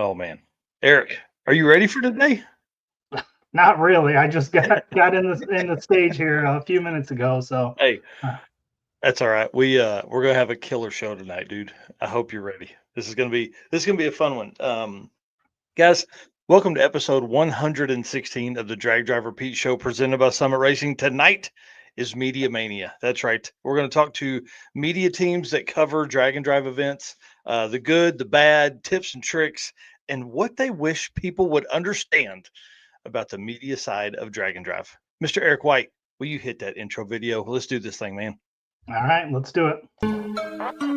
Oh man, Eric, are you ready for today? Not really. I just got in the stage here a few minutes ago. So, Hey, uh, that's all right. We're gonna have a killer show tonight, dude. I hope you're ready. This is gonna be a fun one. Guys, welcome to episode 116 of the Drag Driver Pete Show presented by Summit Racing. Tonight is Media Mania. That's right. We're going to talk to media teams that cover drag and drive events, the good, the bad, tips and tricks, and what they wish people would understand about the media side of drag and drive. Mr. Eric White, will you hit that intro video? Let's do this thing, man. all right, let's do it.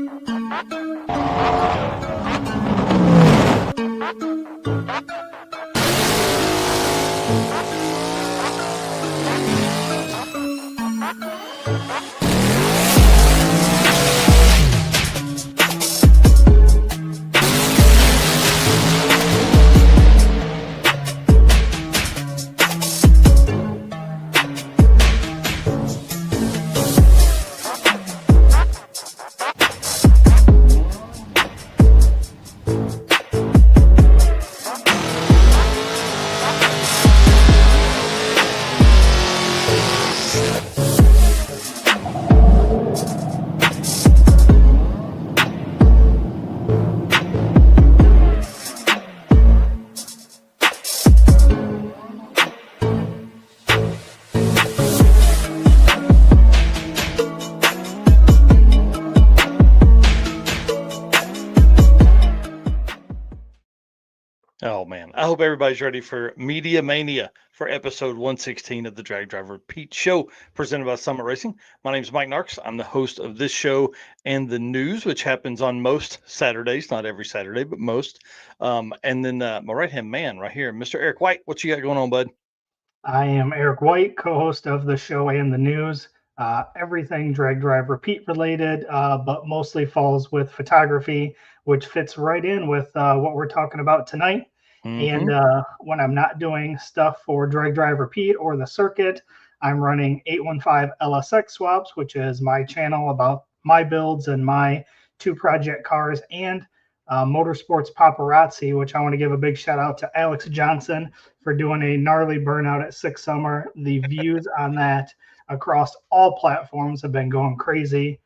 Oh man, I hope everybody's ready for Media Mania for episode 116 of the Drag Driver Pete Show presented by Summit Racing. My name is Mike Narks. I'm the host of this show and the news, which happens on most Saturdays, not every Saturday, but most. And then my right hand man right here, Mr. Eric White. What you got going on, bud? I am Eric White, co-host of the show and the news. Everything drag drive repeat related, but mostly falls with photography, which fits right in with what we're talking about tonight. And Mm-hmm. when I'm not doing stuff for drag drive repeat or the circuit, I'm running 815 LSX swaps, which is my channel about my builds and my two project cars, and Motorsports Paparazzi, which I want to give a big shout out to Alex Johnson for doing a gnarly burnout at Six Summer. The views on that across all platforms have been going crazy.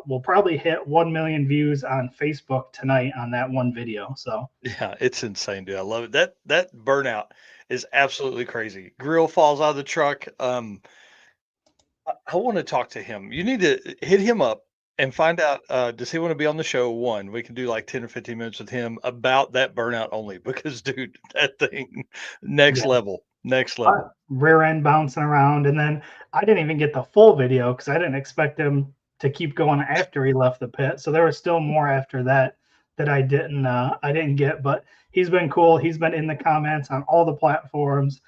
We'll probably hit 1 million views on Facebook tonight on that one video. So, Yeah, it's insane, dude. I love it. That burnout is absolutely crazy. Grill falls out of the truck. I want to talk to him. You need to hit him up and find out, does he want to be on the show? One, we can do like 10 or 15 minutes with him about that burnout only because, dude, that thing, next yeah, level, next level. rear end bouncing around. And then I didn't even get the full video because I didn't expect him to keep going after he left the pit. So there was still more after that that I didn't get. But he's been cool. He's been in the comments on all the platforms,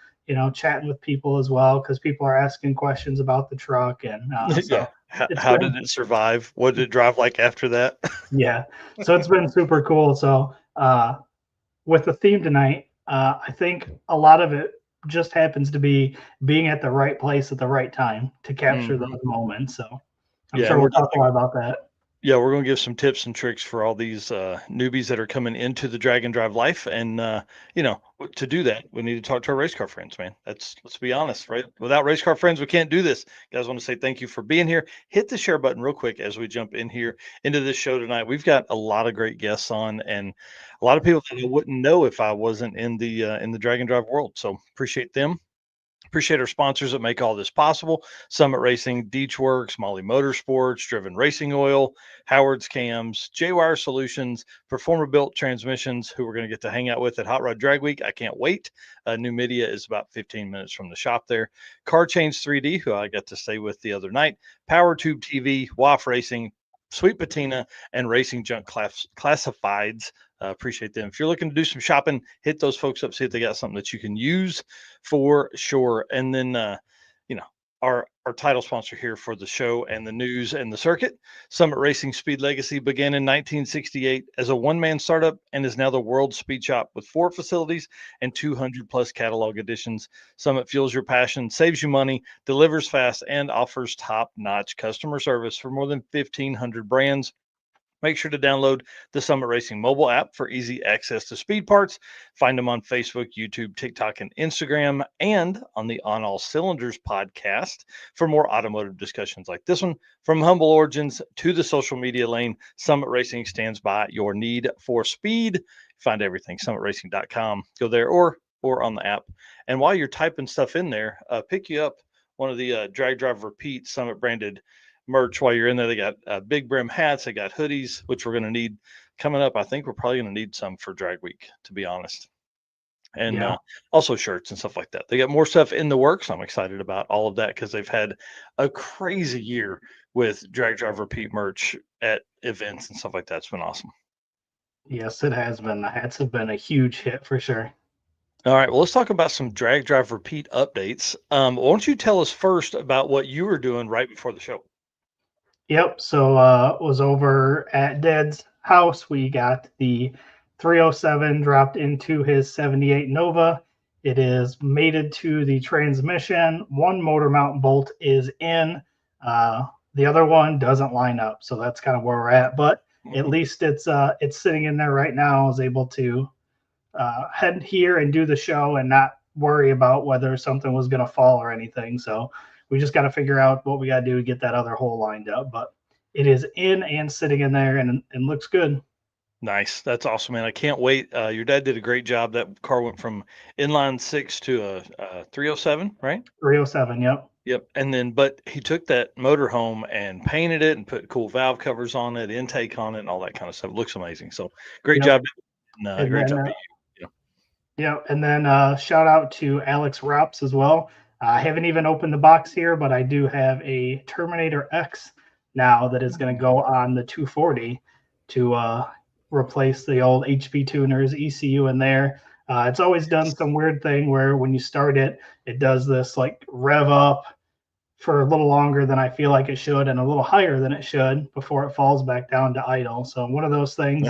chatting with people as well because people are asking questions about the truck, and Yeah. so it's How did been it survive? What did it drive like after that? yeah. So it's been super cool. So with the theme tonight, I think a lot of it just happens to be being at the right place at the right time to capture Hmm. those moments. So I'm Yeah. And sure we're we'll talk a definitely lot about that. Yeah, we're gonna give some tips and tricks for all these newbies that are coming into the drag and drive life, and to do that, we need to talk to our race car friends, man. Let's be honest, right? Without race car friends, we can't do this. Guys, want to say thank you for being here. Hit the share button real quick as we jump in here into this show tonight. We've got a lot of great guests on, and a lot of people that I wouldn't know if I wasn't in the drag and drive world. So appreciate them. Appreciate our sponsors that make all this possible: Summit Racing, Deechworks, Molly Motorsports, Driven Racing Oil, Howard's Cams, J Wire Solutions, Performer Built Transmissions, who we're going to get to hang out with at Hot Rod Drag Week. I can't wait. New Media is about 15 minutes from the shop there. Car Change 3D, who I got to stay with the other night, Power Tube TV, WAF Racing, Sweet Patina, and Racing Junk Classifieds. Appreciate them. If you're looking to do some shopping, hit those folks up, see if they got something that you can use for sure. And then, you know, our title sponsor here for the show and the news and the circuit, Summit Racing Speed Legacy, began in 1968 as a one-man startup and is now the world's speed shop with 4 facilities and 200 plus catalog editions. Summit fuels your passion, saves you money, delivers fast, and offers top-notch customer service for more than 1,500 brands. Make sure to download the Summit Racing mobile app for easy access to speed parts. Find them on Facebook, YouTube, TikTok, and Instagram, and on the On All Cylinders podcast for more automotive discussions like this one. From humble origins to the social media lane, Summit Racing stands by your need for speed. Find everything summitracing.com. Go there or on the app. And while you're typing stuff in there, pick you up one of the Drag Drive Repeat Summit branded merch while you're in there. They got big brim hats, they got hoodies, which we're going to need coming up. I think we're probably going to need some for drag week, to be honest. And Yeah. also shirts and stuff like that. They got more stuff in the works. I'm excited about all of that because they've had a crazy year with Drag Drive Repeat merch at events and stuff like that. It's been awesome. Yes, it has been. The hats have been a huge hit for sure. All right, well, let's talk about some Drag Drive Repeat updates. Why don't you tell us first about what you were doing right before the show? Yep. So was over at Ded's house. We got the 307 dropped into his 78 Nova. It is mated to the transmission. One motor mount bolt is in. The other one doesn't line up. So that's kind of where we're at. But at least it's sitting in there right now. I was able to head here and do the show and not worry about whether something was going to fall or anything. So we just got to figure out what we got to do to get that other hole lined up. But it is in and sitting in there and looks good. Nice. That's awesome, man. I can't wait. Your dad did a great job. That car went from inline six to a 307, right? 307. Yep. Yep. And then, but he took that motor home and painted it and put cool valve covers on it, intake on it, and all that kind of stuff. It looks amazing. So great Yep. job. And, And great then, job to you. yeah. And then shout out to Alex Rops as well. I haven't even opened the box here, but I do have a Terminator X now that is going to go on the 240 to replace the old HP tuners ECU in there. It's always done some weird thing where when you start it, it does this like rev up for a little longer than I feel like it should and a little higher than it should before it falls back down to idle. So one of those Yeah. things,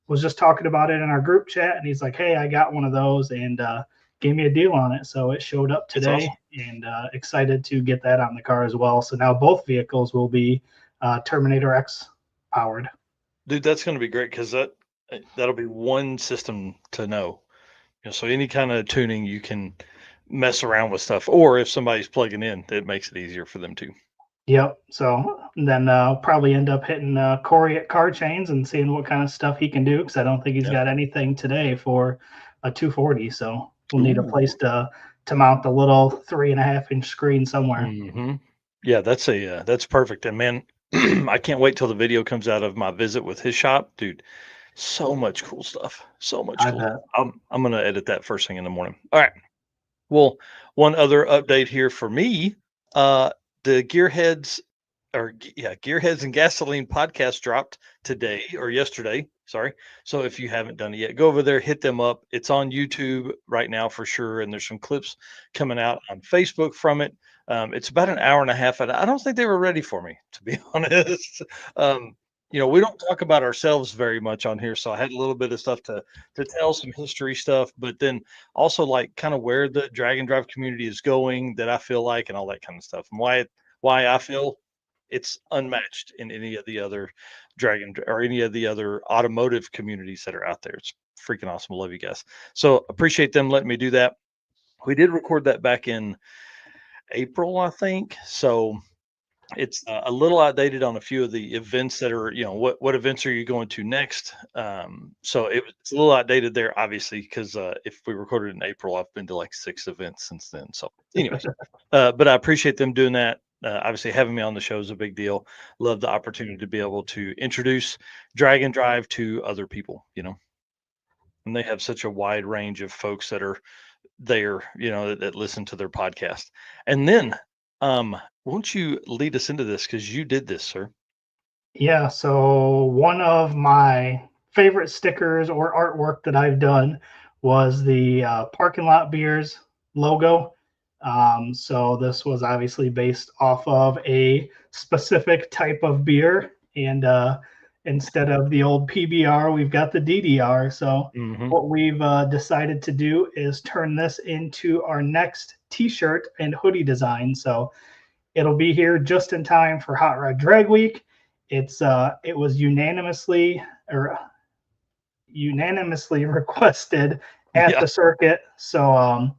was just talking about it in our group chat and he's like, hey, I got one of those and gave me a deal on it. So it showed up It's today awesome. and excited to get that on the car as well. So now both vehicles will be Terminator X powered. Dude, that's going to be great because that'll be one system to know. So any kind of tuning you can mess around with stuff, or if somebody's plugging in, it makes it easier for them too. Yep. So then probably end up hitting Corey at Car Chains and seeing what kind of stuff he can do because I don't think he's Yeah. got anything today for a 240. So we'll need a Ooh. place to mount the little 3.5-inch screen somewhere. Hmm. Yeah, that's perfect. And man, I can't wait till the video comes out of my visit with his shop, dude. So much cool stuff. So much I cool bet. stuff. I'm gonna edit that first thing in the morning. All right. Well, one other update here for me. The Gearheads Gearheads and Gasoline podcast dropped today or yesterday. Sorry. So if you haven't done it yet, go over there, hit them up. It's on YouTube right now for sure. And there's some clips coming out on Facebook from it. It's about an hour and a half. And I don't think they were ready for me, to be honest. Um, we don't talk about ourselves very much on here. So I had a little bit of stuff to tell, some history stuff, but then also like kind of where the drag and drive community is going that I feel like and all that kind of stuff. And why I feel it's unmatched in any of the other dragon or any of the other automotive communities that are out there. It's freaking awesome. Love you guys. So appreciate them letting me do that. We did record that back in April, I think. So it's a little outdated on a few of the events that are, what events are you going to next? So it's a little outdated there, obviously, because if we recorded in April, I've been to like 6 events since then. So, anyways, but I appreciate them doing that. Obviously, having me on the show is a big deal. Love the opportunity to be able to introduce Drag and Drive to other people, and they have such a wide range of folks that are there, that listen to their podcast. And then, won't you lead us into this because you did this, sir? Yeah, so one of my favorite stickers or artwork that I've done was the parking lot beers logo. So this was obviously based off of a specific type of beer, and instead of the old PBR, we've got the DDR. So Hmm. what we've decided to do is turn this into our next T-shirt and hoodie design. So it'll be here just in time for Hot Rod Drag Week. It was unanimously requested at Yeah. the circuit. So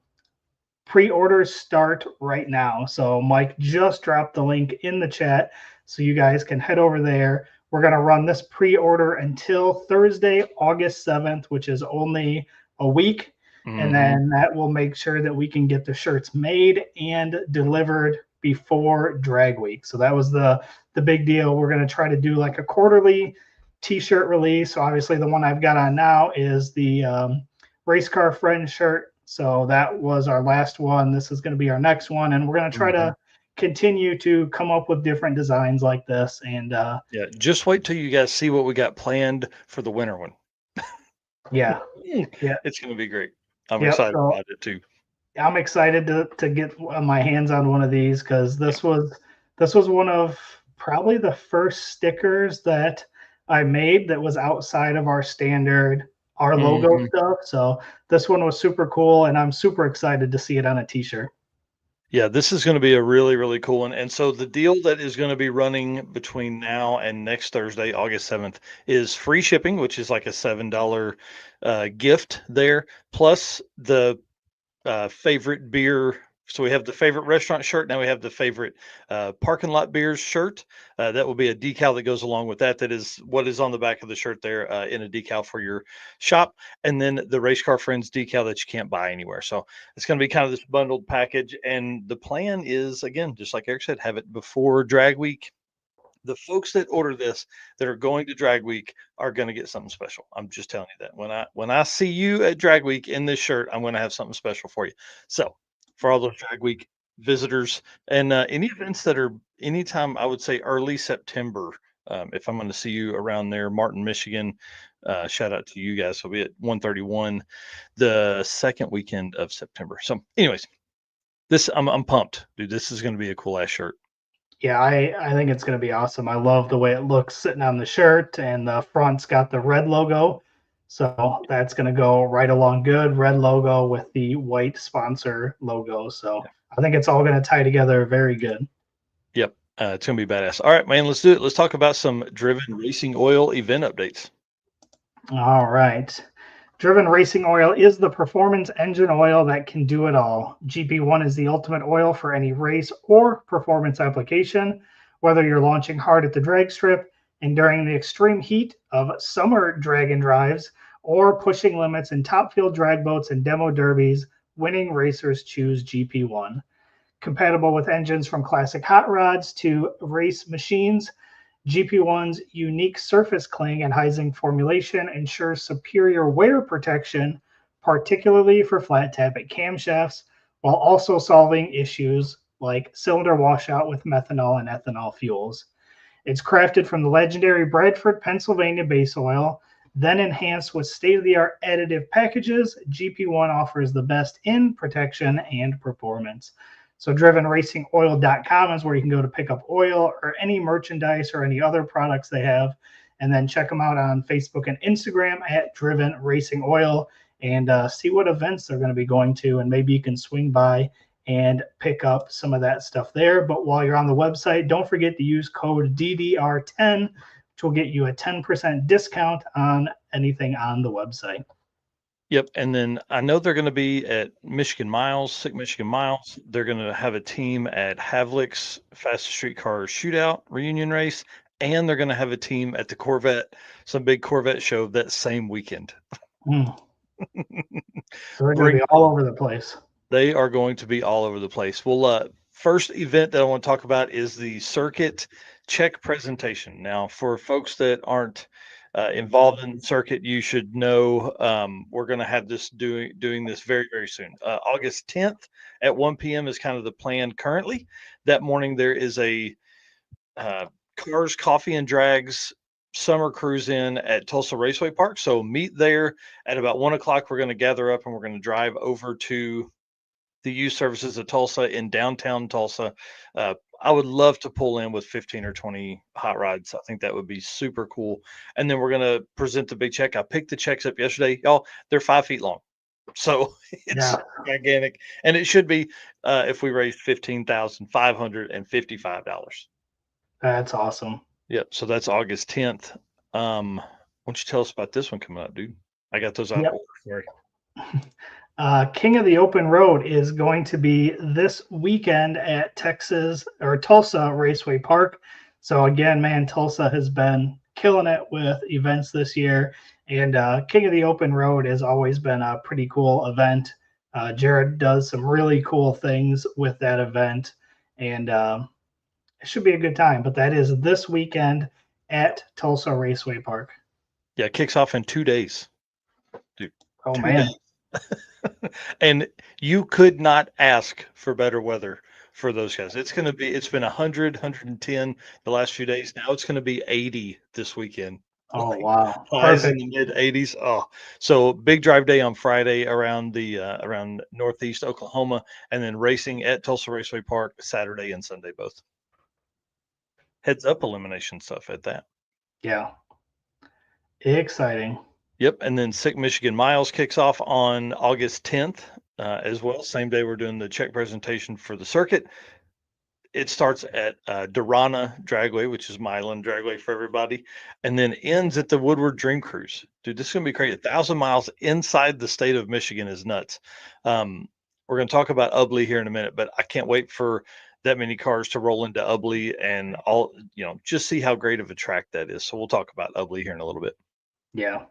pre-orders start right now. So Mike just dropped the link in the chat, so you guys can head over there. We're going to run this pre-order until Thursday, August 7th, which is only a week. And Hmm. then that will make sure that we can get the shirts made and delivered before drag week. So that was the big deal. We're going to try to do like a quarterly t-shirt release. So obviously the one I've got on now is the race car friend shirt. So that was our last one. This is going to be our next one, and we're going to try Hmm. to continue to come up with different designs like this. And Yeah. Just wait till you guys see what we got planned for the winter one. yeah, yeah, It's going to be great. I'm yep. excited So about it too. I'm excited to get my hands on one of these because Yeah. this was one of probably the first stickers that I made that was outside of our logo Hmm. stuff. So this one was super cool, and I'm super excited to see it on a t-shirt. Yeah, this is going to be a really, really cool one. And so the deal that is going to be running between now and next Thursday, August 7th, is free shipping, which is like a $7 gift there, plus the favorite beer. So we have the favorite restaurant shirt. Now we have the favorite parking lot beers shirt. That will be a decal that goes along with that. That is what is on the back of the shirt there in a decal for your shop. And then the Race Car Friends decal that you can't buy anywhere. So it's going to be kind of this bundled package. And the plan is, again, just like Eric said, have it before drag week. The folks that order this that are going to drag week are going to get something special. I'm just telling you that when I see you at drag week in this shirt, I'm going to have something special for you. So for all those drag week visitors and any events that are anytime, I would say early September. If I'm going to see you around there, Martin, Michigan, shout out to you guys. We'll be at 131 the second weekend of September. So, anyways, this I'm pumped, dude. This is going to be a cool ass shirt. Yeah, I think it's going to be awesome. I love the way it looks sitting on the shirt, and the front's got the red logo. So that's going to go right along good. Red logo with the white sponsor logo. So I think it's all going to tie together very good. Yep. It's gonna be badass. All right, man. Let's do it. Let's talk about some driven racing oil event updates. All right. Driven racing oil is the performance engine oil that can do it all. GP1 is the ultimate oil for any race or performance application, whether you're launching hard at the drag strip and during the extreme heat of summer drag and drives, or pushing limits in top field drag boats and demo derbies. Winning racers choose GP1. Compatible with engines from classic hot rods to race machines, GP1's unique surface cling and Heising formulation ensures superior wear protection, particularly for flat tappet camshafts, while also solving issues like cylinder washout with methanol and ethanol fuels. It's crafted from the legendary Bradford, Pennsylvania base oil, then enhanced with state of the art additive packages. GP1 offers the best in protection and performance. So, drivenracingoil.com is where you can go to pick up oil or any merchandise or any other products they have. And then check them out on Facebook and Instagram at Driven Racing Oil and see what events they're going to be going to. And maybe you can swing by and pick up some of that stuff there. But while you're on the website, don't forget to use code DDR10, which will get you a 10% discount on anything on the website. Yep. And then I know they're going to be at Michigan Miles, Sick Michigan Miles. They're going to have a team at Havlic's Fastest Streetcar Shootout reunion race, and they're going to have a team at the Corvette, some big Corvette show that same weekend. Mm. So they're going to Bring be all over the place. They are going to be all over the place. Well, first event that I want to talk about is the circuit check presentation. Now, for folks that aren't involved in the circuit, you should know we're going to have this doing this very very soon. August 10th at 1 p.m. is kind of the plan currently. That morning there is a uh, Cars, Coffee, and Drags summer cruise in at Tulsa Raceway Park. So meet there at about 1 o'clock. We're going to gather up and we're going to drive over to the youth services of Tulsa in downtown Tulsa. Uh, I would love to pull in with 15 or 20 hot rods. I think that would be super cool. And then we're going to present the big check. I picked the checks up yesterday. Y'all, they're 5 feet long. So it's Yeah, gigantic. And it should be if we raise $15,555. that's awesome. Yep. So that's August 10th. Why don't you tell us about this one coming up, dude? I got those out of Yep. order. Sorry. King of the Open Road is going to be this weekend at Texas or Tulsa Raceway Park. So again, man, Tulsa has been killing it with events this year, and King of the Open Road has always been a pretty cool event. Jared does some really cool things with that event, and it should be a good time. But that is this weekend at Tulsa Raceway Park. Yeah, it kicks off in 2 days, dude. Oh 2 days. man. And you could not ask for better weather for those guys. It's been 100, 110 the last few days. Now it's going to be 80 this weekend. Oh Like wow. highs in Perfect. the mid 80s. Oh, so big drive day on Friday around the around Northeast Oklahoma, and then racing at Tulsa Raceway Park Saturday and Sunday both. Heads up elimination stuff at that. Yeah. Exciting. Yep, and then Sick Michigan Miles kicks off on August 10th as well. Same day we're doing the check presentation for the circuit. It starts at Durana Dragway, which is Milan Dragway for everybody, and then ends at the Woodward Dream Cruise. Dude, this is gonna be crazy. 1,000 miles inside the state of Michigan is nuts. We're gonna talk about Ubley here in a minute, but I can't wait for that many cars to roll into Ubley and all, just see how great of a track that is. So we'll talk about Ubley here in a little bit. Yeah.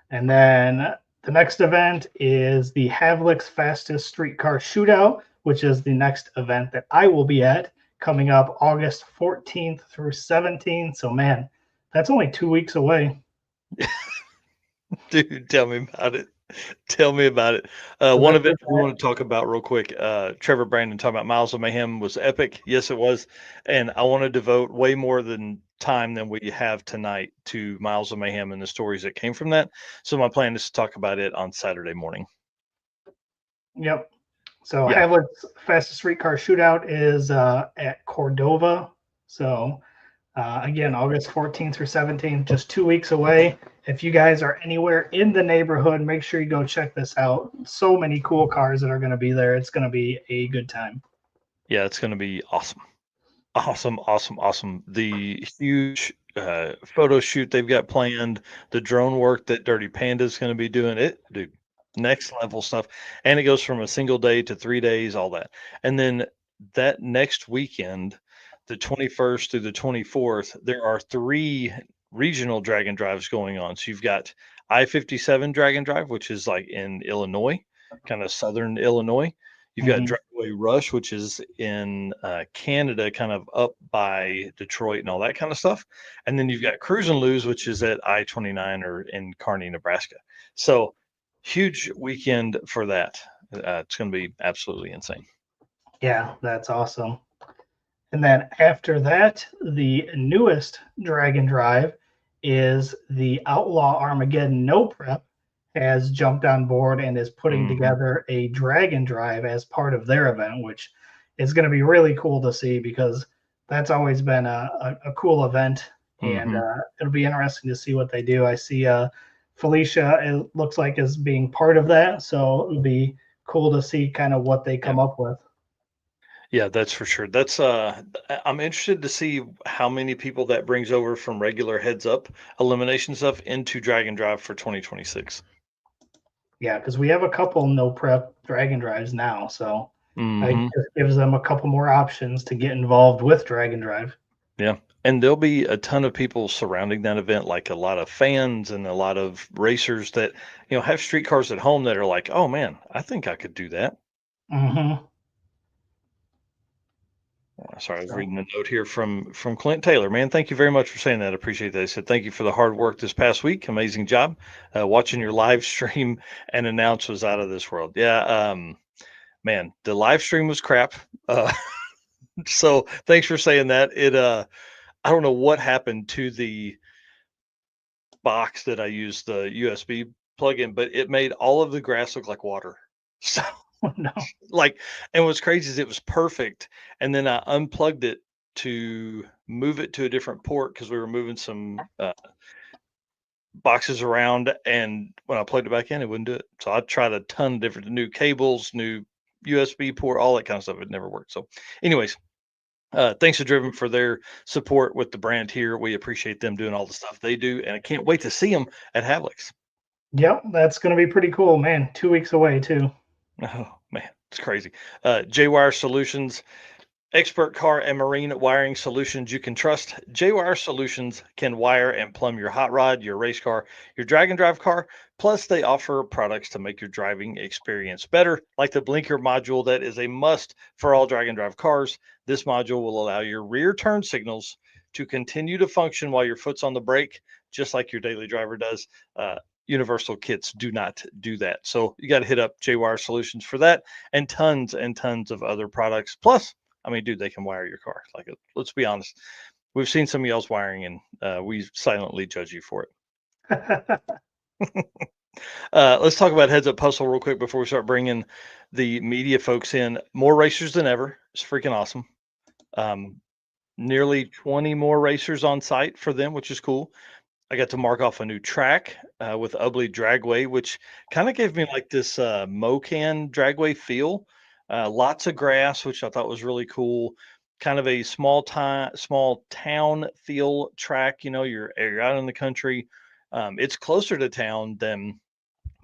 And then the next event is the Havlic's Fastest Streetcar Shootout, which is the next event that I will be at coming up August 14th through 17th. So, man, that's only 2 weeks away. Dude, tell me about it. Tell me about it. So One this event we event, want to talk about real quick. Trevor Brandon talking about Miles of Mayhem was epic. Yes, it was. And I want to devote way more than time than we have tonight to Miles of Mayhem and the stories that came from that. So my plan is to talk about it on Saturday morning. yep. So Yeah. Havlic's Fastest Streetcar Shootout is at Cordova. So again, August 14th through 17th, just 2 weeks away. If you guys are anywhere in the neighborhood, make sure you go check this out. So many cool cars that are going to be there. It's going to be a good time. Yeah, it's going to be awesome. Awesome, awesome, awesome. The huge photo shoot they've got planned, the drone work that Dirty Panda is going to be doing it, dude, next level stuff. And it goes from a single day to 3 days, all that. And then that next weekend, the 21st through the 24th, there are three regional Dragon Drives going on. So you've got I-57 Dragon Drive, which is like in Illinois, kind of southern Illinois. You've got Mm-hmm. Dragway Rush, which is in Canada, kind of up by Detroit and all that kind of stuff. And then you've got Cruise and Lose, which is at I-29 or in Kearney, Nebraska. So huge weekend for that. It's going to be absolutely insane. Yeah, that's awesome. And then after that, the newest Dragon Drive is the Outlaw Armageddon No Prep has jumped on board and is putting Hmm. together a Dragon Drive as part of their event, which is going to be really cool to see because that's always been a cool event. And Hmm. it'll be interesting to see what they do. I see Felicia, it looks like, is being part of that. So it'll be cool to see kind of what they Yeah. come up with. Yeah, that's for sure. I'm interested to see how many people that brings over from regular heads up elimination stuff into Dragon Drive for 2026. Yeah, because we have a couple no prep Dragon Drives now, so it Hmm. just gives them a couple more options to get involved with Dragon Drive. Yeah. And there'll be a ton of people surrounding that event, like a lot of fans and a lot of racers that, have street cars at home that are like, oh man, I think I could do that. Mm-hmm. Sorry, I was So reading a note here from Clint Taylor. Man, thank you very much for saying that. I appreciate that. He said, thank you for the hard work this past week. Amazing job. Watching your live stream and announce was out of this world. Yeah. Man, the live stream was crap. Uh, so thanks for saying that. I don't know what happened to the box that I used the USB plug-in, but it made all of the grass look like water. So no. like, and what's crazy is it was perfect. And then I unplugged it to move it to a different port because we were moving some boxes around. And when I plugged it back in, it wouldn't do it. So I tried a ton of different new cables, new USB port, all that kind of stuff. It never worked. So, anyways, Thanks to Driven for their support with the brand here. We appreciate them doing all the stuff they do, and I can't wait to see them at Havlicks. Yep, that's going to be pretty cool, man. 2 weeks away too. Oh man, it's crazy. J-Wire Solutions, expert car and marine wiring solutions you can trust. J-Wire Solutions can wire and plumb your hot rod, your race car, your drag and drive car. Plus, they offer products to make your driving experience better, like the blinker module that is a must for all drag and drive cars. This module will allow your rear turn signals to continue to function while your foot's on the brake, just like your daily driver does. Universal kits do not do that. So you got to hit up J-Wire Solutions for that and tons of other products. Plus, I mean, dude, they can wire your car. Like, let's be honest. We've seen some of y'all's wiring, and we silently judge you for it. Let's talk about Heads Up Hustle real quick before we start bringing the media folks in. More racers than ever. It's freaking awesome. Um, Nearly 20 more racers on site for them, which is cool. I got to mark off a new track with Ubley Dragway, which kind of gave me like this Mocan Dragway feel. Lots of grass, which I thought was really cool. Kind of a small town feel track. You know, you're out in the country. It's closer to town than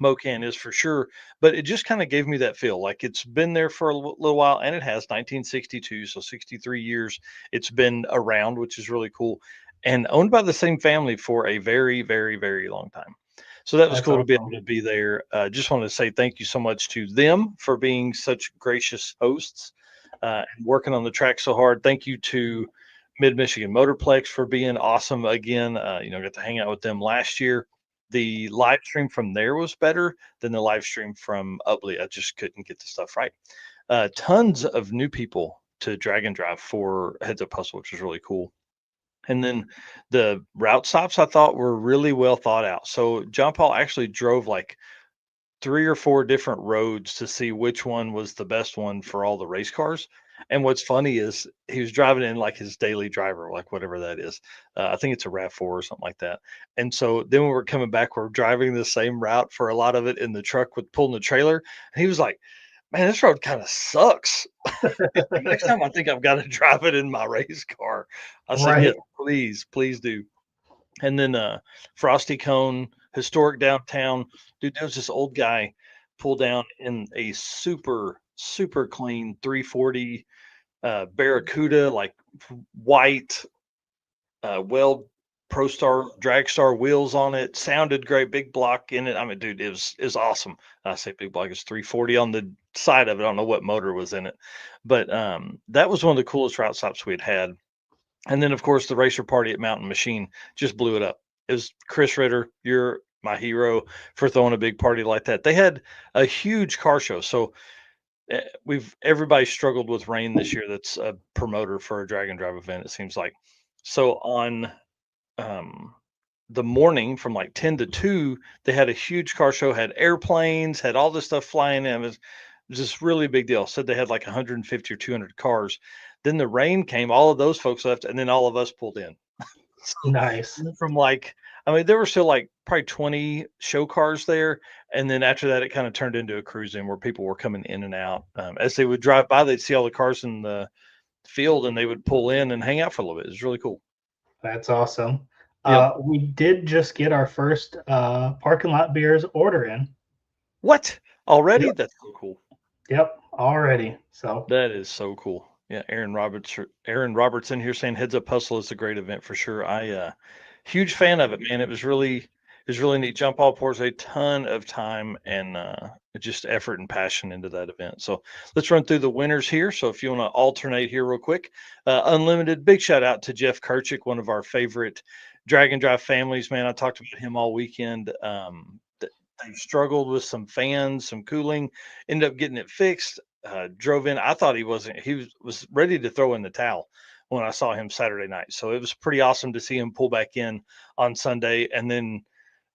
Mocan is for sure, but it just kind of gave me that feel like it's been there for a little while, and it has 1962, so 63 years it's been around, which is really cool, and owned by the same family for a very, very, very long time. So that was That's cool to be able awesome. to be there. Just wanted to say thank you so much to them for being such gracious hosts and working on the track so hard. Thank you to Mid Michigan Motorplex for being awesome again. Got to hang out with them last year. The live stream from there was better than the live stream from Ubley. I just couldn't get the stuff right. Tons of new people to drag and drive for Heads Up Hustle, which was really cool. And then the route stops I thought were really well thought out. So John Paul actually drove like 3 or 4 different roads to see which one was the best one for all the race cars. And what's funny is he was driving in like his daily driver, like whatever that is. I think it's a RAV4 or something like that. And so then when we're coming back, we're driving the same route for a lot of it in the truck with pulling the trailer. And he was like, "Man, this road kind of sucks. Next time I think I've got to drive it in my race car." I said, "Yes, Right. please, please do." And then Frosty Cone, historic downtown. Dude, there was this old guy pull down in a super, super clean 340 Barracuda, like white, well Pro Star drag star wheels on it. Sounded great, big block in it. I mean, dude, it was awesome. I say big block, it's 340 on the side of it. I don't know what motor was in it. But that was one of the coolest route stops we had. And then, of course, the racer party at Mountain Machine just blew it up. It was Chris Ritter, you're my hero for throwing a big party like that. They had a huge car show. So we've everybody struggled with rain this year. That's a promoter for a drag and drive event, it seems like. So on um, the morning from like 10 to 2, they had a huge car show, had airplanes, had all this stuff flying in. It was just really big deal. Said they had like 150 or 200 cars. Then the rain came, all of those folks left, and then all of us pulled in. So Nice. went from like, I mean, there were still like probably 20 show cars there. And then after that, it kind of turned into a cruising where people were coming in and out. As they would drive by, they'd see all the cars in the field and they would pull in and hang out for a little bit. It was really cool. That's awesome. Yep. We did just get our first parking lot beers order in. What? Already? Yep. That's so cool. Yep. Already. So That is so cool. Yeah, Aaron Robertson here saying Heads Up Hustle is a great event for sure. I huge fan of it, man. It was really neat. Jump Ball pours a ton of time and just effort and passion into that event. So let's run through the winners here. So if you want to alternate here real quick, Unlimited, big shout out to Jeff Kirchick, one of our favorite drag and drive families, man. I talked about him all weekend. They struggled with some fans, some cooling, ended up getting it fixed. Drove in. I thought he wasn't. He was ready to throw in the towel when I saw him Saturday night. So it was pretty awesome to see him pull back in on Sunday, and then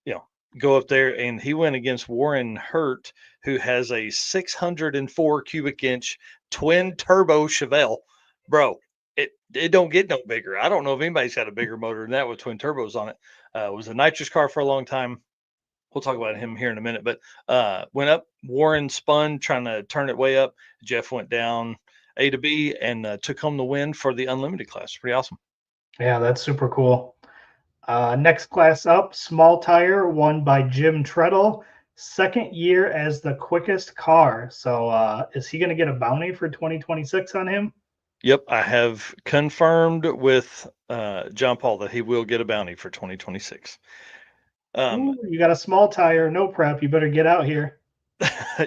you know go up there and he went against Warren Hurt, who has a 604 cubic inch twin turbo Chevelle. Bro, it don't get no bigger. I don't know if anybody's had a bigger motor than that with twin turbos on it. It was a nitrous car for a long time. We'll talk about him here in a minute, but went up. Warren spun trying to turn it way up. Jeff went down. A to B, and took home the win for the unlimited class. Pretty awesome. Yeah, that's super cool. Next class up, small tire, won by Jim Treadle. Second year as the quickest car. So is he going to get a bounty for 2026 on him? Yep, I have confirmed with John Paul that he will get a bounty for 2026. Ooh, you got a small tire, no prep. You better get out here.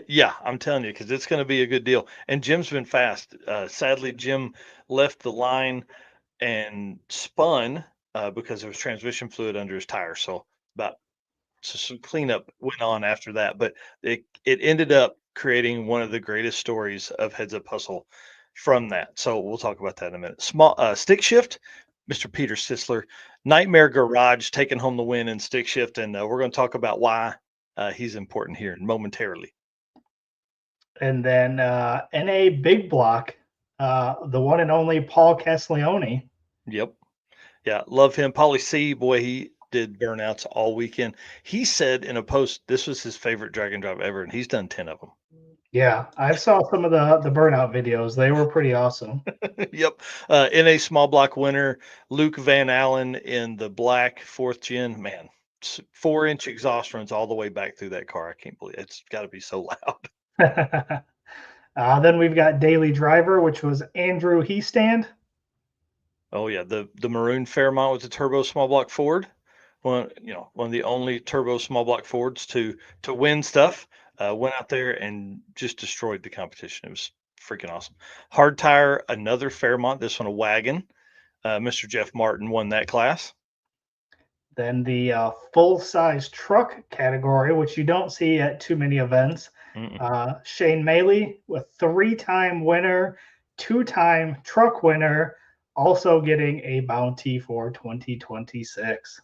Yeah, I'm telling you, because it's going to be a good deal. And Jim's been fast. Sadly, Jim left the line and spun because there was transmission fluid under his tire. So some cleanup went on after that, but it ended up creating one of the greatest stories of Heads Up Hustle from that. So we'll talk about that in a minute. Small stick shift, Mr. Peter Sisler, Nightmare Garage taking home the win in stick shift, and we're going to talk about why he's important here momentarily. And then NA Big Block, the one and only Paul Castiglione. Yep. Yeah, love him. Paulie C, boy, he did burnouts all weekend. He said in a post this was his favorite drag and drive ever, and he's done 10 of them. Yeah, I saw some of the burnout videos. They were pretty awesome. Yep. In a small block winner, Luke Van Allen in the black fourth gen. Man, 4-inch exhaust runs all the way back through that car. I can't believe it. It's got to be so loud. Then we've got Daily Driver, which was Andrew Heastand. Oh yeah, the maroon Fairmont with the turbo small block Ford. One of the only turbo small block Fords to win stuff. Went out there and just destroyed the competition. It was freaking awesome. Hard tire, another Fairmont. This one a wagon. Mr. Jeff Martin won that class. Then the full-size truck category, which you don't see at too many events. Mm-mm. Shane Maley, a three-time winner, two-time truck winner, also getting a bounty for 2026.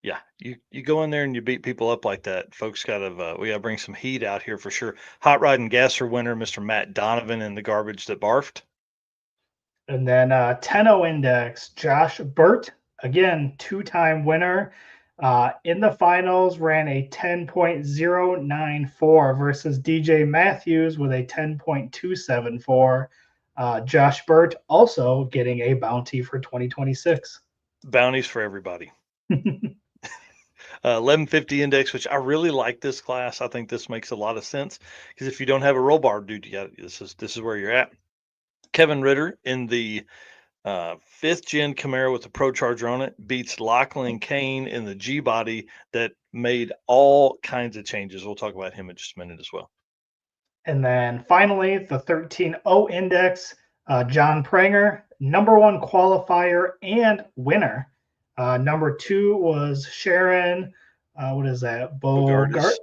Yeah, you go in there and you beat people up like that. Folks we gotta bring some heat out here for sure. Hot Rod and Gasser winner, Mr. Matt Donovan in the garbage that barfed. And then Tenno Index, Josh Burt, again, two-time winner. In the finals, ran a 10.094 versus DJ Matthews with a 10.274. Josh Burt also getting a bounty for 2026. Bounties for everybody. 1150 index, which I really like this class. I think this makes a lot of sense because if you don't have a roll bar, dude, this is where you're at. Kevin Ritter in the fifth gen Camaro with the Pro Charger on it beats Lachlan Kane in the G body that made all kinds of changes. We'll talk about him in just a minute as well. And then finally, the 13.0 Index, John Pranger, number one qualifier and winner. Number two was Sharon, what is that? Bogardus,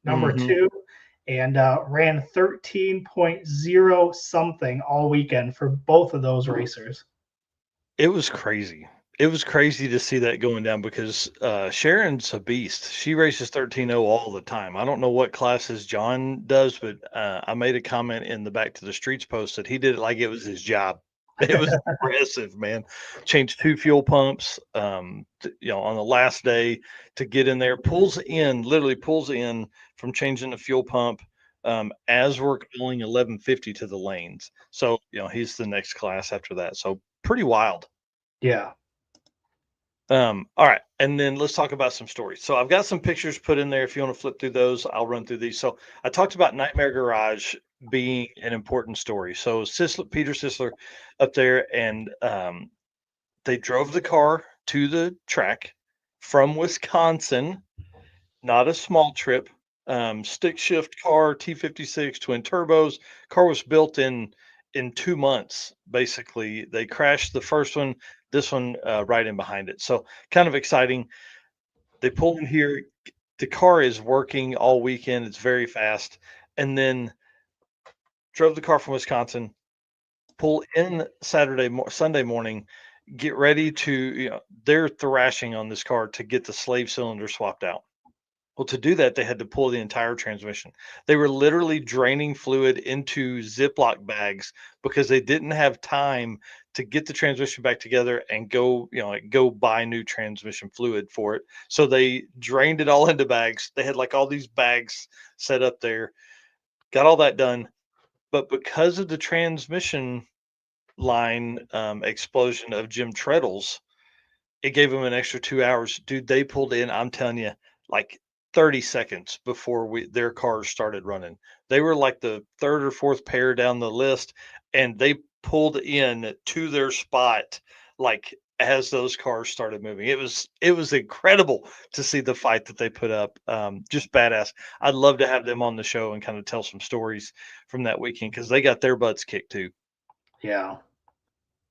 number Mhm. two, and ran 13.0 something all weekend for both of those racers. It was crazy. It was crazy to see that going down because Sharon's a beast. She races 13.0 all the time. I don't know what classes John does, but I made a comment in the Back to the Streets post that he did it like it was his job. It was impressive, man. Changed two fuel pumps, on the last day to get in there. Literally pulls in from changing the fuel pump as we're calling 1150 to the lanes. So, he's the next class after that. So pretty wild. Yeah. All right, and then let's talk about some stories. So I've got some pictures put in there. If you want to flip through those, I'll run through these. So I talked about Nightmare Garage being an important story. So Peter Sisler up there, and they drove the car to the track from Wisconsin. Not a small trip. Stick shift car, T56 twin turbos. Car was built in 2 months. Basically, they crashed the first one. This one right in behind it. So kind of exciting. They pull in here. The car is working all weekend. It's very fast, and then drove the car from Wisconsin. Pull in Sunday morning. Get ready to. They're thrashing on this car to get the slave cylinder swapped out. Well, to do that, they had to pull the entire transmission. They were literally draining fluid into Ziploc bags because they didn't have time to get the transmission back together and go buy new transmission fluid for it. So they drained it all into bags. They had like all these bags set up there, got all that done, but because of the transmission line explosion of Jim Treadle's, it gave them an extra 2 hours. Dude, they pulled in, I'm telling you, like 30 seconds before their cars started running. They were like the 3rd or 4th pair down the list, and they pulled in to their spot, like, as those cars started moving. It was incredible to see the fight that they put up, just badass. I'd love to have them on the show and kinda tell some stories from that weekend because they got their butts kicked too. Yeah.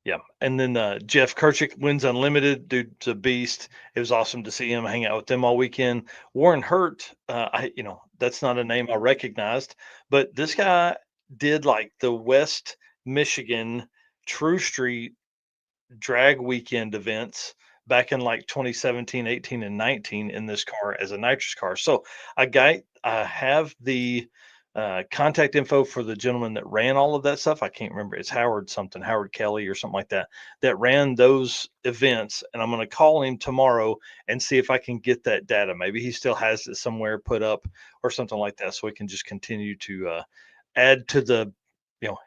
Yeah, and then, Jeff Kerchick wins unlimited, dude's a beast. It was awesome to see him hang out with them all weekend. Warren Hurt, that's not a name I recognized, but this guy did, like, the West Michigan True Street drag weekend events back in, like, 2017, 18, and 19 in this car as a nitrous car. So, I have the, contact info for the gentleman that ran all of that stuff. I can't remember. It's Howard something, Howard Kelly or something like that, that ran those events, and I'm gonna call him tomorrow and see if I can get that data. Maybe he still has it somewhere put up or something like that, so we can just continue to, add to the,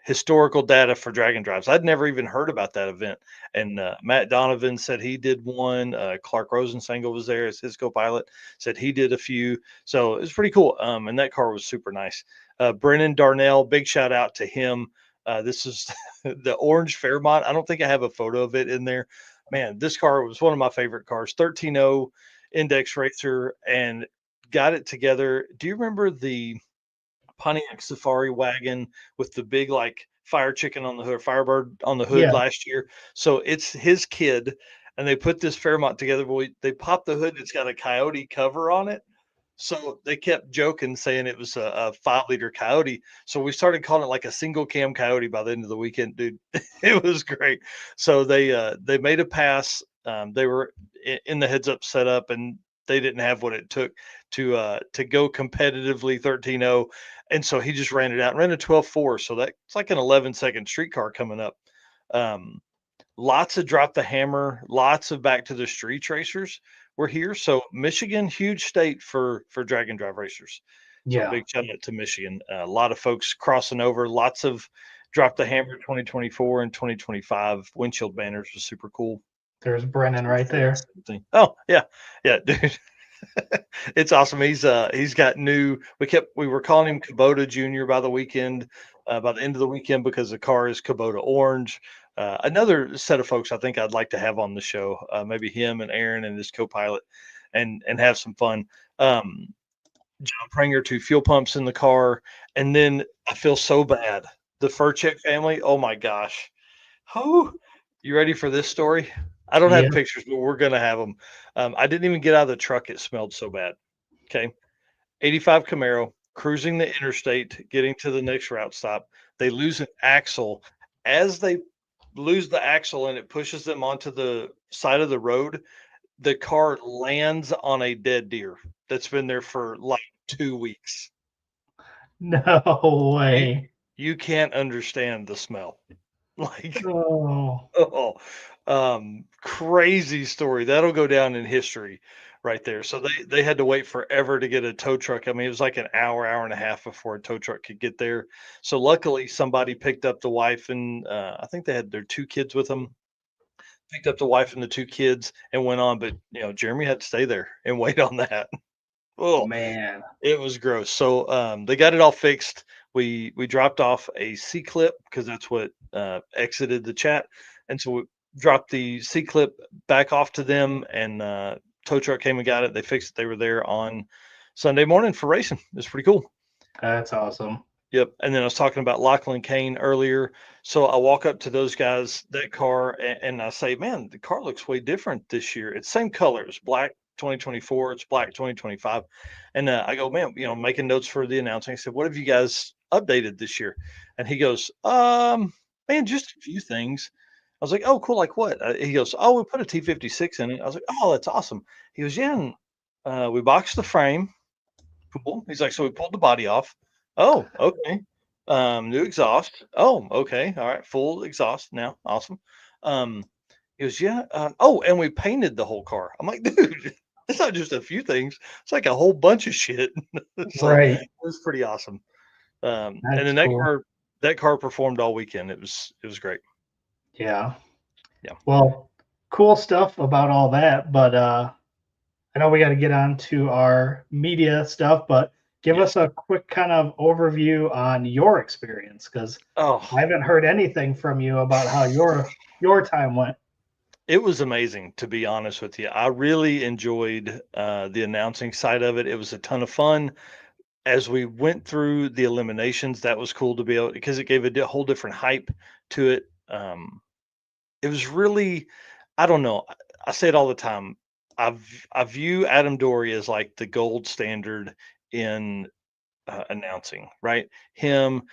historical data for Dragon Drives. I'd never even heard about that event, and Matt Donovan said he did one. Clark Rosensangle was there as his co-pilot. Said he did a few, so it was pretty cool. And that car was super nice. Brennan Darnell, big shout out to him. This is the orange Fairmont. I don't think I have a photo of it in there. Man, this car was one of my favorite cars. 13.0 index racer, and got it together. Do you remember the Pontiac Safari wagon with the big, like, fire chicken on the hood, Firebird on the hood Yeah. last year? So it's his kid, and they put this Fairmont together, but they popped the hood, it's got a Coyote cover on it. So they kept joking, saying it was a 5-liter Coyote. So we started calling it like a single cam Coyote by the end of the weekend, dude. It was great. So they made a pass. They were in the heads up setup, and they didn't have what it took to go competitively 13.0. And so he just ran it out and ran a 12.4. So that's like an 11-second streetcar coming up. Um, Lots of drop the hammer, lots of back to the street racers were here. So Michigan, huge state for drag and drive racers. So Yeah. big shout out to Michigan. A lot of folks crossing over. Lots of drop the hammer 2024 and 2025 windshield banners was super cool. There's Brennan right there. Oh yeah, yeah, dude. It's awesome. He's got new. We were calling him Kubota Junior by the weekend, by the end of the weekend because the car is Kubota orange. Another set of folks I think I'd like to have on the show, maybe him and Aaron and his co-pilot, and have some fun. Um, John Pranger, 2 fuel pumps in the car, and then I feel so bad. The Furchick family. Oh my gosh. Oh, you ready for this story? I don't have Yeah. pictures, but we're gonna have them. I didn't even get out of the truck; it smelled so bad. Okay, 85 Camaro cruising the interstate, getting to the next route stop. They lose an axle. As they lose the axle and it pushes them onto the side of the road, the car lands on a dead deer that's been there for like 2 weeks. No You way. you can't understand the smell. Like, Oh, oh, crazy story. That'll go down in history right there. So they had to wait forever to get a tow truck. I mean, it was like an hour, hour and a half before a tow truck could get there. So luckily somebody picked up the wife and I think they had their 2 kids with them. Picked up the wife and the 2 kids and went on, but Jeremy had to stay there and wait on that. Oh, man. it was gross. So they got it all fixed. We dropped off a C clip because that's what exited the chat, and so we dropped the C clip back off to them, and tow truck came and got it. They fixed it. They were there on Sunday morning for racing. It's pretty cool. That's awesome. Yep. And then I was talking about Lachlan Kane earlier. So I walk up to those guys, that car, and I say, man, the car looks way different this year. It's same color. It's black 2024. It's black 2025. And I go, man, making notes for the announcing. I said, what have you guys updated this year? And he goes, man, just a few things. I was like, oh, cool. Like what? He goes, oh, we put a T56 in it. I was like, oh, that's awesome. He goes, yeah. And, we boxed the frame. Cool. He's like, so we pulled the body off. Oh, okay. New exhaust. Oh, okay. All right. Full exhaust now. Awesome. Um, he goes, yeah. Oh, and we painted the whole car. I'm like, dude, it's not just a few things. It's like a whole bunch of shit. So Right. it was pretty awesome. And That's then that cool. car, that car performed all weekend. It was great. Yeah. Yeah. Well, cool stuff about all that, but I know we got to get on to our media stuff, but give Yes. us a quick kind of overview on your experience because I Oh, haven't heard anything from you about how your time went. it was amazing, to be honest with you. I really enjoyed the announcing side of it. It was a ton of fun. As we went through the eliminations, that was cool to be able because it gave a whole different hype to it. It was really, I don't know. I say it all the time. I view Adam Dory as like the gold standard in announcing, right? Him,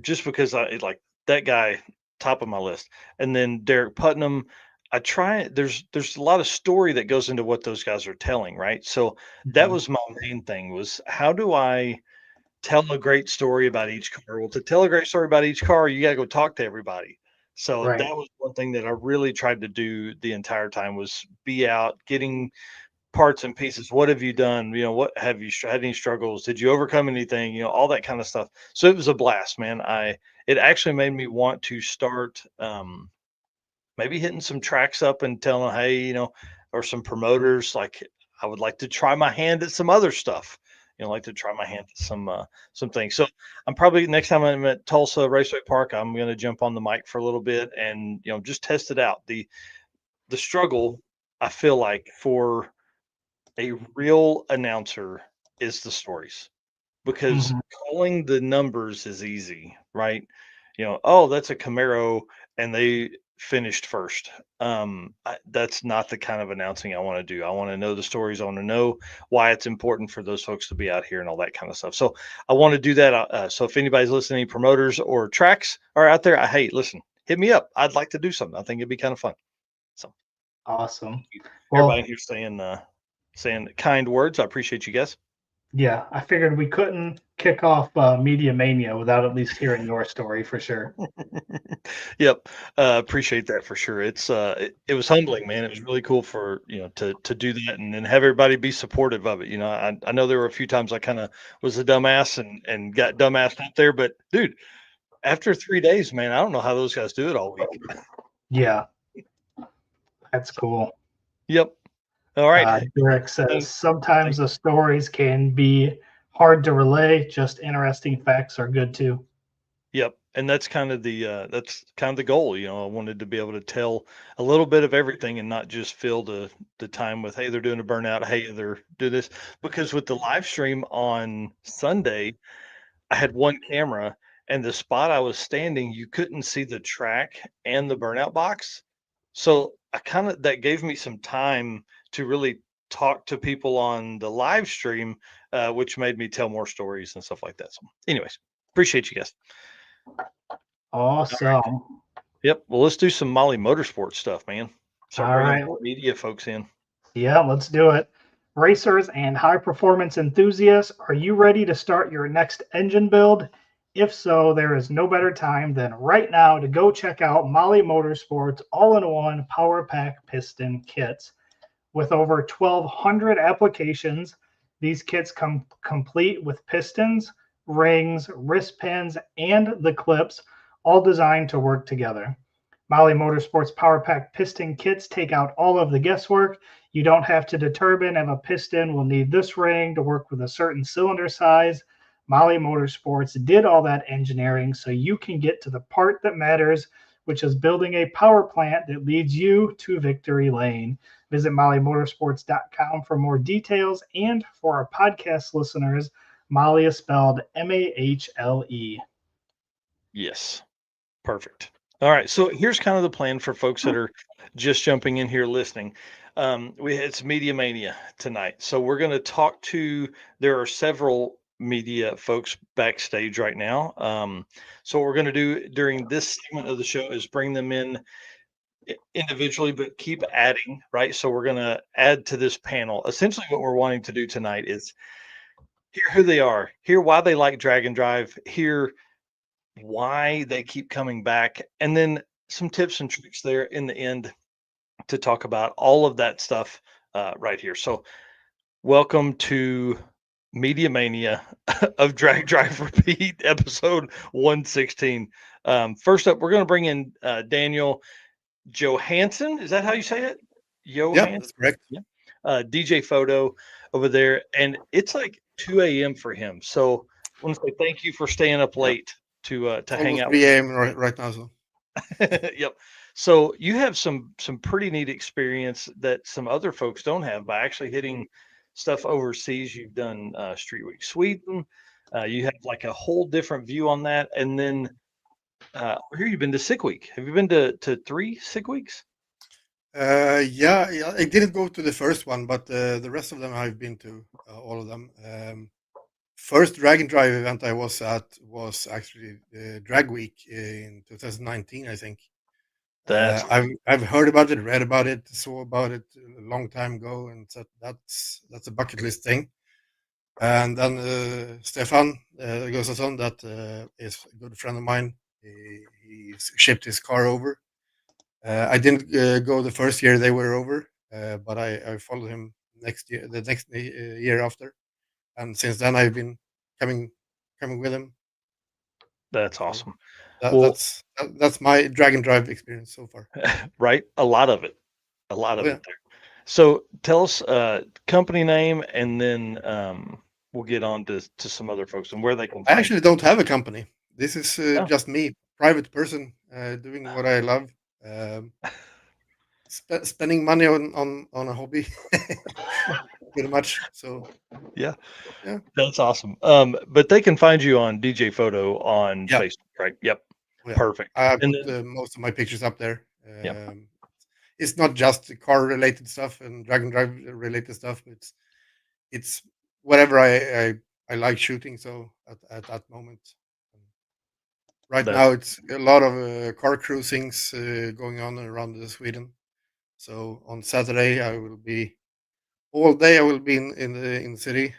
just because I like that guy, top of my list, and then Derek Putnam. I try. There's a lot of story that goes into what those guys are telling, right? So that Mhm. was my main thing was how do I tell a great story about each car? Well, to tell a great story about each car, you got to go talk to everybody. So Right. that was one thing that I really tried to do the entire time was be out getting parts and pieces. What have you done? What have you had any struggles? Did you overcome anything? All that kind of stuff. So it was a blast, man. It actually made me want to start maybe hitting some tracks up and telling them, hey, or some promoters like I would like to try my hand at some other stuff. Like to try my hand at some things. So I'm probably next time I'm at Tulsa Raceway Park, I'm going to jump on the mic for a little bit and just test it out. The struggle I feel like for a real announcer is the stories because Mhm. calling the numbers is easy, right? Oh, that's a Camaro and they finished first. That's not the kind of announcing I want to do. I want to know the stories. I want to know why it's important for those folks to be out here and all that kind of stuff. So I want to do that. So if anybody's listening, promoters or tracks are out there, hey, listen, hit me up. I'd like to do something. I think it'd be kind of fun. So Awesome. thank you. Everybody Well, here saying kind words. I appreciate you guys. yeah, I figured we couldn't kick off Media Mania without at least hearing your story for sure. Yep. Appreciate that for sure. It was humbling, man. It was really cool for, to do that and then have everybody be supportive of it. I know there were a few times I kind of was a dumbass and got dumbassed up there, but dude, after 3 days, man, I don't know how those guys do it all week. Yeah, that's cool. Yep. All right. Derek says Thank, sometimes thank the stories can be hard to relay, just interesting facts are good too. Yep, and that's kind of the goal. I wanted to be able to tell a little bit of everything and not just fill the time with, hey, they're doing a burnout, hey, they're do this. Because with the live stream on Sunday, I had one camera, and the spot I was standing, you couldn't see the track and the burnout box. So I kind of that gave me some time to really talk to people on the live stream, which made me tell more stories and stuff like that. So, anyways, appreciate you guys. Awesome. Yep. Well, let's do some Molly Motorsport stuff, man. Start All bringing right. the media folks in. Yeah, let's do it. Racers and high performance enthusiasts, are you ready to start your next engine build? If so, there is no better time than right now to go check out Molly Motorsport's all in one Power Pack piston kits. With over 1,200 applications, these kits come complete with pistons, rings, wrist pins, and the clips, all designed to work together. Molly Motorsports Power Pack piston kits take out all of the guesswork. You don't have to determine if a piston will need this ring to work with a certain cylinder size. Molly Motorsports did all that engineering so you can get to the part that matters, which is building a power plant that leads you to victory lane. Visit mollymotorsports.com for more details. And for our podcast listeners, Molly is spelled Mahle. Yes. Perfect. All right. So here's kind of the plan for folks that are just jumping in here listening. It's Media Mania tonight. So we're going to talk to, there are several media folks backstage right now. So what we're going to do during this segment of the show is bring them in individually, but keep adding, right? So we're going to add to this panel. Essentially, what we're wanting to do tonight is hear who they are, hear why they like Drag and Drive, hear why they keep coming back, and then some tips and tricks there in the end to talk about all of that stuff right here. So, welcome to Media Mania of Drag Drive Repeat, episode 116. First up, we're going to bring in Daniel Johansson. Is that how you say it? Yeah, Johansson? that's correct. Yeah. DJ Photo over there. And it's like 2 a.m. for him. So I want to say thank you for staying up Yeah, late to it's hang almost out 3 a.m. Right now. So Yep. So you have some pretty neat experience that some other folks don't have by actually hitting stuff overseas. You've done Street Week Sweden. You have like a whole different view on that. And then here you've been to Sick Week. Have you been to three Sick Weeks? yeah, I didn't go to the first one, but the rest of them I've been to, all of them. First Drag and Drive event I was at was actually Drag Week in 2019, I think. That's I've heard about it, read about it, saw about it a long time ago, and said that's a bucket list thing. And then Stefan Gustafsson, that is a good friend of mine, he shipped his car over. I didn't go the first year they were over, but I followed him the next year after, and since then I've been coming coming with him. that's So awesome. that, Well, that's that's my drag and drive experience so far. right, a lot of it, a lot Oh of yeah, it there. So tell us company name, and then we'll get on to some other folks and where they can I find actually don't have a company. This is you. Oh, just me, private person, doing what I love. Um, Spending money on a hobby, pretty much. So yeah. yeah, That's awesome. But they can find you on DJ Photo on yeah, Facebook, right? Yep. oh, yeah. Perfect. I And put then, most of my pictures up there. yep, It's not just car related stuff and drag and drive related stuff. It's whatever I like shooting. So at that moment, right that's now it's a lot of car cruisings going on around Sweden. So on Saturday I will be all day. I will be in the city,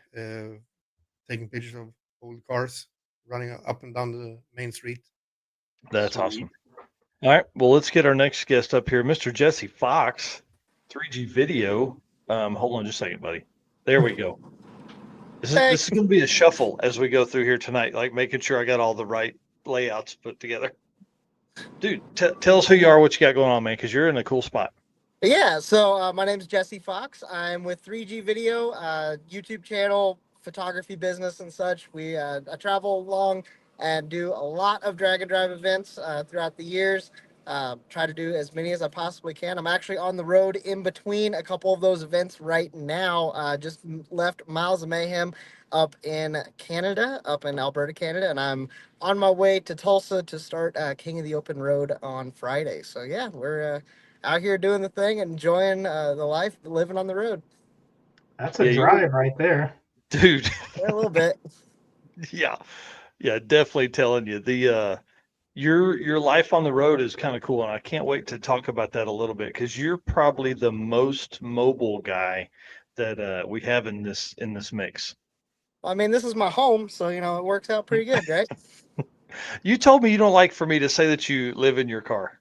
taking pictures of old cars running up and down the main street. that's Sweet. awesome. All right. Well, let's get our next guest up here, Mr. Jesse Fox, 3G Video. Hold on just a second, buddy. There we go. This is Thanks. going to be a shuffle as we go through here tonight, like making sure I got all the right layouts put together. Dude, tell us who you are, what you got going on, man, because you're in a cool spot. Yeah, so my name is Jesse Fox. I'm with 3G Video, YouTube channel, photography business, and such. I travel along and do a lot of drag and drive events throughout the years. Try to do as many as I possibly can. I'm actually on the road in between a couple of those events right now. Just left Miles of Mayhem up in Canada, up in Alberta, Canada, and I'm on my way to Tulsa to start King of the Open Road on Friday. So yeah, we're out here doing the thing, enjoying the life, living on the road. That's a Yeah, you're, drive right there. dude. Yeah, a little bit. Yeah, yeah, definitely telling you the your life on the road is kind of cool, and I can't wait to talk about that a little bit because you're probably the most mobile guy that we have in this mix. I mean, this is my home, so it works out pretty good, right? You told me you don't like for me to say that you live in your car.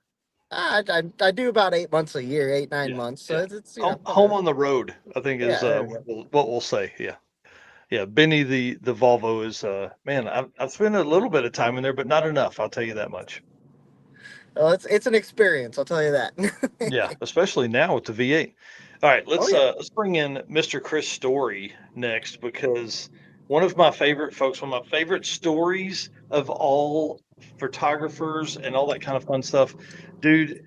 I do about 8 months a year, eight, nine Yeah, months. So yeah. it's Home whatever. on the road, I think is Yeah, there we go. what we'll say. Yeah, yeah. Benny the Volvo is man. I've spent a little bit of time in there, but not enough. I'll tell you that much. Well, it's an experience, I'll tell you that. Yeah, especially now with the V8. All right, Oh yeah. let's bring in Mr. Chris Story next because one of my favorite folks, one of my favorite stories of all photographers and all that kind of fun stuff, dude.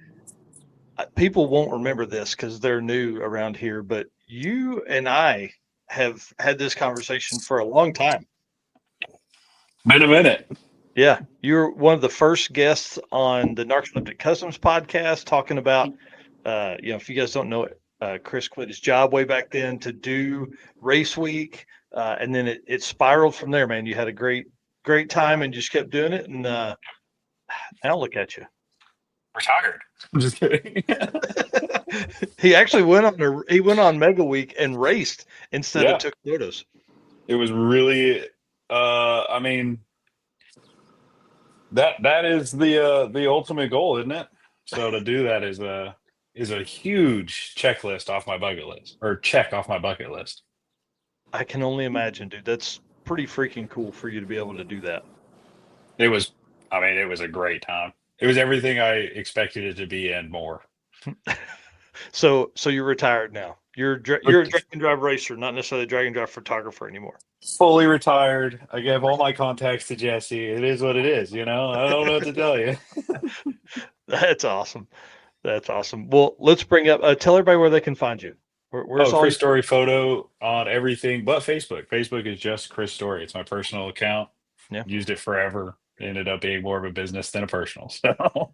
People won't remember this because they're new around here, but you and I have had this conversation for a long time. Been a minute. Yeah, you're one of the first guests on the Narcoleptic Customs podcast talking about, if you guys don't know it, Chris quit his job way back then to do Race Week, and then it spiraled from there. Man, you had a great time and just kept doing it, and now look at you. Retired. I'm just kidding. He actually went on Mega Week and raced instead of Yeah, took photos. it was really. I mean, that is the ultimate goal, isn't it? So to do that is a huge checklist off my bucket list, or check off my bucket list. I can only imagine, dude. That's pretty freaking cool for you to be able to do that. It was, I mean, it was a great time. It was everything I expected it to be and more. So you're retired now. You're a drag and drive racer, not necessarily a drag and drive photographer anymore. Fully retired. I gave all my contacts to Jesse. It is what it is, you know? I don't know what to tell you. That's awesome. That's awesome. Well, let's bring up. Tell everybody where they can find you. Where's Oh, all Chris your? Story photo on everything but Facebook. Facebook is just Chris Story. It's my personal account. Yeah. Used it forever. Ended up being more of a business than a personal. So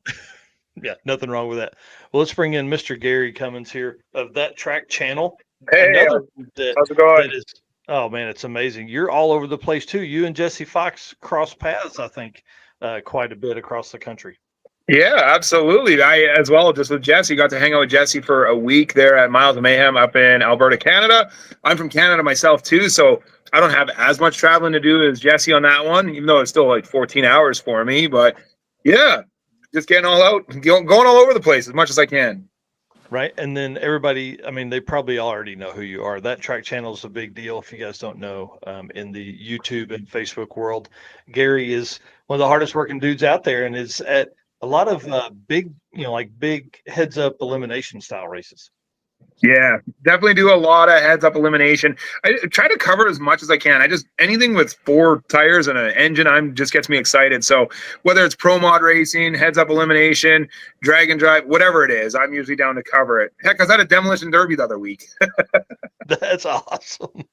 Yeah, nothing wrong with that. Well, let's bring in Mr. Gary Cummins here of That Track Channel. Hey, Another that how's it going? that is. Oh man, it's amazing. You're all over the place too. You and Jesse Fox cross paths, I think, quite a bit across the country. Yeah, absolutely. I, as well, just with Jesse, got to hang out with Jesse for a week there at Miles of Mayhem up in Alberta, Canada. I'm from Canada myself too, so I don't have as much traveling to do as Jesse on that one, even though it's still like 14 hours for me. But yeah, just getting all out, going all over the place as much as I can. Right. And then everybody, I mean, they probably already know who you are. That Track Channel is a big deal. If you guys don't know, in the YouTube and Facebook world, Gary is one of the hardest working dudes out there and is at a lot of big, like big heads up elimination style races. Yeah, definitely do a lot of heads up elimination. I try to cover as much as I can. I just anything with 4 tires and an engine, just gets me excited. So whether it's pro mod racing, heads up elimination, drag and drive, whatever it is, I'm usually down to cover it. Heck, I was at a demolition derby the other week. That's awesome.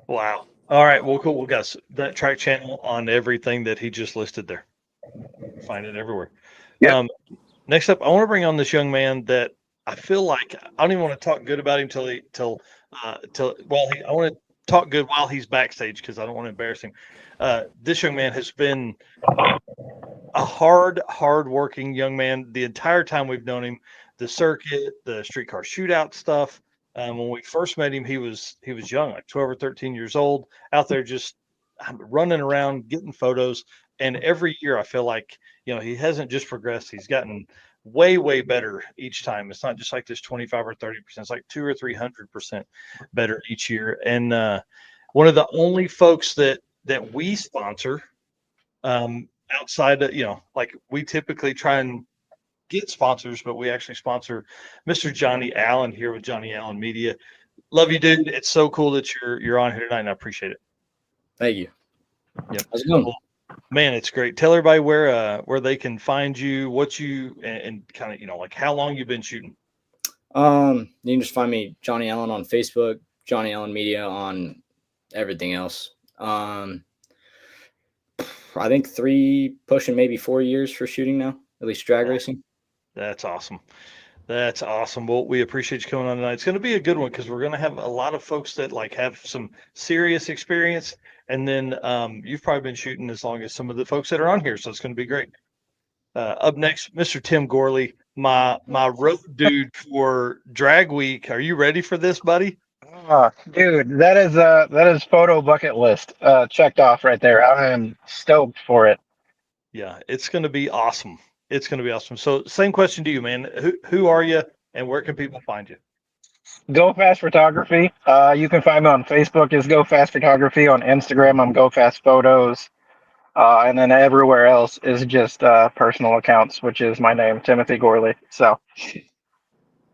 Wow. All right. Well, cool. Well, guys, That Track Channel on everything that he just listed there. Find it everywhere. Yep. Next up, I want to bring on this young man that I feel like I don't even want to talk good about him I want to talk good while he's backstage because I don't want to embarrass him. This young man has been a hard working young man the entire time we've known him. The circuit, the streetcar shootout stuff. When we first met him, he was young, like 12 or 13 years old, out there just running around, getting photos. And every year, I feel like he hasn't just progressed; he's gotten way better each time. It's not just like this 25 or 30%; it's like 200 or 300% better each year. And one of the only folks that we sponsor, outside of like we typically try and get sponsors, but we actually sponsor Mr. Johnny Allen here with Johnny Allen Media. Love you, dude. It's so cool that you're on here tonight, and I appreciate it. Thank you. Yeah. How's it going? Well, man, it's great. Tell everybody where they can find you, what you and kind of like how long you've been shooting. You can just find me Johnny Allen on Facebook, Johnny Allen Media on everything else. I think 3 pushing maybe 4 years for shooting now, at least drag racing. That's awesome. That's awesome. Well, we appreciate you coming on tonight. It's going to be a good one because we're going to have a lot of folks that like have some serious experience, and then you've probably been shooting as long as some of the folks that are on here, so it's going to be great. Up next, Mr. Tim Gorley, my road dude for Drag Week. Are you ready for this, buddy? Dude, that is photo bucket list checked off right there. I am stoked for it. Yeah, it's going to be awesome. It's going to be awesome. So, same question to you, man. Who are you, and where can people find you? Go Fast Photography. You can find me on Facebook as Go Fast Photography. On Instagram, I'm Go Fast Photos. And then everywhere else is just personal accounts, which is my name, Timothy Gorley. So,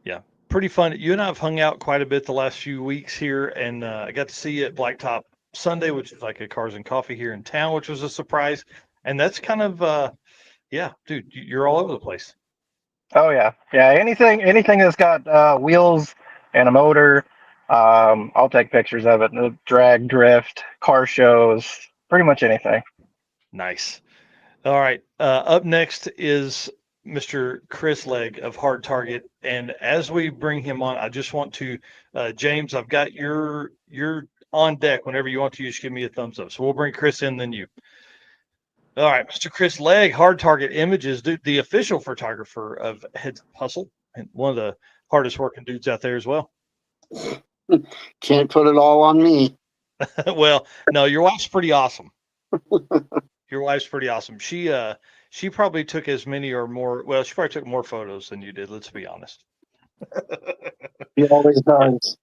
yeah, pretty fun. You and I have hung out quite a bit the last few weeks here, and I got to see you at Blacktop Sunday, which is like a Cars and Coffee here in town, which was a surprise. And that's kind of, yeah, dude, you're all over the place. oh yeah, anything that's got wheels and a motor, I'll take pictures of it. Drag, drift, car shows, pretty much anything. Nice. All right. Up next is Mr. Chris Legg of Hard Target. And as we bring him on, I just want to, James, I've got your on deck. Whenever you want to, just give me a thumbs up. So we'll bring Chris in, then you. All right, Mr. Chris Legg, Hard Target Images, the official photographer of Heads Up Hustle, and one of the hardest working dudes out there as well. Can't put it all on me. Well, no, your wife's pretty awesome. Your wife's pretty awesome. She probably took as many or more. Well, she probably took more photos than you did. Let's be honest. He always does.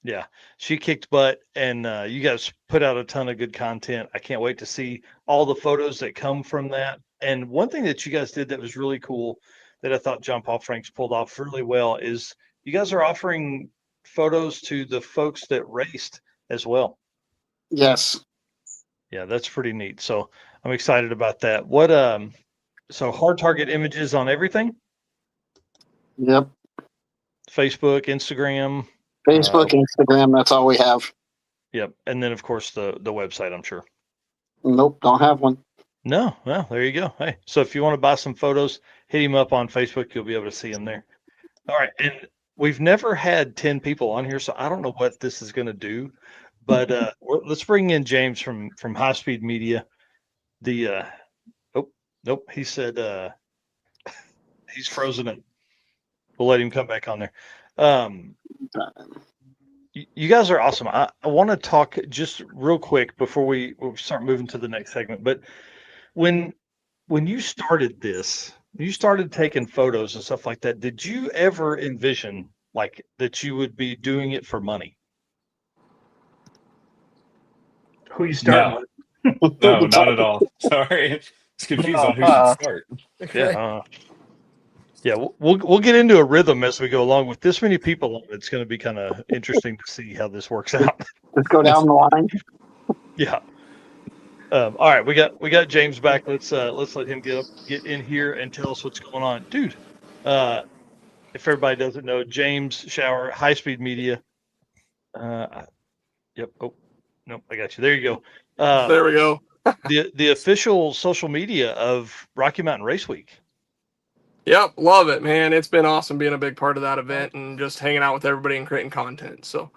Yeah, she kicked butt, and you guys put out a ton of good content. I can't wait to see all the photos that come from that. And one thing that you guys did that was really cool that I thought John Paul Franks pulled off really well is you guys are offering photos to the folks that raced as well. Yes. Yeah, that's pretty neat. So I'm excited about that. What so hard target images on everything? Yep. Facebook, Instagram. Facebook, Instagram. That's all we have. Yep. And then of course the website, I'm sure. Nope, don't have one. No, well, there you go. Hey, so if you want to buy some photos, hit him up on Facebook. You'll be able to see him there. All right, and we've never had 10 people on here, so I don't know what this is going to do, but let's bring in James from High Speed Media. The oh nope, he said he's frozen it. We'll let him come back on there. You guys are awesome. I want to talk just real quick before we start moving to the next segment, but when you started this, you started taking photos and stuff like that, did you ever envision like that you would be doing it for money? Who you starting with? No, not at all. Sorry, it's confused on who should start. Yeah. Yeah, we'll get into a rhythm as we go along. With this many people, it's going to be kind of interesting to see how this works out. Let's go down the line. Yeah. All right, we got James back. Let's let him get in here and tell us what's going on, dude. If everybody doesn't know, James Shower, High Speed Media. Yep. Oh, no, I got you. There you go. There we go. the official social media of Rocky Mountain Race Week. Yep, love it, man. It's been awesome being a big part of that event and just hanging out with everybody and creating content. So,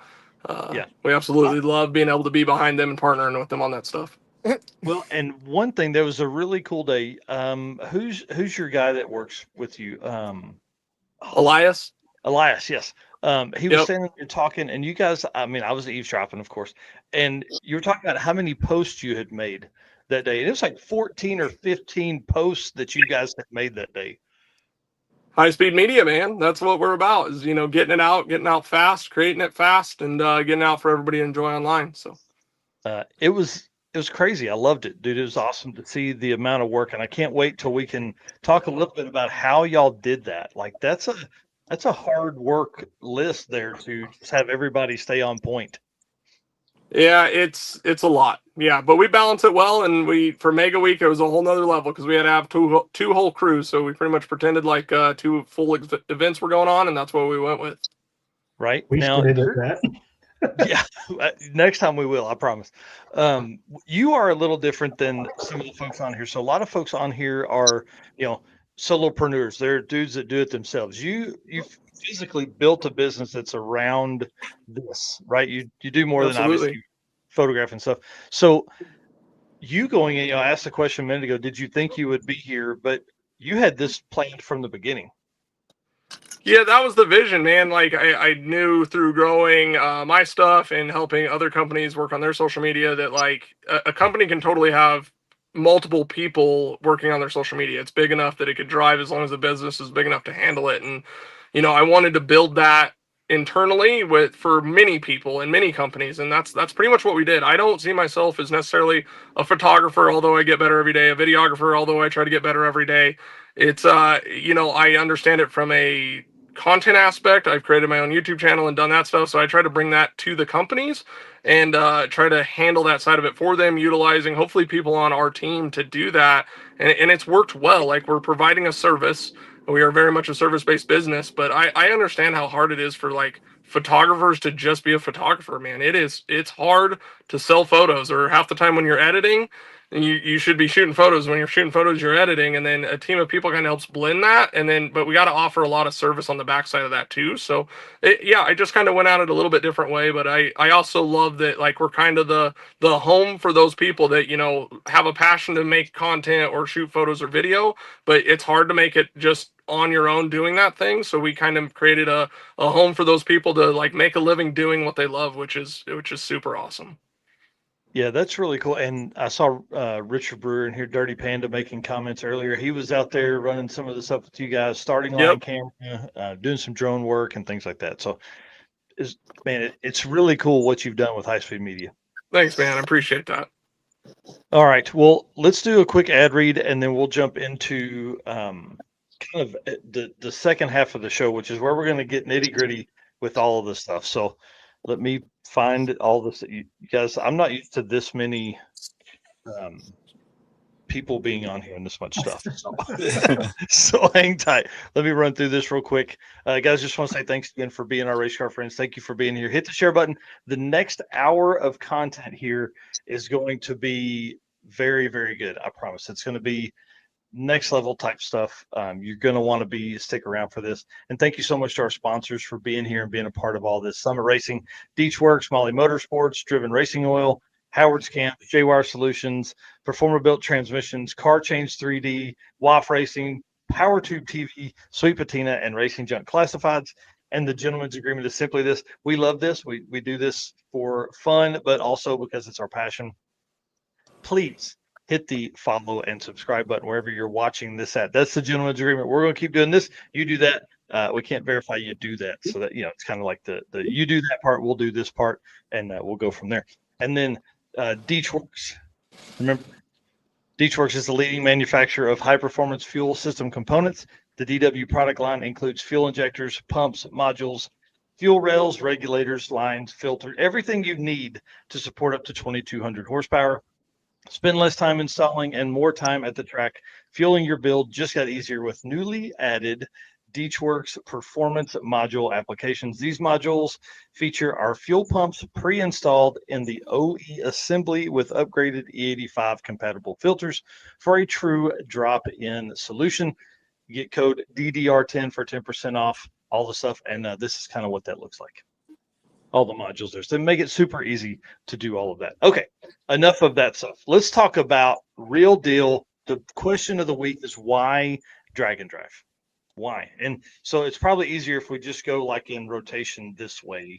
yeah, we absolutely love being able to be behind them and partnering with them on that stuff. Well, and one thing, there was a really cool day. Who's your guy that works with you? Elias. Elias, yes. He was standing there talking, and you guys, I mean, I was eavesdropping, of course, and you were talking about how many posts you had made that day. And it was like 14 or 15 posts that you guys had made that day. High Speed Media, man. That's what we're about, is, getting out fast, creating it fast, and getting out for everybody to enjoy online. So it was crazy. I loved it, dude. It was awesome to see the amount of work, and I can't wait till we can talk a little bit about how y'all did that. Like that's a hard work list there to just have everybody stay on point. Yeah, it's a lot. Yeah, but we balance it well, and for Mega Week it was a whole nother level because we had to have two whole crews, so we pretty much pretended like two full events were going on, and that's what we went with. Right we now, did that. Yeah, next time we will, I promise. You are a little different than some of the folks on here. So a lot of folks on here are, solopreneurs. They're dudes that do it themselves. You've physically built a business that's around this, right? You do more than obviously photograph and stuff. So you going in, I asked the question a minute ago, did you think you would be here? But you had this planned from the beginning. Yeah, that was the vision, man. Like I knew through growing my stuff and helping other companies work on their social media that like a company can totally have multiple people working on their social media. It's big enough that it could drive as long as the business is big enough to handle it. And I wanted to build that internally for many people and many companies, and that's pretty much what we did. I don't see myself as necessarily a photographer, although I get better every day, a videographer, although I try to get better every day. It's I understand it from a content aspect. I've created my own YouTube channel and done that stuff, so I try to bring that to the companies and try to handle that side of it for them, utilizing hopefully people on our team to do that, and it's worked well. Like, we're providing a service. We are very much a service-based business, but I understand how hard it is for like photographers to just be a photographer, man. It's hard to sell photos, or half the time when you're editing, and you should be shooting photos. When you're shooting photos, you're editing, and then a team of people kind of helps blend that. But we got to offer a lot of service on the backside of that too. So I just kind of went at it a little bit different way, but I also love that, like, we're kind of the home for those people that, have a passion to make content or shoot photos or video, but it's hard to make it just on your own doing that thing. So we kind of created a home for those people to like make a living doing what they love, which is super awesome. Yeah, that's really cool. And I saw Richard Brewer in here, Dirty Panda, making comments earlier. He was out there running some of the stuff with you guys, starting line camera, doing some drone work and things like that. So man, it's really cool what you've done with High Speed Media. Thanks, man. I appreciate that. All right. Well, let's do a quick ad read, and then we'll jump into kind of the second half of the show, which is where we're going to get nitty gritty with all of this stuff. So let me find all this. You guys, I'm not used to this many people being on here and this much stuff. So hang tight. Let me run through this real quick. Guys, just want to say thanks again for being our race car friends. Thank you for being here. Hit the share button. The next hour of content here is going to be very, very good. I promise. It's going to be next level type stuff. You're going to want to stick around for this. And thank you so much to our sponsors for being here and being a part of all this. Summit Racing, Deech Works, Molly Motorsports, Driven Racing Oil, Howard's Camp, J-Wire Solutions, Performer Built Transmissions, Car Change 3D, WAF Racing, PowerTube TV, Sweet Patina, and Racing Junk Classifieds. And the gentleman's agreement is simply this. We love this. We do this for fun, but also because it's our passion. Please hit the follow and subscribe button wherever you're watching this at. That's the gentleman's agreement. We're going to keep doing this. You do that. We can't verify you do that. So that, it's kind of like the you do that part, we'll do this part, and we'll go from there. And then Deech Works. Remember, Deech Works is the leading manufacturer of high-performance fuel system components. The DW product line includes fuel injectors, pumps, modules, fuel rails, regulators, lines, filter, everything you need to support up to 2,200 horsepower. Spend less time installing and more time at the track. Fueling your build just got easier with newly added DeechWorks performance module applications. These modules feature our fuel pumps pre-installed in the OE assembly with upgraded E85 compatible filters for a true drop-in solution. You get code DDR10 for 10% off all the stuff, and this is kind of what that looks like. All the modules there. So they make it super easy to do all of that. Okay, enough of that stuff. Let's talk about real deal. The question of the week is why drag and drive? Why? And so it's probably easier if we just go like in rotation this way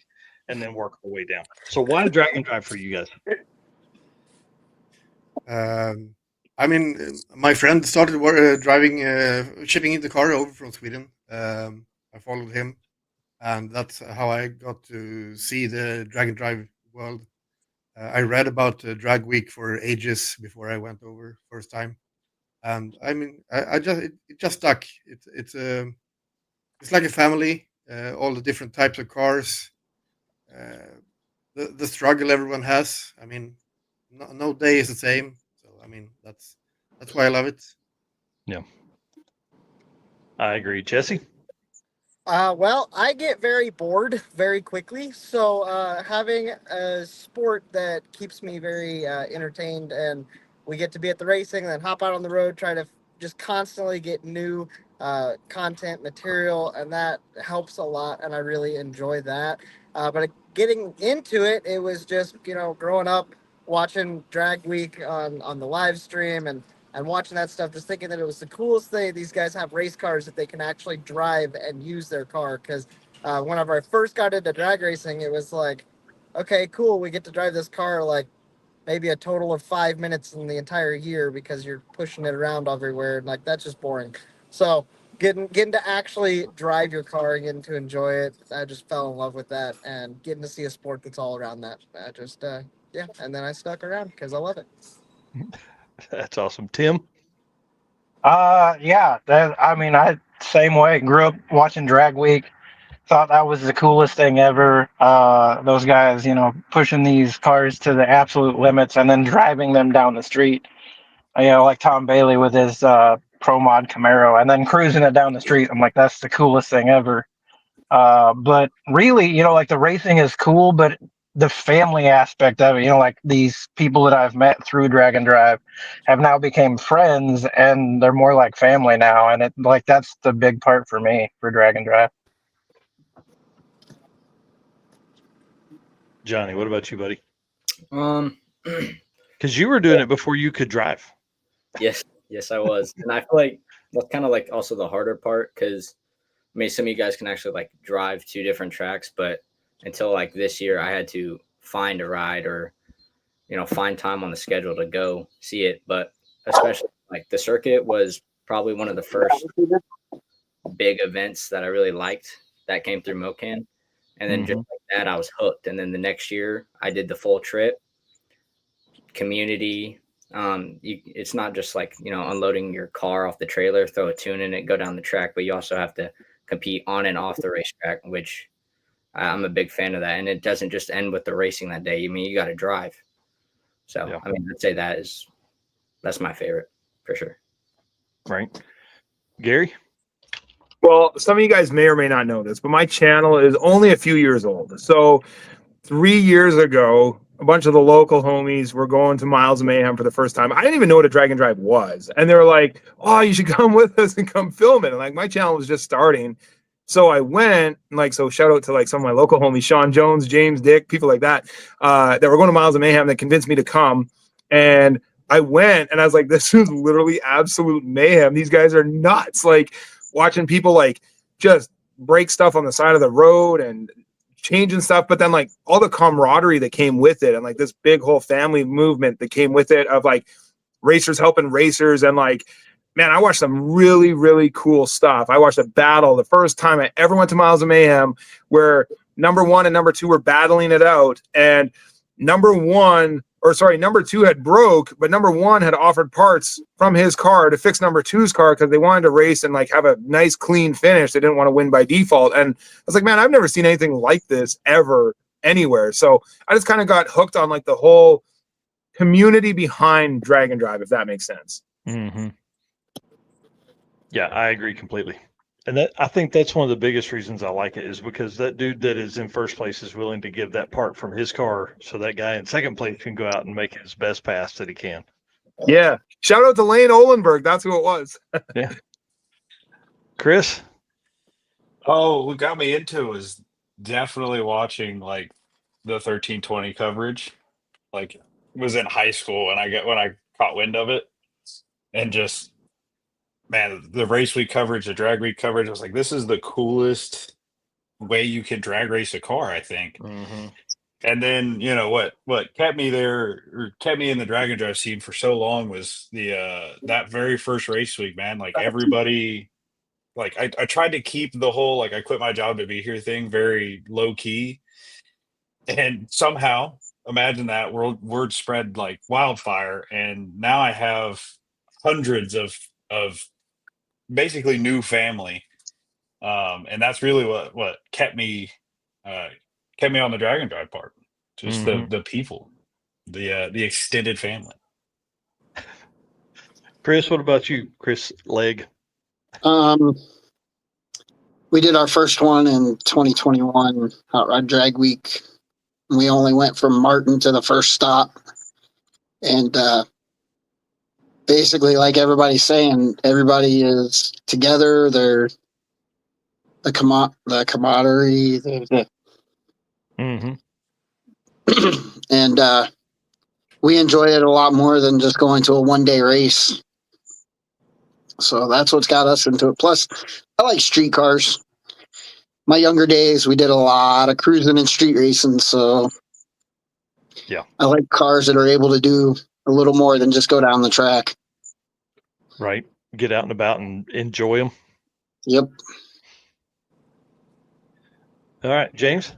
and then work our way down. So why drag and drive for you guys? I mean, my friend started driving, shipping in the car over from Sweden. I followed him, and that's how I got to see the drag and drive world. I read about Drag Week for ages before I went over first time, and I mean, it just stuck. It's like a family. All the different types of cars, the struggle everyone has. I mean, no day is the same. So I mean, that's why I love it. Yeah, I agree, Jesse. Well, I get very bored very quickly, so having a sport that keeps me very entertained, and we get to be at the racing and then hop out on the road, try to just constantly get new content material, and that helps a lot, and I really enjoy that. But getting into it, it was just, growing up, watching Drag Week on the live stream and watching that stuff, just thinking that it was the coolest thing. These guys have race cars that they can actually drive and use their car. Because whenever I first got into drag racing, it was like, okay, cool, we get to drive this car like maybe a total of 5 minutes in the entire year because you're pushing it around everywhere. And like, that's just boring. So getting to actually drive your car and getting to enjoy it, I just fell in love with that. And getting to see a sport that's all around that, I just, yeah. And then I stuck around because I love it. That's awesome. Tim? Yeah, I same way. Grew up watching Drag Week. Thought that was the coolest thing ever. Those guys, pushing these cars to the absolute limits and then driving them down the street. Like Tom Bailey with his Pro Mod Camaro and then cruising it down the street. I'm like, that's the coolest thing ever. But really, like the racing is cool, but the family aspect of it, like these people that I've met through Drag and Drive have now became friends, and they're more like family now. And that's the big part for me for Drag and Drive. Johnny, what about you, buddy? Because you were doing it before you could drive. Yes, I was, and I feel like that's kind of like also the harder part because some of you guys can actually like drive 2 different tracks, but until like this year, I had to find a ride or find time on the schedule to go see it. But especially like the circuit was probably one of the first big events that I really liked that came through Mocan. And then just like that, I was hooked. And then the next year, I did the full trip. Community. It's not just like, unloading your car off the trailer, throw a tune in it, go down the track, but you also have to compete on and off the racetrack, which I'm a big fan of that. And it doesn't just end with the racing that day. I mean, you got to drive. So, yeah. I mean, I'd say that's my favorite for sure. Right. Gary? Well, some of you guys may or may not know this, but my channel is only a few years old. So 3 years ago, a bunch of the local homies were going to Miles of Mayhem for the first time. I didn't even know what a drag and drive was. And they were like, oh, you should come with us and come film it. And like, my channel was just starting. So I went, so shout out to like some of my local homies, Sean Jones, James, Dick, people like that, that were going to Miles of Mayhem that convinced me to come. And I went and I was like, this is literally absolute mayhem. These guys are nuts. Like watching people like just break stuff on the side of the road and changing stuff, but then like all the camaraderie that came with it and like this big whole family movement that came with it of like racers helping racers. And like, man, I watched some really, really cool stuff. I watched a battle the first time I ever went to Miles of Mayhem where number 1 and number 2 were battling it out. And number 2 had broke, but number 1 had offered parts from his car to fix number 2's car because they wanted to race and like have a nice clean finish. They didn't want to win by default. And I was like, man, I've never seen anything like this ever anywhere. So I just kind of got hooked on like the whole community behind drag and drive, if that makes sense. Mm-hmm. Yeah, I agree completely. And I think that's one of the biggest reasons I like it is because that dude that is in first place is willing to give that part from his car so that guy in second place can go out and make his best pass that he can. Yeah. Shout out to Lane Olenberg. That's who it was. Yeah. Chris? Oh, what got me into it was definitely watching like the 1320 coverage. Like was in high school when I caught wind of it, and just, man, the race week coverage, the drag week coverage, I was like, this is the coolest way you can drag race a car, I think. Mm-hmm. And then, what kept me there or kept me in the drag and drive scene for so long was the that very first race week, man. Like everybody, like I tried to keep the whole like I quit my job to be here thing very low key, and somehow imagine that word spread like wildfire, and now I have hundreds of basically new family, and that's really what kept me on the drag and drive part. Just the people, the extended family. Chris, what about you, Chris Legg? We did our first one in 2021 Outride Drag Week. We only went from Martin to the first stop, and basically, like everybody's saying, everybody is together. They're the camaraderie, and we enjoy it a lot more than just going to a one-day race. So that's what's got us into it. Plus, I like street cars. My younger days, we did a lot of cruising and street racing, so yeah, I like cars that are able to do a little more than just go down the track. Right. Get out and about and enjoy them. Yep. All right, James?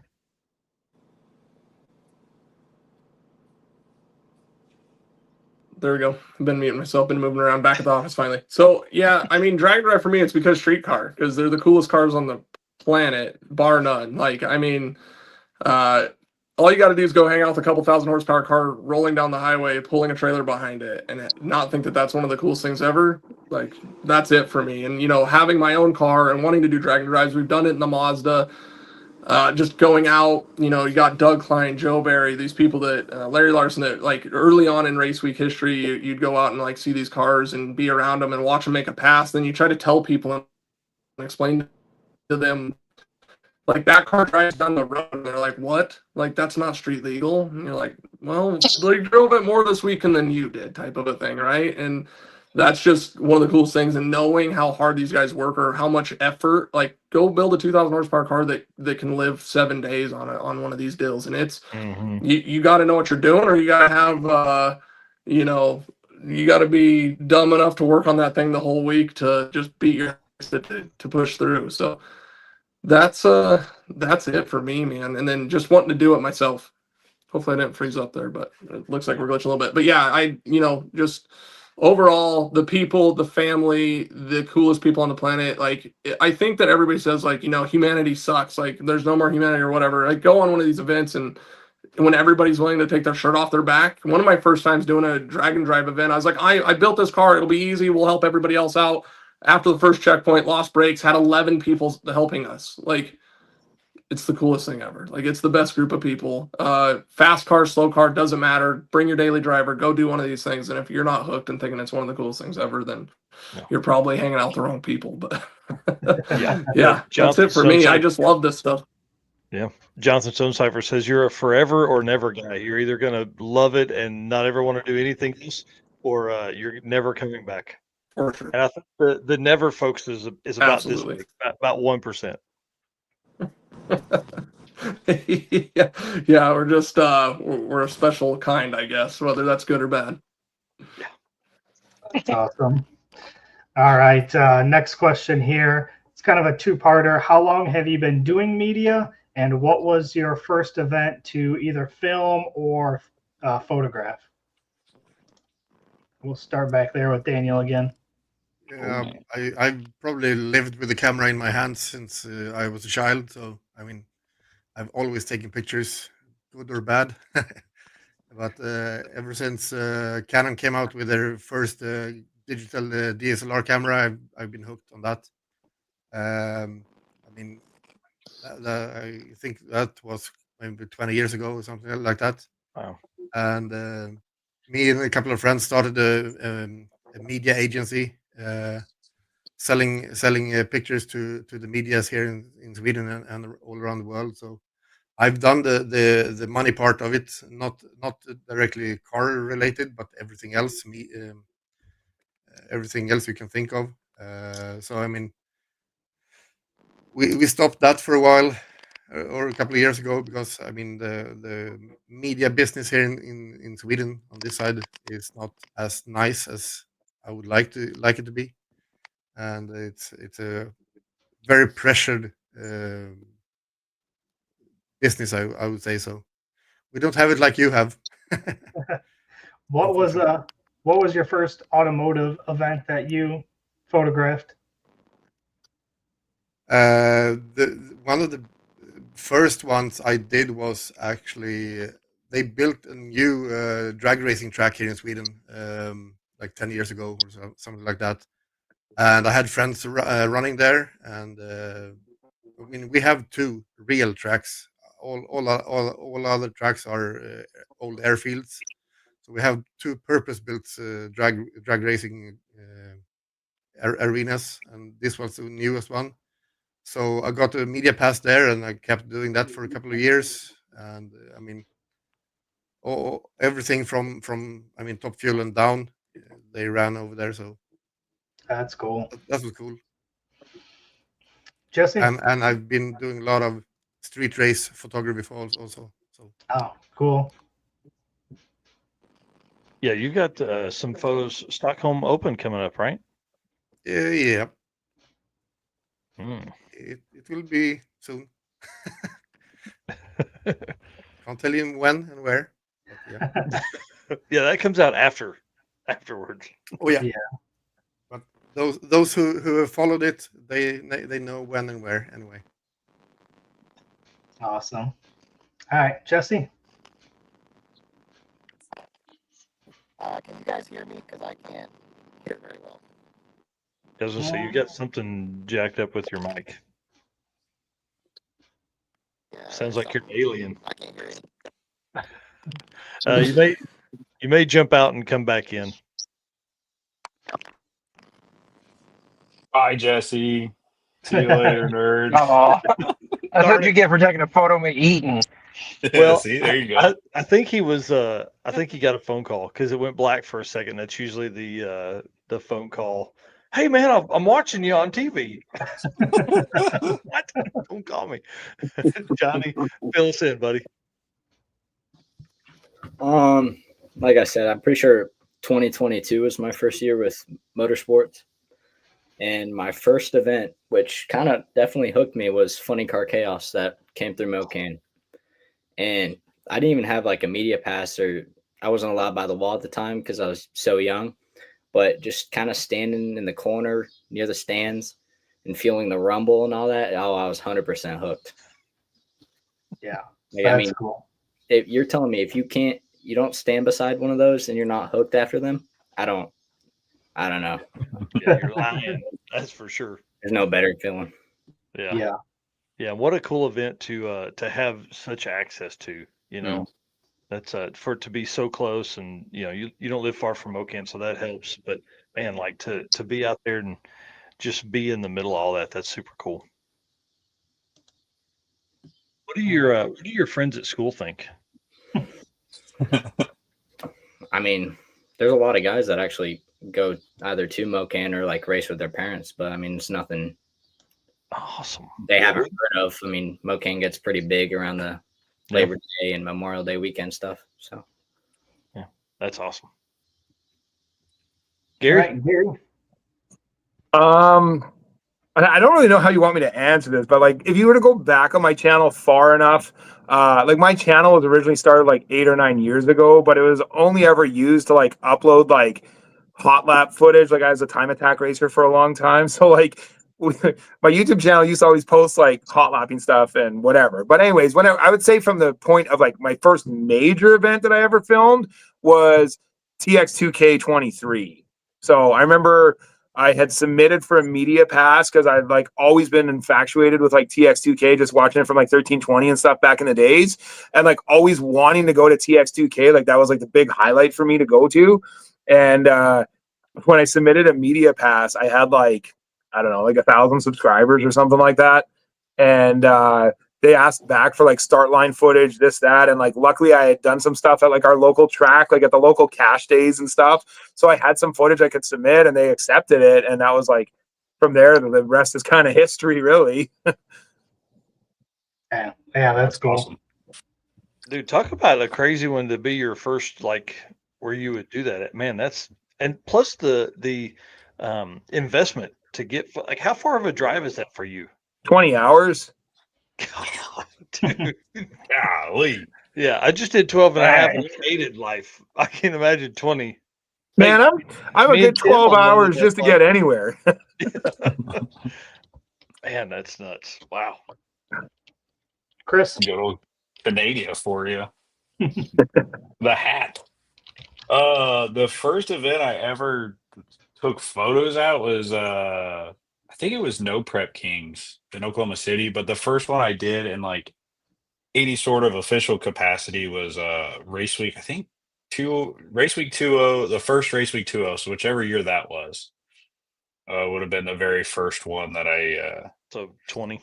There we go. I've been muting myself, been moving around back at the office finally. So, yeah, I mean, drag drive for me, it's because street car, because they're the coolest cars on the planet, bar none. Like, I mean, all you got to do is go hang out with a couple 1,000 horsepower car rolling down the highway, pulling a trailer behind it, and not think that that's one of the coolest things ever. Like, that's it for me. And, having my own car and wanting to do drag drives, we've done it in the Mazda. Just going out, you got Doug Klein, Joe Barry, these people that, Larry Larson, that like early on in race week history, you'd go out and like see these cars and be around them and watch them make a pass. Then you try to tell people and explain to them, like, that car drives down the road, and they're like, what? Like, that's not street legal. And you're like, well, they drove it more this weekend than you did, type of a thing, right? And that's just one of the coolest things. And knowing how hard these guys work or how much effort, like, go build a 2,000 horsepower car that can live 7 days on one of these deals. And it's, you got to know what you're doing, or you got to have, you got to be dumb enough to work on that thing the whole week to just beat your to push through. So, that's it for me, man. And then just wanting to do it myself. Hopefully I didn't freeze up there, but it looks like we're glitching a little bit. But yeah, just overall, the people, the family, the coolest people on the planet. Like, I think that everybody says, like, humanity sucks. Like, there's no more humanity or whatever. Like, go on one of these events, and when everybody's willing to take their shirt off their back. One of my first times doing a drag and drive event, I was like, I built this car. It'll be easy. We'll help everybody else out. After the first checkpoint, lost brakes, had 11 people helping us. Like, it's the coolest thing ever. Like, it's the best group of people. Fast car, slow car, doesn't matter. Bring your daily driver, go do one of these things. And if you're not hooked and thinking it's one of the coolest things ever, then you're probably hanging out with the wrong people. But yeah, that's it for me. I just love this stuff. Yeah. Jonathan Stonecipher says you're a forever or never guy. You're either going to love it and not ever want to do anything else, or you're never coming back. For sure. And I think the never folks is about Absolutely. This way, about 1%. Yeah, we're just we're a special kind, I guess, whether that's good or bad. Yeah. That's awesome. All right, next question here. It's kind of a two-parter. How long have you been doing media, and what was your first event to either film or photograph? We'll start back there with Daniel again. I've probably lived with the camera in my hands since I was a child. So, I mean, I've always taken pictures, good or bad. But ever since Canon came out with their first digital DSLR camera, I've been hooked on that. I mean, I think that was maybe 20 years ago or something like that. Wow. And me and a couple of friends started a media agency selling pictures to the medias here in Sweden and all around the world. So I've done the money part of it, not directly car related, but everything else, everything else you can think of. So I mean, we stopped that for a while, or a couple of years ago, because I mean the media business here in Sweden on this side is not as nice as I would like it to be, and it's a very pressured business, I would say. So we don't have it like you have. What was your first automotive event that you photographed? One of the first ones I did was actually they built a new drag racing track here in Sweden like 10 years ago or something like that, and I had friends running there, and I mean, we have two real tracks. All other tracks are old airfields. So we have two purpose-built drag racing arenas, and this was the newest one. So I got a media pass there, and I kept doing that for a couple of years. And I mean, everything from I mean Top Fuel and down, they ran over there. So that's cool. That was cool. Jesse? And I've been doing a lot of street race photography also. So. Oh, cool. Yeah, you got some photos Stockholm Open coming up, right? Yeah. Mm. It will be soon. Can't tell you when and where. But yeah. Yeah, that comes out afterwards. Oh yeah. But those who have followed it, they know when and where anyway. Awesome. All right, Jesse. Can you guys hear me? Because I can't hear very well. I was gonna say you got something jacked up with your mic. Yeah, sounds like you're an alien. I can't hear you. You may jump out and come back in. Bye, Jesse. See you later, nerd. Oh, that's what you get for taking a photo of me eating. Well, see, there you go. I think he was. I think he got a phone call because it went black for a second. That's usually the phone call. Hey man, I'm watching you on TV. What? Don't call me, Johnny. Fill us in, buddy. Like I said, I'm pretty sure 2022 was my first year with motorsports, And my first event, which kind of definitely hooked me, was Funny Car Chaos that came through Mocan. And I didn't even have like a media pass, or I wasn't allowed by the law at the time because I was so young. But just kind of standing in the corner near the stands and feeling the rumble and all that, oh, I was 100% hooked. Yeah, Like, that's I mean, cool. if you're telling me if you don't stand beside one of those and you're not hooked after them, I don't know. Yeah, you're lying. That's for sure. There's no better feeling. Yeah. Yeah. Yeah. What a cool event to have such access to, you know. That's for it to be so close, and you know, you don't live far from Okan, so that helps. But man, like to be out there and just be in the middle of all that, that's super cool. What do your friends at school think? I mean, there's a lot of guys that actually go either to Mocan or like race with their parents, but I mean, it's nothing Awesome. they haven't heard of. I mean, Mocan gets pretty big around the Labor Day and Memorial Day weekend stuff. So, yeah, that's awesome. All Gary? right, Gary. I don't really know how you want me to answer this, but like if you were to go back on my channel far enough, like my channel was originally started like 8 or 9 years ago, but it was only ever used to like upload like hot lap footage. Like I was a time attack racer for a long time, so like my YouTube channel used to always post like hot lapping stuff and whatever. But anyways, when I would say from the point of like my first major event that I ever filmed was TX2K23. So I remember I had submitted for a media pass because I'd like always been infatuated with like TX2K, just watching it from like 1320 and stuff back in the days, and like always wanting to go to TX2K. Like that was like the big highlight for me to go to. And when I submitted a media pass, I had like, I don't know, like 1,000 subscribers or something like that. And they asked back for like start line footage, this, that. And like, luckily I had done some stuff at like our local track, like at the local cash days and stuff. So I had some footage I could submit and they accepted it. And that was like, from there, the rest is kind of history, really. Yeah, that's cool. Awesome. Dude, talk about a crazy one to be your first, like where you would do that. Man, that's, and plus the investment to get, like, how far of a drive is that for you? 20 hours. God, dude. Golly. Yeah, I just did 12 and a half and hated life. I can't imagine 20. Man, Hey, I'm a me and good Tim 12 on one hours did just to that get anywhere. Man, that's nuts. Wow. Chris. Good old Canada for you. The hat. The first event I ever took photos at was I think it was No Prep Kings in Oklahoma City, but the first one I did in like any sort of official capacity was race week, I think race week 20, the first race week 20, so whichever year that was. Would have been the very first one that I So 20.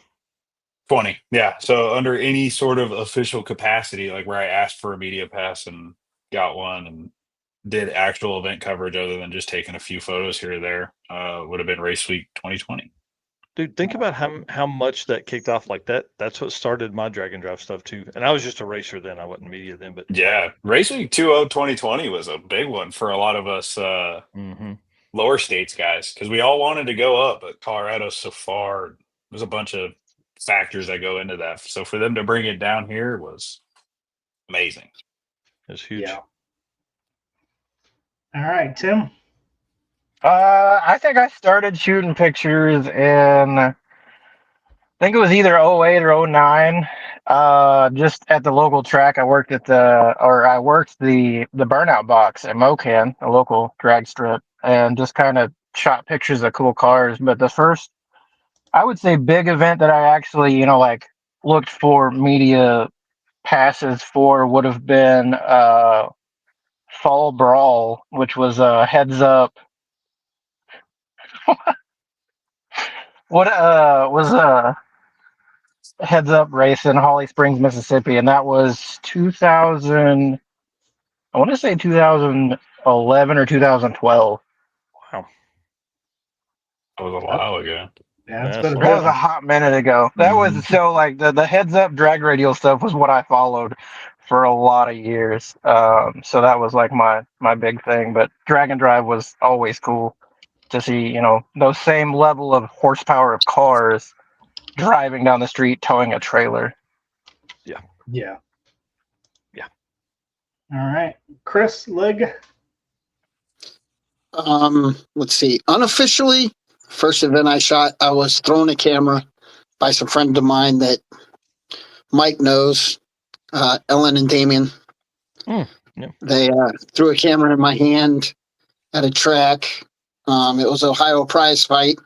20. Yeah. So under any sort of official capacity, like where I asked for a media pass and got one and did actual event coverage other than just taking a few photos here or there, would have been race week 2020. Dude, think about how much that kicked off like that. That's what started my drag and drive stuff too. And I was just a racer then. I wasn't media then, but Yeah. Race week 2020 was a big one for a lot of us lower states guys because we all wanted to go up, but Colorado's so far. There's a bunch of factors that go into that. So for them to bring it down here was amazing. it's huge. Yeah. All right, Tim. I think I started shooting pictures in, I think it was either 08 or 09. Just at the local track. I worked the burnout box at Mocan, a local drag strip, and just kind of shot pictures of cool cars. But the first, I would say, big event that I actually, like looked for media passes for would have been Fall Brawl, which was a heads up. What was a heads up race in Holly Springs, Mississippi, and that was 2000. I want to say 2011 or 2012. Wow. That was a while ago. Yeah, it's That's been a That bit. was a hot minute ago. That was so like the heads up drag radial stuff was what I followed for a lot of years. So that was like my big thing. But drag and drive was always cool. to see, those same level of horsepower of cars driving down the street towing a trailer. Yeah. Yeah. All right. Chris, Lig. Let's see. Unofficially, first event I shot, I was thrown a camera by some friend of mine that Mike knows, Ellen and Damien. Yeah. They threw a camera in my hand at a track. It was Ohio prize fight.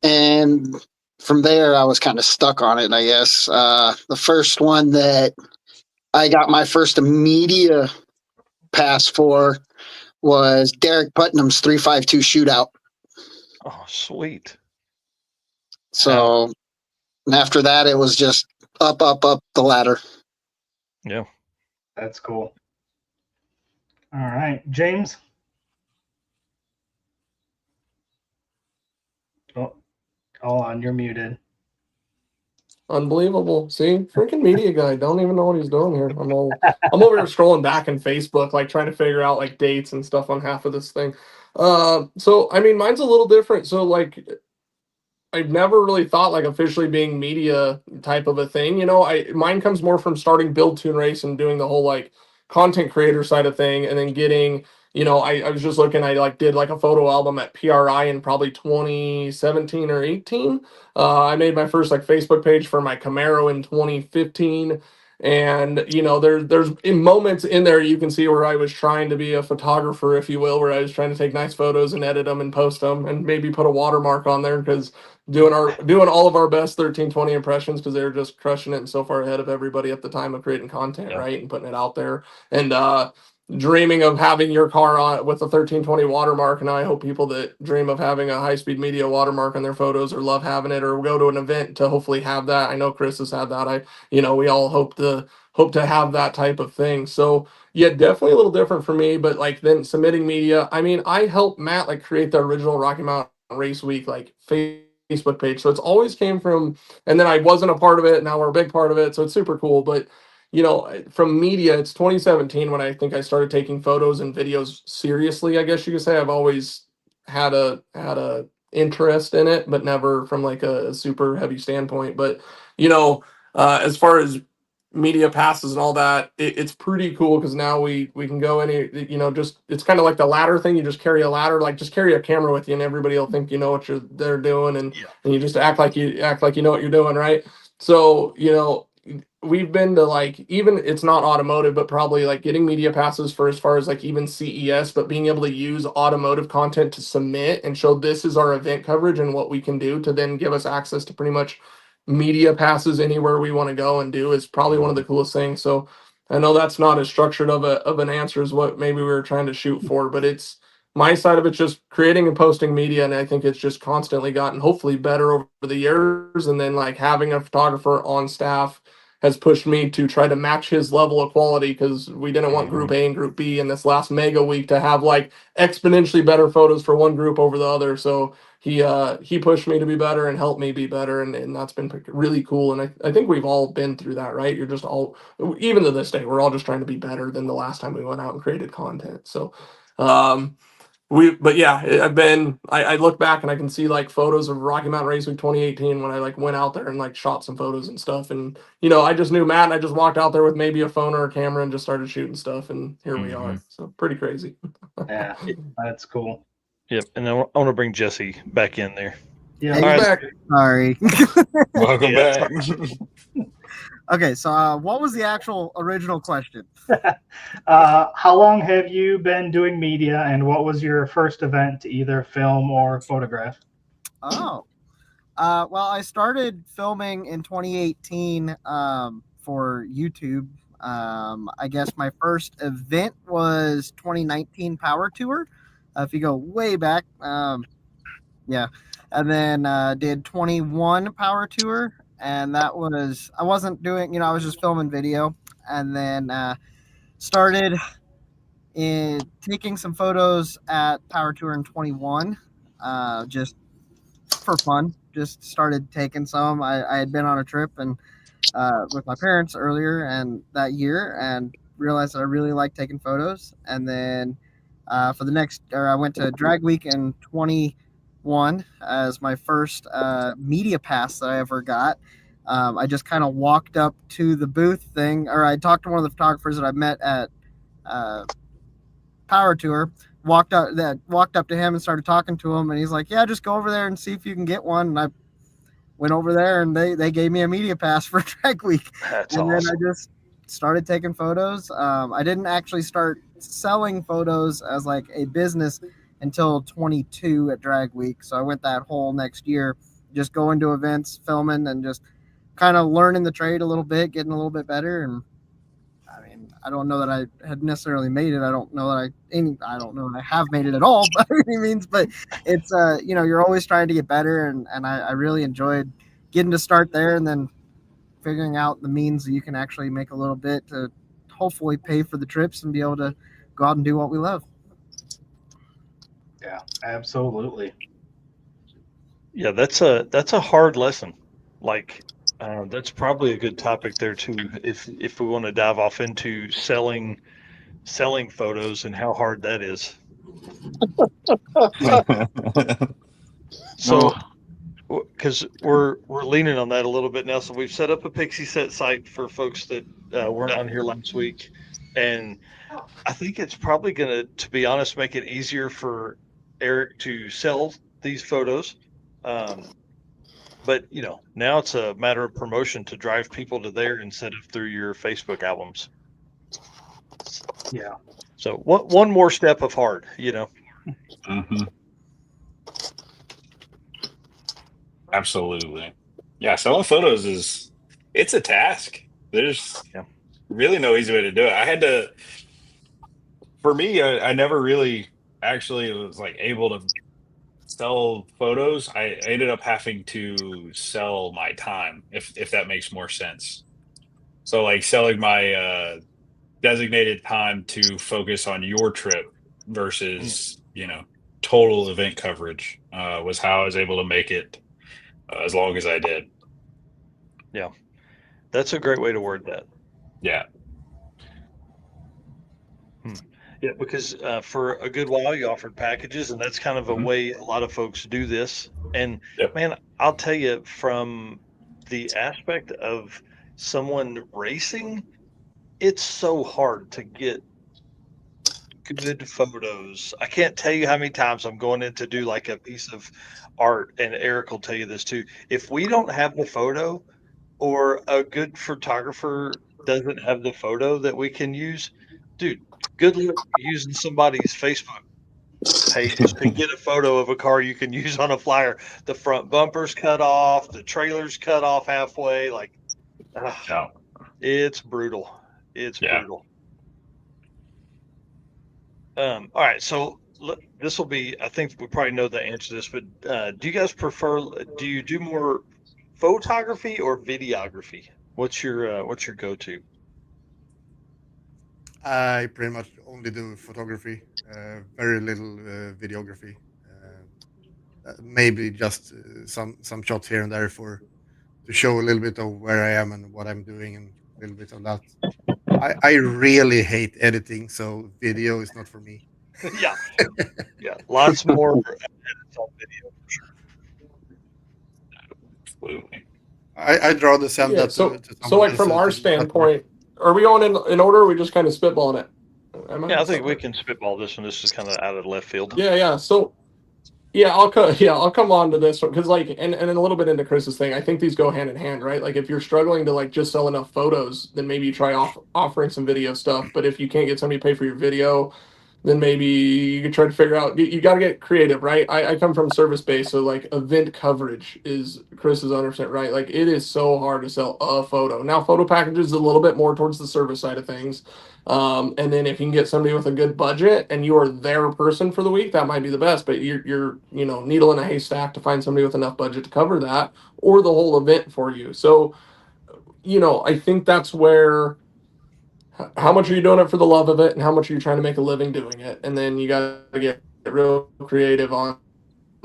And from there, I was kind of stuck on it, I guess. The first one that I got my first media pass for was Derek Putnam's 352 shootout. Oh, sweet. So after that, it was just up the ladder. Yeah. That's cool. All right. James. Oh, hold on. You're muted. Unbelievable. See, freaking media guy. Don't even know what he's doing here. I'm over here scrolling back in Facebook, like trying to figure out like dates and stuff on half of this thing. So I mean, mine's a little different. So like, I've never really thought like officially being media type of a thing. Mine comes more from starting Build Tune Race and doing the whole like content creator side of thing, and then getting, I was just looking, I like did like a photo album at PRI in probably 2017 or 18. I made my first like Facebook page for my Camaro in 2015. And there's in moments in there you can see where I was trying to be a photographer, if you will, where I was trying to take nice photos and edit them and post them and maybe put a watermark on there, because doing all of our best 1320 impressions, because they were just crushing it and so far ahead of everybody at the time of creating content, Yeah. right, and putting it out there, and dreaming of having your car on with a 1320 watermark. And I hope people that dream of having a high-speed media watermark on their photos or love having it or go to an event to hopefully have that. I know Chris has had that. We all hope to have that type of thing. So yeah, definitely a little different for me, but like then submitting media, I mean, I helped Matt like create the original Rocky Mountain Race Week like Facebook page. So it's always came from, and then I wasn't a part of it. Now we're a big part of it. So it's super cool. But from media, it's 2017 when I think I started taking photos and videos seriously. I guess you could say I've always had a interest in it, but never from like a super heavy standpoint. But as far as media passes and all that, it's pretty cool because now we can go any, just it's kind of like the ladder thing. You just carry a ladder, like just carry a camera with you, and everybody will think you know what they're doing, and you just act like you know what you're doing, right? So we've been to like, even it's not automotive, but probably like getting media passes for as far as like even CES, but being able to use automotive content to submit and show this is our event coverage and what we can do to then give us access to pretty much media passes anywhere we want to go and do is probably one of the coolest things. So I know that's not as structured of an answer as what maybe we were trying to shoot for, but it's my side of it's just creating and posting media, and I think it's just constantly gotten hopefully better over the years. And then like having a photographer on staff has pushed me to try to match his level of quality, because we didn't want group A and group B in this last mega week to have like exponentially better photos for one group over the other. So he pushed me to be better and helped me be better, and that's been really cool. And I think we've all been through that, right? You're just all, even to this day, we're all just trying to be better than the last time we went out and created content. So but yeah, I look back and I can see like photos of Rocky Mountain Race Week 2018 when I like went out there and like shot some photos and stuff. And I just knew Matt, and I just walked out there with maybe a phone or a camera and just started shooting stuff, and here we are. So pretty crazy. Yeah, that's cool. Yep. And I want to bring Jesse back in there. Yeah, He's All right. back. Sorry. Welcome Yeah, back. Okay, so what was the actual original question? How long have you been doing media, and what was your first event to either film or photograph? Oh, well, I started filming in 2018 for YouTube. I guess my first event was 2019 Power Tour. If you go way back, yeah, and then did 21 Power Tour, and that was, I wasn't doing, I was just filming video, and then started taking some photos at Power Tour in 21, just for fun. Just started taking some. I had been on a trip and with my parents earlier and that year, and realized that I really liked taking photos. And then for the next, or I went to Drag Week in 21 as my first media pass that I ever got. I just kind of walked up to the booth thing, or I talked to one of the photographers that I met at Power Tour. Walked up to him and started talking to him, and he's like, "Yeah, just go over there and see if you can get one." And I went over there, and they gave me a media pass for Drag Week. That's And awesome. then I just started taking photos. I didn't actually start selling photos as like a business until 22 at Drag Week. So I went that whole next year just going to events, filming, and just kind of learning the trade a little bit, getting a little bit better. And I mean, I don't know that I had necessarily made it. I don't know that I don't know that I have made it at all by any means, but it's you're always trying to get better, and I really enjoyed getting to start there and then figuring out the means that you can actually make a little bit to hopefully pay for the trips and be able to go out and do what we love. Yeah, absolutely. Yeah, that's a hard lesson. Like that's probably a good topic there too. If we want to dive off into selling photos and how hard that is. So, because we're leaning on that a little bit now, so we've set up a Pixie Set site for folks that weren't on here last week, and I think it's probably going to be honest, make it easier for Eric to sell these photos. But now it's a matter of promotion to drive people to there instead of through your Facebook albums. Yeah. So one more step of hard, Mhm. Absolutely. Yeah, selling photos it's a task. There's Yeah. really no easy way to do it. For me, I never really actually was like able to sell photos. I ended up having to sell my time, if that makes more sense. So like selling my designated time to focus on your trip versus, total event coverage was how I was able to make it as long as I did. Yeah. That's a great way to word that. Yeah. Yeah, because for a good while you offered packages, and that's kind of a Mhm. way a lot of folks do this. And Yep. man, I'll tell you from the aspect of someone racing, it's so hard to get good photos. I can't tell you how many times I'm going in to do like a piece of art, and Eric will tell you this too. If we don't have the photo or a good photographer doesn't have the photo that we can use, dude, good luck using somebody's Facebook page to get a photo of a car you can use on a flyer. The front bumper's cut off, the trailer's cut off halfway. Like, Yeah. it's brutal. It's Yeah. brutal. All right, so this will be. I think we probably know the answer to this, but do you guys prefer? Do you do more photography or videography? What's your go-to? I pretty much only do photography, very little videography. Maybe just some shots here and there for to show a little bit of where I am and what I'm doing and a little bit of that. I really hate editing, so video is not for me. Yeah, yeah, lots more edits on video. Absolutely. I'd rather send Yeah. that So to so someone like else from our to do that work. standpoint, are we on in order? Or are we just kind of spitballing it? Am Yeah, I? I think we can spitball this one. This is kind of out of left field. Yeah. Yeah. So yeah, I'll come on to this one because like and then a little bit into Chris's thing. I think these go hand in hand, right? Like if you're struggling to like just sell enough photos, then maybe you try offering some video stuff. But if you can't get somebody to pay for your video, then maybe you can try to figure out. You got to get creative, right? I come from service based, so like event coverage is Chris is 100% right. Like it is so hard to sell a photo. Now photo packages is a little bit more towards the service side of things. And then if you can get somebody with a good budget and you are their person for the week, that might be the best. But you're needle in a haystack to find somebody with enough budget to cover that or the whole event for you. So I think that's where how much are you doing it for the love of it and how much are you trying to make a living doing it, and then you got to get real creative on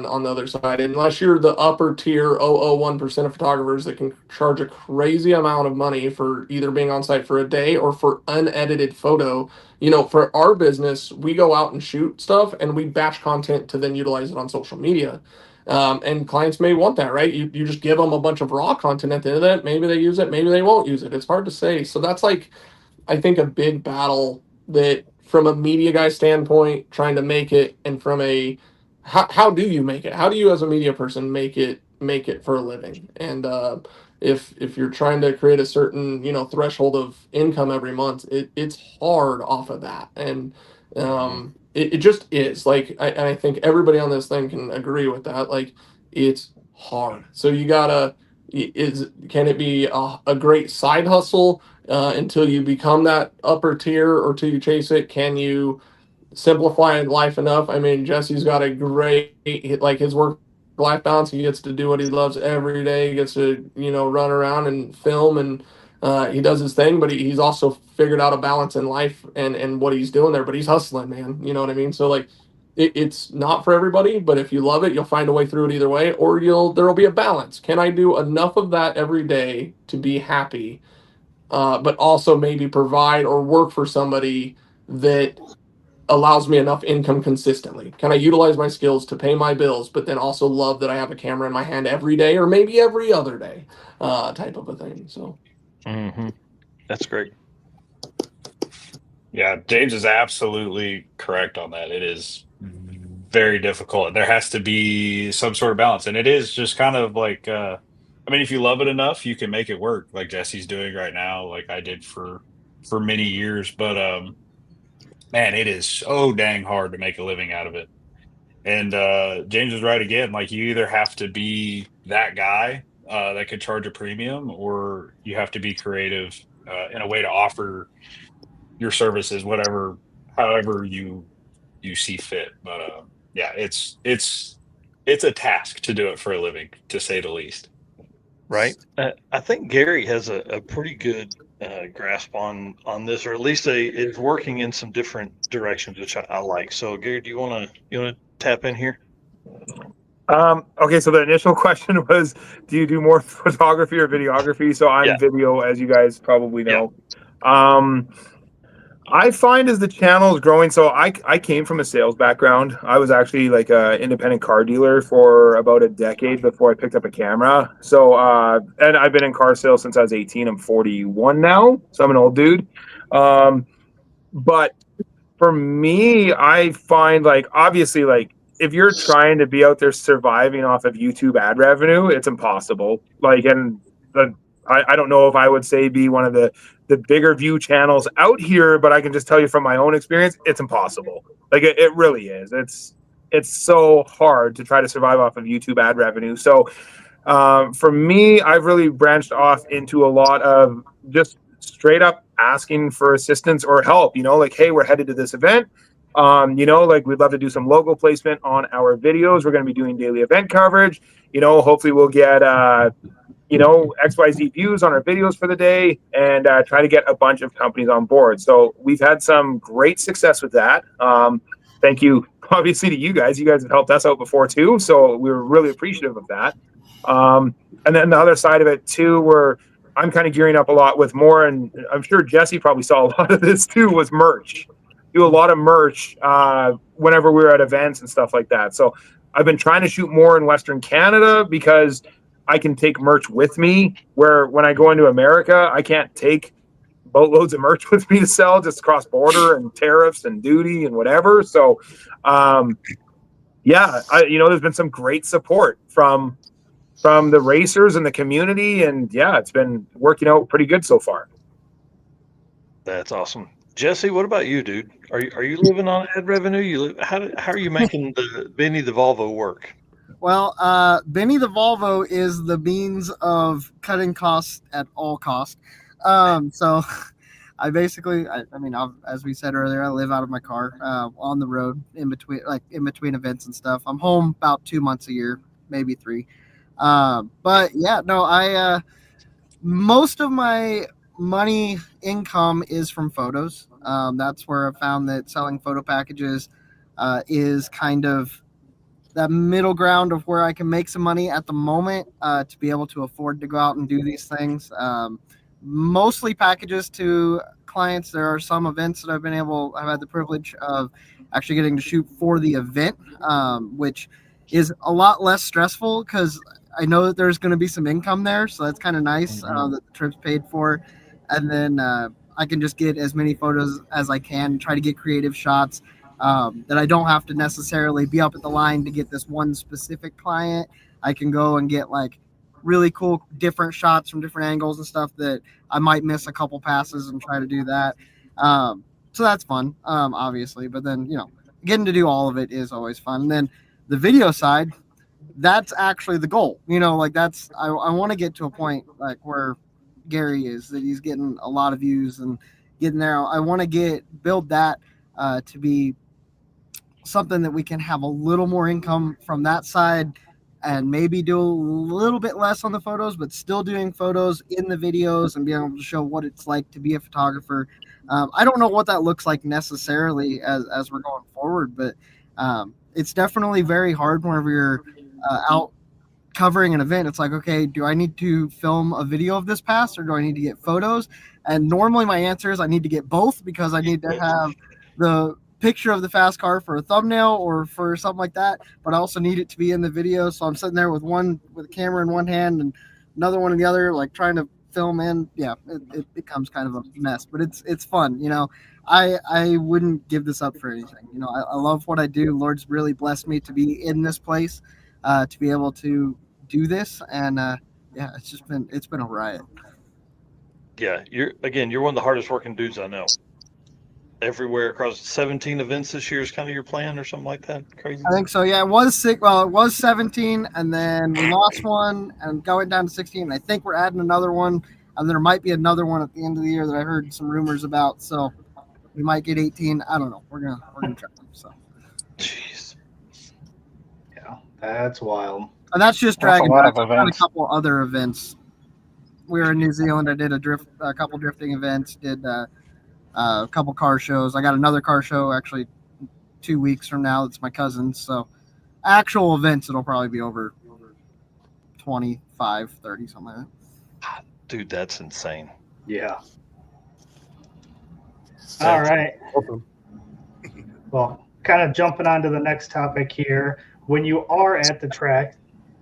on the other side, unless you're the upper tier 001% of photographers that can charge a crazy amount of money for either being on site for a day or for unedited photo. You know, for our business, we go out and shoot stuff and we batch content to then utilize it on social media. And clients may want that, right? You just give them a bunch of raw content at the end of that. Maybe they use it, maybe they won't use it. It's hard to say. So that's like, I think, a big battle that from a media guy standpoint, trying to make it, and from a how do you make it? How do you as a media person make it for a living? And if you're trying to create a certain, you know, threshold of income every month, it's hard off of that. And it just is like I think everybody on this thing can agree with that. Like it's hard. So you gotta can it be a great side hustle until you become that upper tier or till you chase it? Can you simplify life enough? I mean, Jesse's got a great, like his work life balance. He gets to do what he loves every day. He gets to, you know, run around and film, and he does his thing, but he's also figured out a balance in life and what he's doing there, but he's hustling, man. You know what I mean? So like, it's not for everybody, but if you love it, you'll find a way through it either way, or there'll be a balance. Can I do enough of that every day to be happy? But also maybe provide or work for somebody that allows me enough income consistently? Can I utilize my skills to pay my bills, but then also love that I have a camera in my hand every day or maybe every other day, type of a thing. So, that's great. Yeah, James is absolutely correct on that. It is very difficult. There has to be some sort of balance, and it is just kind of like, I mean, if you love it enough, you can make it work, like Jesse's doing right now, like I did for many years. But man, it is so dang hard to make a living out of it. And James is right again. Like you either have to be that guy that could charge a premium, or you have to be creative in a way to offer your services, whatever, however you see fit. But yeah, it's a task to do it for a living, to say the least. Right. I think Gary has a pretty good grasp on this, or at least is working in some different directions, which I like. So, Gary, do you want to tap in here? Okay, so the initial question was, do you do more photography or videography? So I'm video, as you guys probably know. I find as the channel is growing, so I came from a sales background. I was actually like an independent car dealer for about a decade before I picked up a camera. So, and I've been in car sales since I was 18. I'm 41 now, so I'm an old dude. But for me, I find like, obviously, like if you're trying to be out there surviving off of YouTube ad revenue, it's impossible. Like, and I don't know if I would say be one of the bigger view channels out here, but I can just tell you from my own experience, it's impossible. Like it really is. It's so hard to try to survive off of YouTube ad revenue. So for me, I've really branched off into a lot of just straight up asking for assistance or help, you know, like, hey, we're headed to this event. You know, like we'd love to do some logo placement on our videos. We're going to be doing daily event coverage. You know, hopefully we'll get, you know, XYZ views on our videos for the day, and try to get a bunch of companies on board. So we've had some great success with that. Thank you, obviously, to you guys. You guys have helped us out before too. So we're really appreciative of that. And then the other side of it too, where I'm kind of gearing up a lot with more, and I'm sure Jesse probably saw a lot of this too, was merch. Do a lot of merch whenever we're at events and stuff like that. So I've been trying to shoot more in Western Canada because I can take merch with me, where when I go into America, I can't take boatloads of merch with me to sell, just cross border and tariffs and duty and whatever. So, yeah, you know, there's been some great support from the racers and the community, and yeah, it's been working out pretty good so far. That's awesome. Jesse, what about you, dude? Are you living on ad revenue? How are you making the Benny the Volvo work? Well, Benny the Volvo is the means of cutting costs at all costs. So I basically, I mean, as we said earlier, I live out of my car, on the road in between events and stuff. I'm home about 2 months a year, maybe 3. But yeah, no, most of my money income is from photos. That's where I found that selling photo packages is kind of that middle ground of where I can make some money at the moment to be able to afford to go out and do these things. Mostly packages to clients. There are some events that I've had the privilege of actually getting to shoot for the event, which is a lot less stressful because I know that there's going to be some income there. So that's kind of nice that the trip's paid for. And then I can just get as many photos as I can, try to get creative shots that I don't have to necessarily be up at the line to get this one specific client. I can go and get like really cool different shots from different angles and stuff that I might miss a couple passes and try to do that. So that's fun, obviously. But then, getting to do all of it is always fun. And then the video side, that's actually the goal. Like I want to get to a point like where Gary is, that he's getting a lot of views and getting there. I want to build that to be something that we can have a little more income from that side and maybe do a little bit less on the photos, but still doing photos in the videos and being able to show what it's like to be a photographer. I don't know what that looks like necessarily as we're going forward, but it's definitely very hard whenever you're out covering an event. It's like, okay, do I need to film a video of this pass or do I need to get photos? And normally my answer is I need to get both because I need to have the picture of the fast car for a thumbnail or for something like that, but I also need it to be in the video. So I'm sitting there with a camera in one hand and another one in the other, like trying to film in. Yeah, it becomes kind of a mess, but it's fun. I wouldn't give this up for anything. I love what I do. Lord's really blessed me to be in this place, to be able to do this. And yeah, it's been a riot. Yeah. You're one of the hardest working dudes I know. Everywhere across 17 events this year is kind of your plan or something like that. Crazy. I think so. Yeah, it was sick. Well, it was 17, and then we lost one and going down to 16. And I think we're adding another one, and there might be another one at the end of the year that I heard some rumors about. So we might get 18. I don't know. We're gonna try. So. Jeez. Yeah, that's wild. And that's just That's a Dragon. lot of I've done a events. couple other events. We were in New Zealand. I did a couple drifting events. Did a couple car shows. I got another car show actually 2 weeks from now. It's my cousin's. So actual events, it'll probably be over 25, 30, something like that. Dude, that's insane. Yeah. All right. Awesome. Well, kind of jumping on to the next topic here. When you are at the track,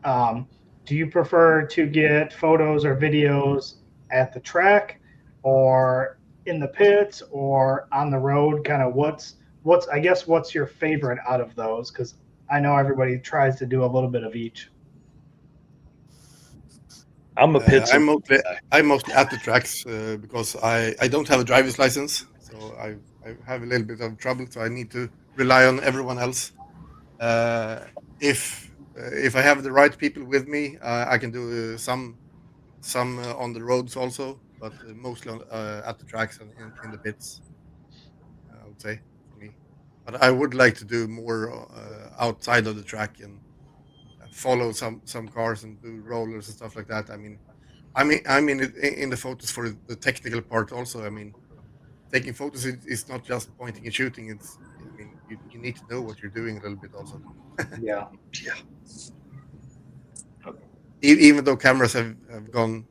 do you prefer to get photos or videos at the track or in the pits or on the road? Kind of what's your favorite out of those? Because I know everybody tries to do a little bit of each. I'm a pits. I'm mostly at the tracks because I don't have a driver's license, so I have a little bit of trouble. So I need to rely on everyone else. If I have the right people with me, I can do some on the roads also, but mostly at the tracks and in the pits. I would say for me, but I would like to do more outside of the track and follow some cars and do rollers and stuff like that. I mean in the photos for the technical part also. I mean, taking photos is not just pointing and shooting. You need to know what you're doing a little bit also. Yeah. Even though cameras have gone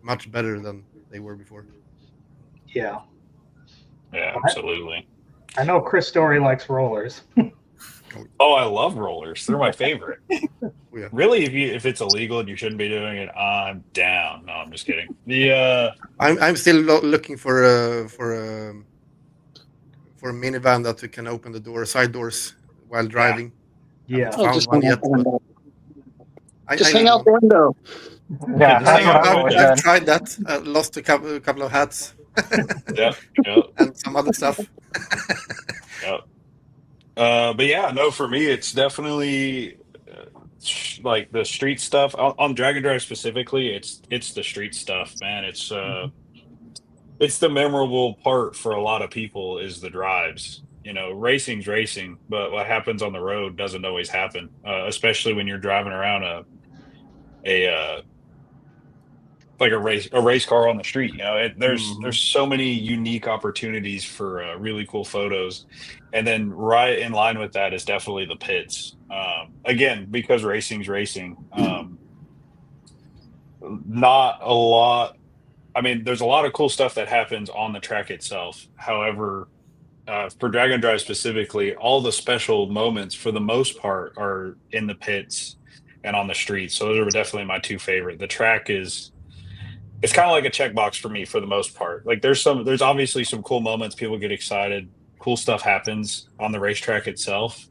much better than they were before. Yeah. Yeah, absolutely. I know Chris Story likes rollers. Oh, I love rollers. They're my favorite. Yeah. Really, if it's illegal and you shouldn't be doing it, I'm down. No, I'm just kidding. I'm still looking for a minivan that you can open the side doors while driving. Yeah. Found just one hang yet, out the window. I Just need hang out one. the window. Yeah, that's what I've always I've done. tried that. Lost a couple of hats Yep. and some other stuff. Yep. But yeah, no, for me, it's definitely like the street stuff on Dragon Drive specifically. It's the street stuff, man. It's the memorable part for a lot of people is the drives. Racing's racing, but what happens on the road doesn't always happen, especially when you're driving around a like a race car on the street. You know, there's Mhm. there's so many unique opportunities for really cool photos, and then right in line with that is definitely the pits. Again, because racing's racing. Not a lot. I mean, there's a lot of cool stuff that happens on the track itself. However, for Dragon Drive specifically, all the special moments for the most part are in the pits and on the streets. So those are definitely my two favorite. The track is it's kind of like a checkbox for me for the most part. Like there's obviously some cool moments, people get excited, cool stuff happens on the racetrack itself.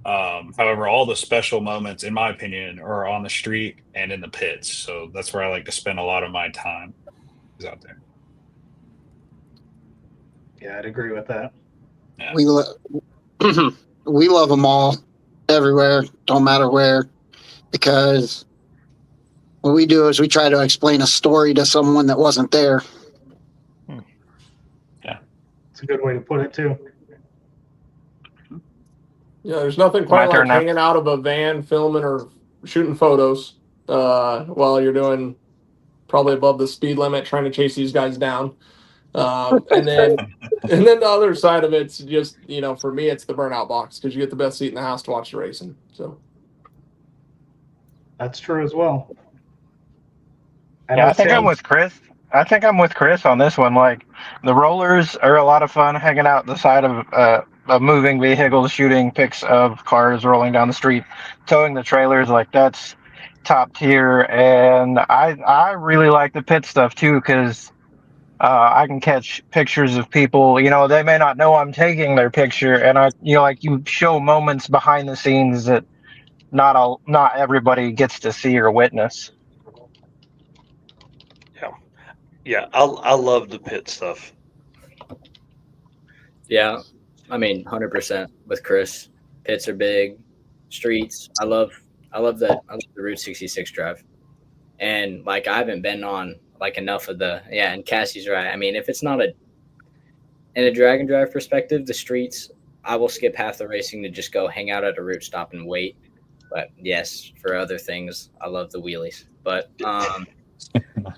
However, all the special moments, in my opinion, are on the street and in the pits. So that's where I like to spend a lot of my time is out there. Yeah, I'd agree with that. Yeah. We we love them all, everywhere, don't matter where, because what we do is we try to explain a story to someone that wasn't there. It's a good way to put it too. Yeah, there's nothing My quite like turn now. hanging out of a van, filming or shooting photos while you're doing probably above the speed limit, trying to chase these guys down. And then the other side of it's just, you know, for me, it's the burnout box because you get the best seat in the house to watch the racing. So That's true as well. Yeah, I think I'm with Chris. I think I'm with Chris on this one. Like, the rollers are a lot of fun hanging out the side of moving vehicles, shooting pics of cars rolling down the street, towing the trailers. Like, that's top tier. And I really like the pit stuff too, because I can catch pictures of people. You know, they may not know I'm taking their picture, and like you show moments behind the scenes that not everybody gets to see or witness. Yeah, I love the pit stuff. Yeah, I mean, 100% with Chris. Pits are big, streets. I love that. I love the Route 66 drive, and like I haven't been on like enough of the yeah. And Cassie's right. I mean, if it's not in a drag and drive perspective, the streets, I will skip half the racing to just go hang out at a route stop and wait. But yes, for other things, I love the wheelies. But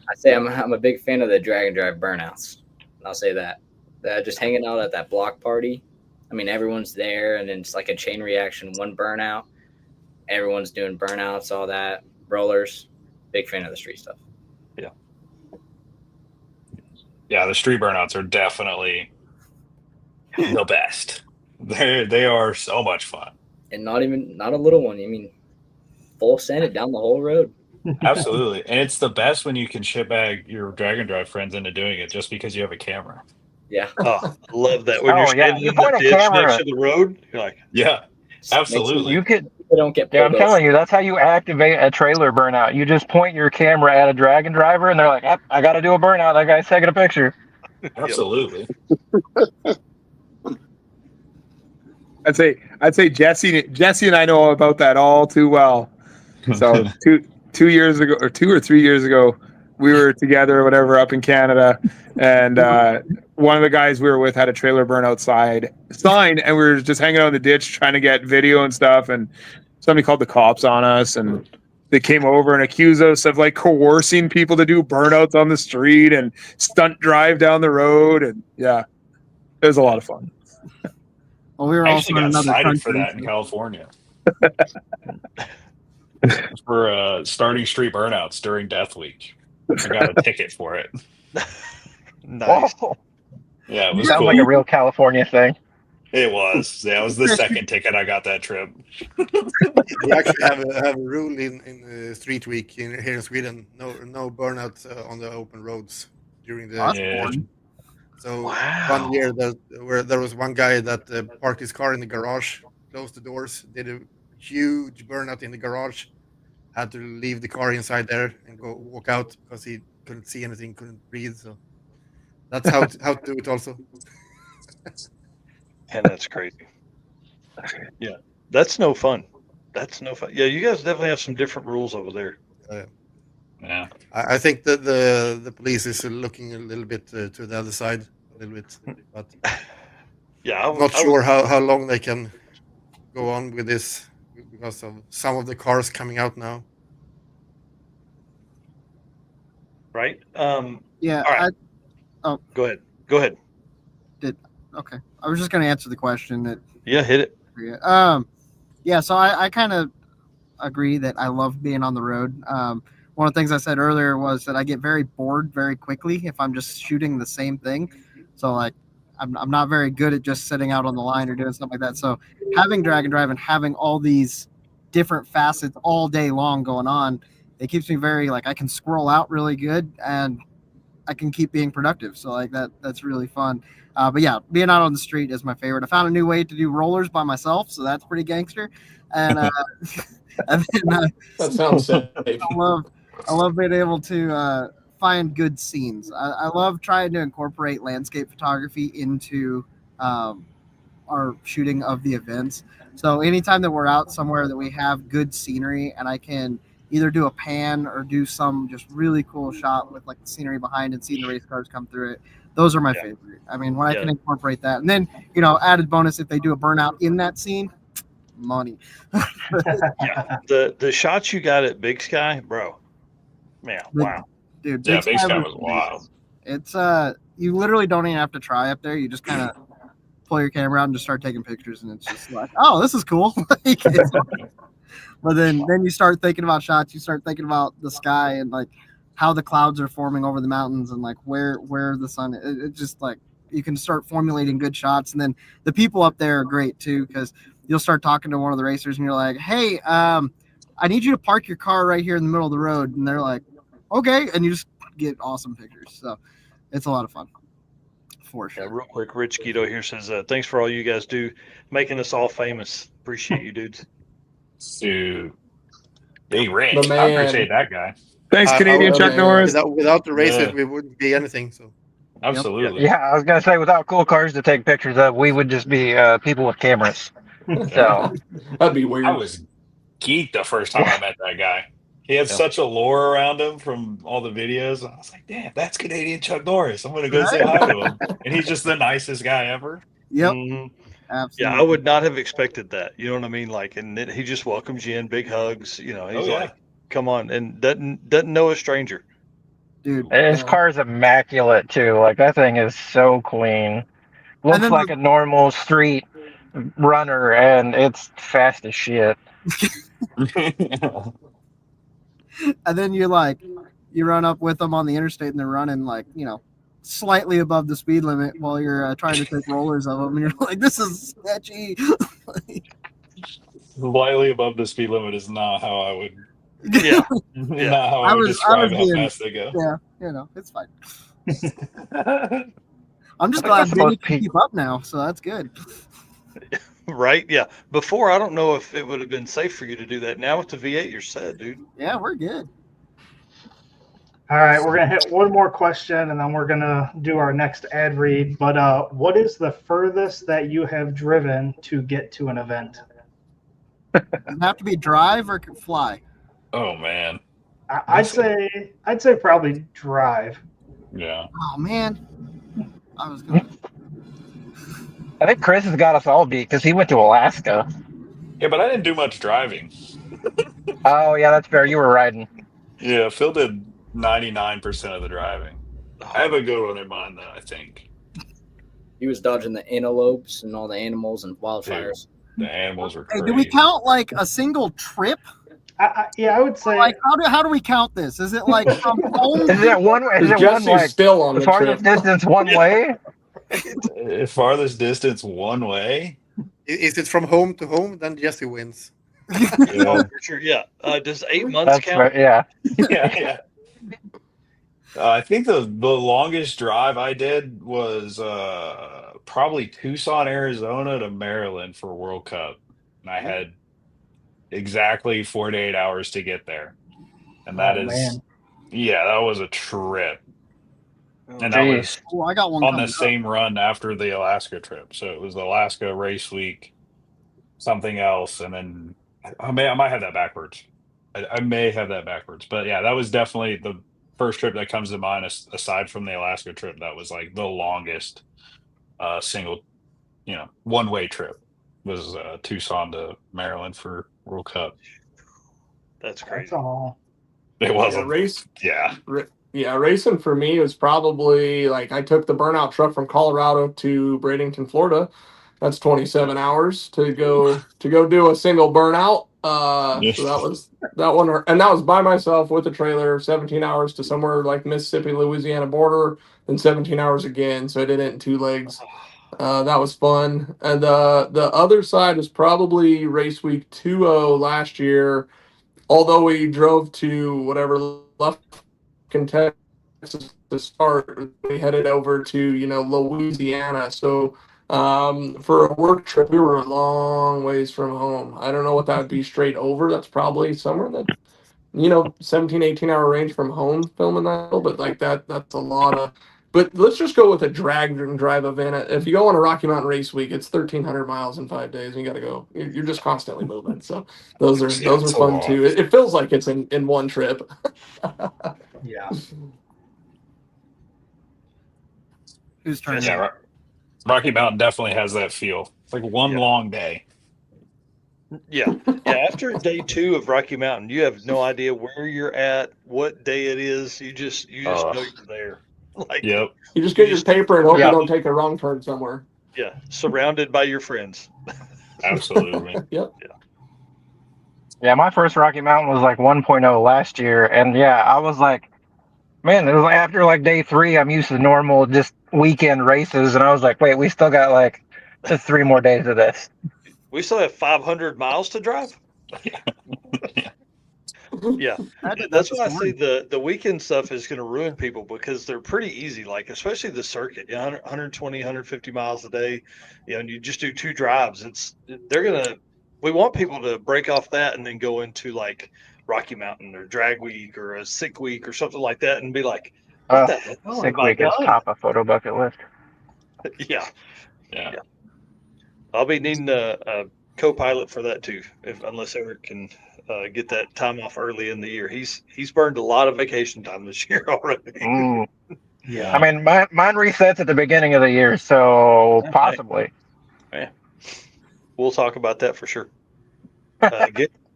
I say I'm a big fan of the drag and drive burnouts. I'll say that. Just hanging out at that block party. I mean, everyone's there, and it's like a chain reaction. One burnout, everyone's doing burnouts, all that rollers. Big fan of the street stuff. Yeah, the street burnouts are definitely the best. They are so much fun. And not a little one. I mean, full send it down the whole road. Absolutely. And it's the best when you can shitbag your Dragon Drive friends into doing it just because you have a camera. Yeah. Oh, I love that. When you're Oh, yeah. standing You in the point a ditch next camera. to the road, you're like, Yeah, absolutely. You could. People don't get Yeah, I'm pulled telling you, that's how you activate a trailer burnout. You just point your camera at a dragon driver, and they're like, "Yep, I got to do a burnout. That guy's taking a picture." Absolutely. I'd say Jesse and I know about that all too well. So 2 years ago, or 2 or 3 years ago, we were together or whatever up in Canada, and one of the guys we were with had a trailer burnout sign, and we were just hanging out in the ditch trying to get video and stuff, and somebody called the cops on us, and they came over and accused us of like coercing people to do burnouts on the street and stunt drive down the road, and yeah, it was a lot of fun. Well, we were I also actually in got another cited country. for that in California. For starting street burnouts during Death Week. I got a ticket for it. nice. Whoa. Yeah, it was Sounds cool. like a real California thing. It was. Yeah, it was the second ticket I got that trip. We actually have a rule in Street Week here in Sweden. No burnout on the open roads during the That's Yeah. boring. So Wow. one year where there was one guy that parked his car in the garage, closed the doors, did a huge burnout in the garage, had to leave the car inside there and go walk out because he couldn't see anything, couldn't breathe. So that's how to do it also. And that's crazy. Yeah, that's no fun. That's no fun. Yeah, you guys definitely have some different rules over there. Yeah. I think that the police is looking a little bit to the other side a little bit, but Yeah, I'm not sure how long they can go on with this because of some of the cars coming out now. right? Yeah. All right. Oh, Go ahead. Go ahead. okay. I was just going to answer the question that. Yeah, hit it. Yeah. So I kind of agree that I love being on the road. One of the things I said earlier was that I get very bored very quickly if I'm just shooting the same thing. So like, I'm not very good at just sitting out on the line or doing stuff like that. So having drag and drive and having all these different facets all day long going on, it keeps me very like I can squirrel out really good and I can keep being productive. So like that's really fun. But yeah, being out on the street is my favorite. I found a new way to do rollers by myself, so that's pretty gangster. And and then That sounds safe. I love being able to find good scenes. I love trying to incorporate landscape photography into um, our shooting of the events. So anytime that we're out somewhere that we have good scenery and I can either do a pan or do some just really cool shot with like the scenery behind and seeing the race cars come through it, those are my favorite. I mean, when I can incorporate that, and then added bonus if they do a burnout in that scene, money. Yeah, the shots you got at Big Sky, bro, man, wow, dude. Big Sky was wild. It's you literally don't even have to try up there. You just kind of pull your camera out and just start taking pictures, and it's just like, oh, this is cool. But then you start thinking about shots. You start thinking about the sky and like how the clouds are forming over the mountains and like where the sun. It just like you can start formulating good shots, and then the people up there are great too because you'll start talking to one of the racers and you're like, hey, I need you to park your car right here in the middle of the road, and they're like, okay, and you just get awesome pictures. So it's a lot of fun. For sure. Yeah, real quick, Rich Guido here says, thanks for all you guys do, making us all famous. Appreciate you, dudes. Dude. Big Rich. The man. I appreciate that guy. Thanks, Canadian Chuck Norris. Without the races, we wouldn't be anything. So absolutely. Yeah, I was gonna say without cool cars to take pictures of, we would just be people with cameras. So that'd be weird. I was geeked the first time I met that guy. He had such a lore around him from all the videos. I was like, damn, that's Canadian Chuck Norris. I'm going to go say hi to him. And he's just the nicest guy ever. Yep. Mm-hmm. Absolutely. Yeah, I would not have expected that. You know what I mean? Like, and he just welcomes you in, big hugs. He's like, come on, and doesn't know a stranger. Dude, his car's immaculate too. Like that thing is so clean. Looks like a normal street runner, and it's fast as shit. And then you run up with them on the interstate and they're running like, slightly above the speed limit while you're trying to take rollers of them. And you're like, this is sketchy. Slightly above the speed limit is not how I would. Yeah. Not how I would describe how fast they go. Yeah, it's fine. I'm just glad Vinny can keep up now, so that's good. Right? Yeah. Before, I don't know if it would have been safe for you to do that. Now with the V8, you're set, dude. Yeah, we're good. All right, we're going to hit one more question, and then we're going to do our next ad read. But what is the furthest that you have driven to get to an event? Does it have to be drive or fly? Oh, man. I'd say probably drive. Yeah. Oh, man. I think Chris has got us all beat because he went to Alaska. Yeah, but I didn't do much driving. Oh, yeah, that's fair. You were riding. Yeah, Phil did 99% of the driving. I have a good one in mind, though, I think. He was dodging the antelopes and all the animals and wildfires. Dude, the animals were crazy. Hey, do we count like a single trip? I would say. Like, how do we count this? Is it like from home? Is it one? Is it Jesse's one like still on the farthest trip. distance one way? Farthest distance one way? Is it from home to home? Then Jesse wins. Oh, for sure. Yeah. Does 8 months That's count? right, yeah. Yeah. I think the longest drive I did was probably Tucson, Arizona to Maryland for World Cup. And I had exactly 4 to 8 hours to get there. And that that was a trip. And that was I got one on the same run after the Alaska trip. So it was the Alaska race week, something else, and then I might have that backwards. I may have that backwards. But yeah, that was definitely the first trip that comes to mind aside from the Alaska trip. That was like the longest single, one-way trip was Tucson to Maryland for World Cup. That's crazy. That's all. It wasn't. race. Yeah. Yeah, racing for me was probably like I took the burnout truck from Colorado to Bradenton, Florida. That's 27 hours to go do a single burnout. So that one, and that was by myself with a trailer. 17 hours to somewhere like Mississippi, Louisiana border, then 17 hours again. So I did it in 2 legs. That was fun. And the other side was probably race week 2-0 last year. Although we drove to whatever left in Texas to start, we headed over to Louisiana. So for a work trip, we were a long ways from home. I don't know what that would be straight over. That's probably somewhere that 17, 18 hour range from home filming that, but like that's a lot of. But let's just go with a drag and drive event. If you go on a Rocky Mountain Race Week, it's 1,300 miles in 5 days, and you got to go. You're just constantly moving. So those are it's a fun lot. too. It feels like it's in one trip. Yeah. Whose turn? Yeah, Rocky Mountain definitely has that feel. It's like one long day. Yeah. After day 2 of Rocky Mountain, you have no idea where you're at, what day it is. You just know you're there. Like, Yep. You just get your paper and hope Yeah. you don't take a wrong turn somewhere. yeah, surrounded by your friends. Absolutely. Yep. Yeah, my first Rocky Mountain was like 1.0 last year, and yeah, I was like, man, it was like after like day 3, I'm used to normal just weekend races, and I was like, wait, we still got like just 3 more days of this. We still have 500 miles to drive. Yeah, I did that that's this why I say morning. the weekend stuff is going to ruin people because they're pretty easy. Like especially the circuit, 120, 150 miles a day, and you just do 2 drives. They're gonna. We want people to break off that and then go into like Rocky Mountain or Drag Week or a Sick Week or something like that, and be like, "What the hell have Sick I week is done?" top of photo bucket list. Yeah, Yeah. I'll be needing a co-pilot for that too, unless Eric can get that time off early in the year. He's burned a lot of vacation time this year already. Mm. Yeah. I mean, mine resets at the beginning of the year, so possibly. We'll talk about that for sure.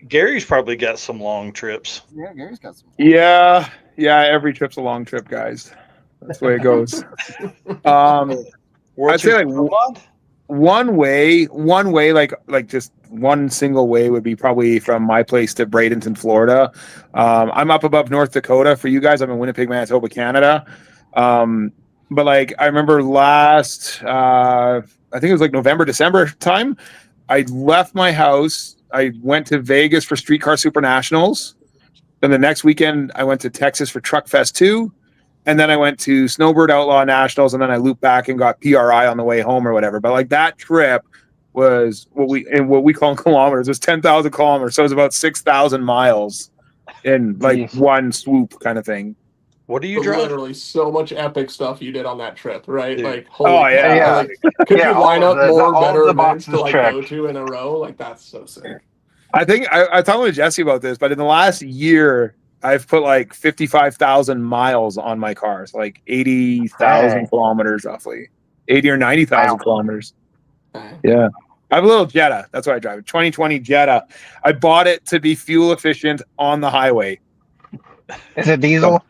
Gary's probably got some long trips. Yeah, Gary's got some. Yeah, every trip's a long trip, guys. That's the way it goes. World I'd say Tour like Mod? one way, like just one single way would be probably from my place to Bradenton, Florida. I'm up above North Dakota. For you guys, I'm in Winnipeg, Manitoba, Canada. But like I remember last, I think it was like November, December time. I left my house. I went to Vegas for Streetcar Super Nationals. Then the next weekend, I went to Texas for Truck Fest 2. And then I went to Snowbird Outlaw Nationals, and then I looped back and got PRI on the way home or whatever. But like that trip was what we call in kilometers was 10,000 kilometers, so it was about 6,000 miles in like one swoop kind of thing. What do you drive? Literally so much epic stuff you did on that trip, right? Dude. Like, holy cow. Yeah. Like, could you line up more better events to like checked. go to in a row? Like, that's so sick. I think I talked with Jesse about this, but in the last year, I've put like 55,000 miles on my car. So like 80,000 kilometers roughly. 80 or 90,000 kilometers. Yeah. I have a little Jetta. That's what I drive. A 2020 Jetta. I bought it to be fuel efficient on the highway. Is it diesel?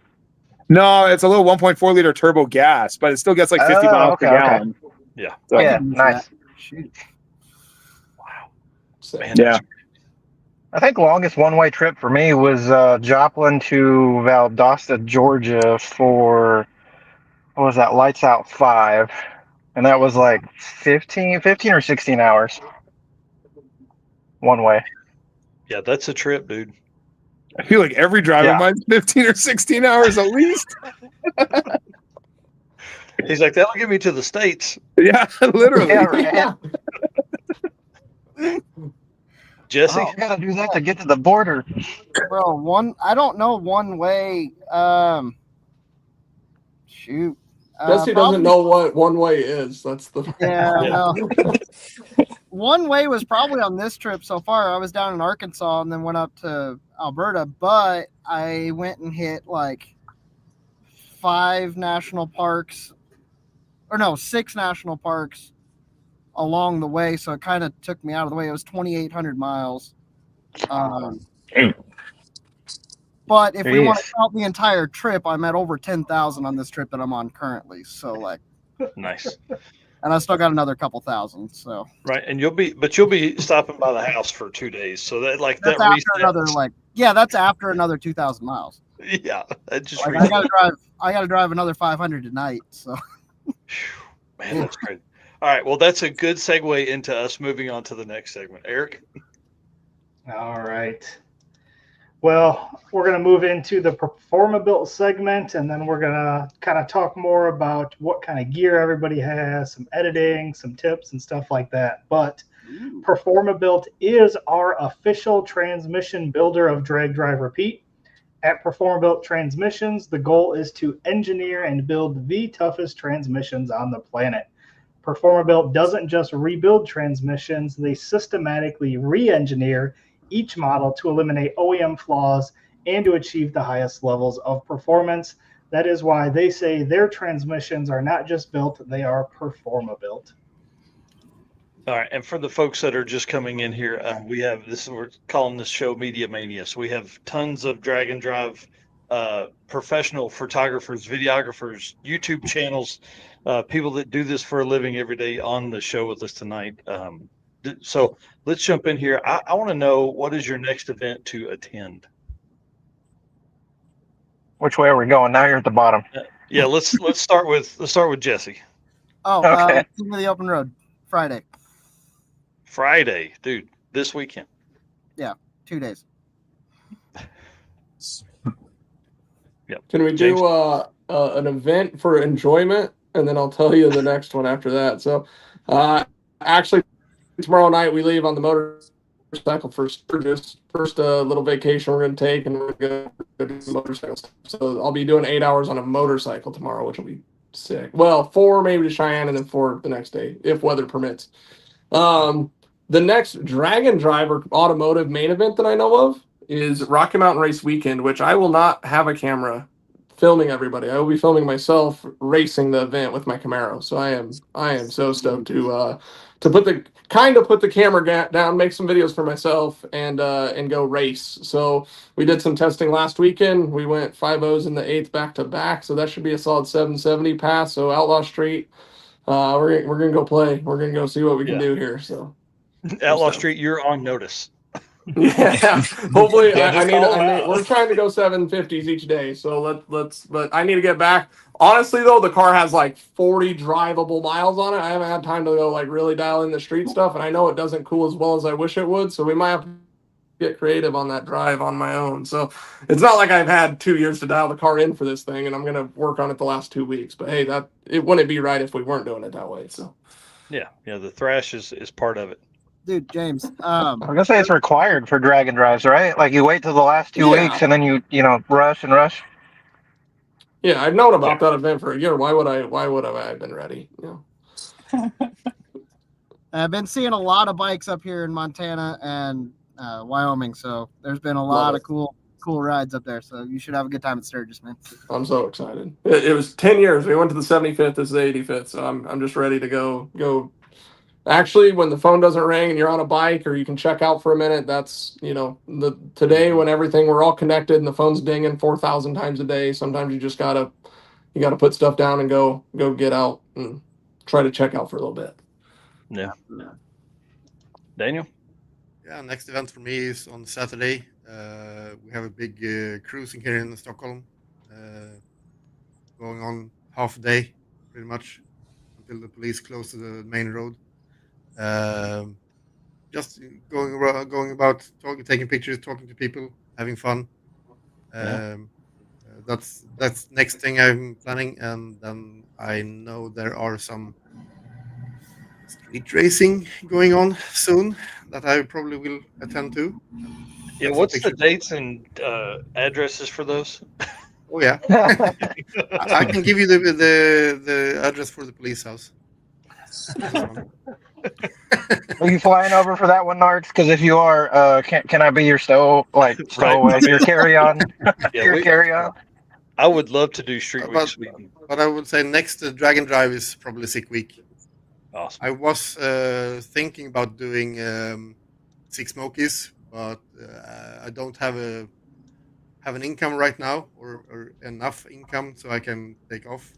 No, it's a little 1.4 liter turbo gas, but it still gets like 50 miles per gallon. Yeah. So, yeah, nice. Shoot. Man, yeah. I think longest one-way trip for me was Joplin to Valdosta, Georgia for, what was that, Lights Out 5. And that was like 15 or 16 hours. One way. Yeah, that's a trip, dude. I feel like every drive of mine's 15 or 16 hours at least. He's like, that'll get me to the States. Yeah, literally. Yeah, right. Jesse? I gotta do that to get to the border. Bro, I don't know one way. Shoot. Jesse doesn't know what one way is. That's the no. One way was probably on this trip so far. I was down in Arkansas and then went up to Alberta, but I went and hit like 6 national parks along the way, so it kind of took me out of the way. It was 2,800 miles. But if we want to Jeez. count the entire trip, I'm at over 10,000 on this trip that I'm on currently. So like, Nice. and I still got another couple thousand. So Right. And you'll be stopping by the house for 2 days. So that that's that after another resets. that's after another 2,000 miles. Yeah. That just Like resets. I gotta drive another 500 tonight. So Phew, man, that's great. All right. Well, that's a good segue into us moving on to the next segment. Eric? All right. Well, we're going to move into the Performabuilt segment, and then we're going to kind of talk more about what kind of gear everybody has, some editing, some tips, and stuff like that. But Performabuilt is our official transmission builder of Drag Drive Repeat. At Performabuilt Transmissions, the goal is to engineer and build the toughest transmissions on the planet. Performabuilt doesn't just rebuild transmissions, they systematically re-engineer each model to eliminate OEM flaws and to achieve the highest levels of performance. That is why they say their transmissions are not just built, they are Performabuilt. All right, and for the folks that are just coming in here, we're calling this show Media Mania. So we have tons of drag and drive professional photographers, videographers, YouTube channels, people that do this for a living every day on the show with us tonight. So let's jump in here. I want to know, what is your next event to attend? Which way are we going? Now you're at the bottom. Yeah, let's start with Jesse. oh, Okay. King of the Open Road, Friday. Friday, dude, this weekend. Yeah, 2 days. Yep. Can we James? do an event for enjoyment, and then I'll tell you the next one after that. So, actually, tomorrow night we leave on the motorcycle for Sturgis. First little vacation we're going to take, and we're going to do motorcycle stuff. So I'll be doing 8 hours on a motorcycle tomorrow, which will be sick. Well, 4 maybe to Cheyenne, and then 4 the next day, if weather permits. The next Dragon Driver automotive main event that I know of is Rocky Mountain Race Weekend, which I will not have a camera filming everybody. I will be filming myself racing the event with my Camaro. So I am so stoked to put the camera down, make some videos for myself, and go race. So we did some testing last weekend. We went 5.0s in the 8th back to back, so that should be a solid 770 pass. So Outlaw Street, we're gonna go play. We're gonna go see what we can do here. So Outlaw Street, you're on notice. yeah, hopefully Yeah, just call 'em out. we're trying to go 750s each day. So but I need to get back. Honestly though, the car has like 40 drivable miles on it. I haven't had time to go like really dial in the street stuff, and I know it doesn't cool as well as I wish it would. So we might have to get creative on that drive on my own. So it's not like I've had 2 years to dial the car in for this thing, and I'm gonna work on it the last 2 weeks. But hey, it wouldn't be right if we weren't doing it that way. So Yeah, the thrash is part of it. Dude, James. I was gonna say it's required for drag and drives, right? Like you wait till the last 2 weeks and then you rush and rush. yeah, I've known about that event for a year. Why would have I been ready? I've been seeing a lot of bikes up here in Montana and Wyoming, so there's been a lot of cool rides up there. So you should have a good time at Sturgis, man. I'm so excited. It was 10 years. We went to the 75th. This is the 85th. So I'm just ready to go. Actually, when the phone doesn't ring and you're on a bike, or you can check out for a minute, that's today when we're all connected and the phone's dinging 4,000 times a day. Sometimes you just gotta put stuff down and go get out and try to check out for a little bit. Yeah. Daniel? Yeah, next event for me is on Saturday. We have a big cruising here in Stockholm, going on half a day, pretty much, until the police close to the main road. Just going about, taking pictures, talking to people, having fun. That's next thing I'm planning, and then I know there are some street racing going on soon that I probably will attend to. Yeah, what's the dates and addresses for those? Oh yeah, I can give you the address for the police house. Are you flying over for that one, Nards? Because if you are, can I be your stowaway, your carry-on? Your carry-on? I would love to do Street Week Sweden. But I would say next Dragon Drive is probably Sick Week. Awesome. I was thinking about doing Six Smokies, but I don't have have an income right now or enough income so I can take off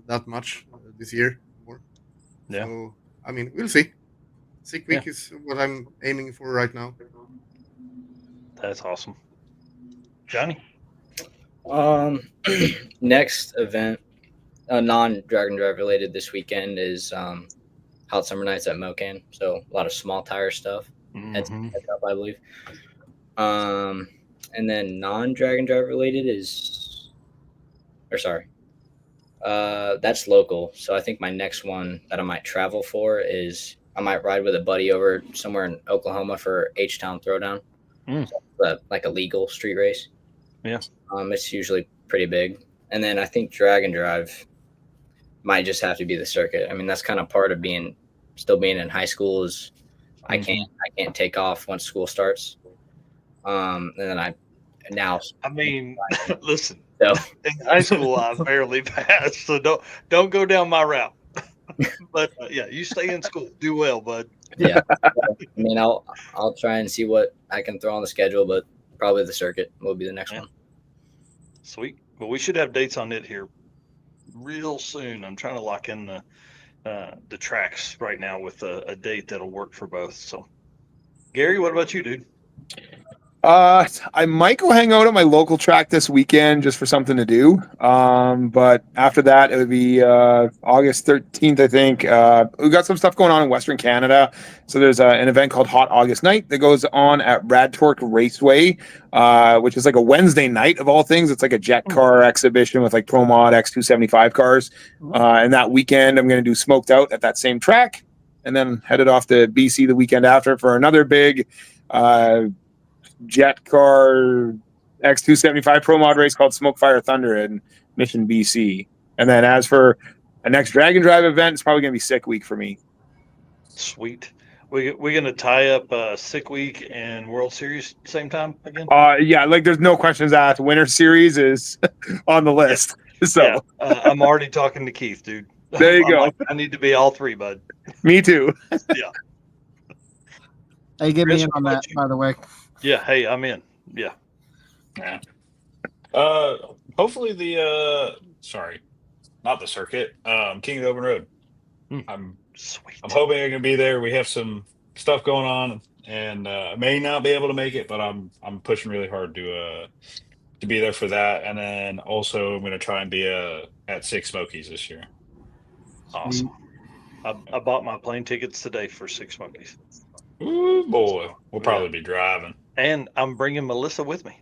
that much this year more. Yeah. So I mean, we'll see. 6 week Yeah. is what I'm aiming for right now. That's awesome. Johnny? Next event, non Dragon Drive related this weekend is Hot Summer Nights at Mocan. So a lot of small tire stuff. Heads up, I believe. And then non Dragon Drive related is, or sorry, that's local. So I think my next one that I might travel for is I might ride with a buddy over somewhere in Oklahoma for H Town Throwdown. So, like a legal street race. Yeah. It's usually pretty big. And then I think Dragon Drive might just have to be the circuit. I mean, that's kind of part of still being in high school is I can't take off once school starts. And then I mean, listen, so, in high school I barely passed, so don't go down my route. But yeah, you stay in school, do well, bud. Yeah, I mean, I'll try and see what I can throw on the schedule, but probably the circuit will be the next one. Sweet. Well, we should have dates on it here real soon. I'm trying to lock in the tracks right now with a date that'll work for both. So, Gary, what about you, dude? I might go hang out at my local track this weekend just for something to do. But after that, it would be August 13th, I think. We've got some stuff going on in Western Canada. So there's an event called Hot August Night that goes on at Rad Torque Raceway, which is like a Wednesday night of all things. It's like a jet car exhibition with like Pro Mod X275 cars. And that weekend, I'm going to do Smoked Out at that same track, and then headed off to BC the weekend after for another big jet car X275 Pro Mod race called Smoke Fire Thunder in Mission, BC. And then as for a next Dragon Drive event, it's probably going to be Sick Week for me. Sweet. We're going to tie up Sick Week and World Series same time again? Yeah, like there's no questions asked. Winter Series is on the list. So yeah, I'm already talking to Keith, dude. There you go. Like, I need to be all three, bud. Me too. Yeah. Hey, get me in on that, by the way. Yeah, hey, I'm in. Yeah. Yeah. Hopefully sorry, not the circuit. King of the Open Road. I'm hoping I can be there. We have some stuff going on, and may not be able to make it, but I'm pushing really hard to be there for that. And then also I'm going to try and be at Six Smokies this year. Awesome. I bought my plane tickets today for Six Smokies. Ooh, boy. We'll probably be driving. And I'm bringing Melissa with me.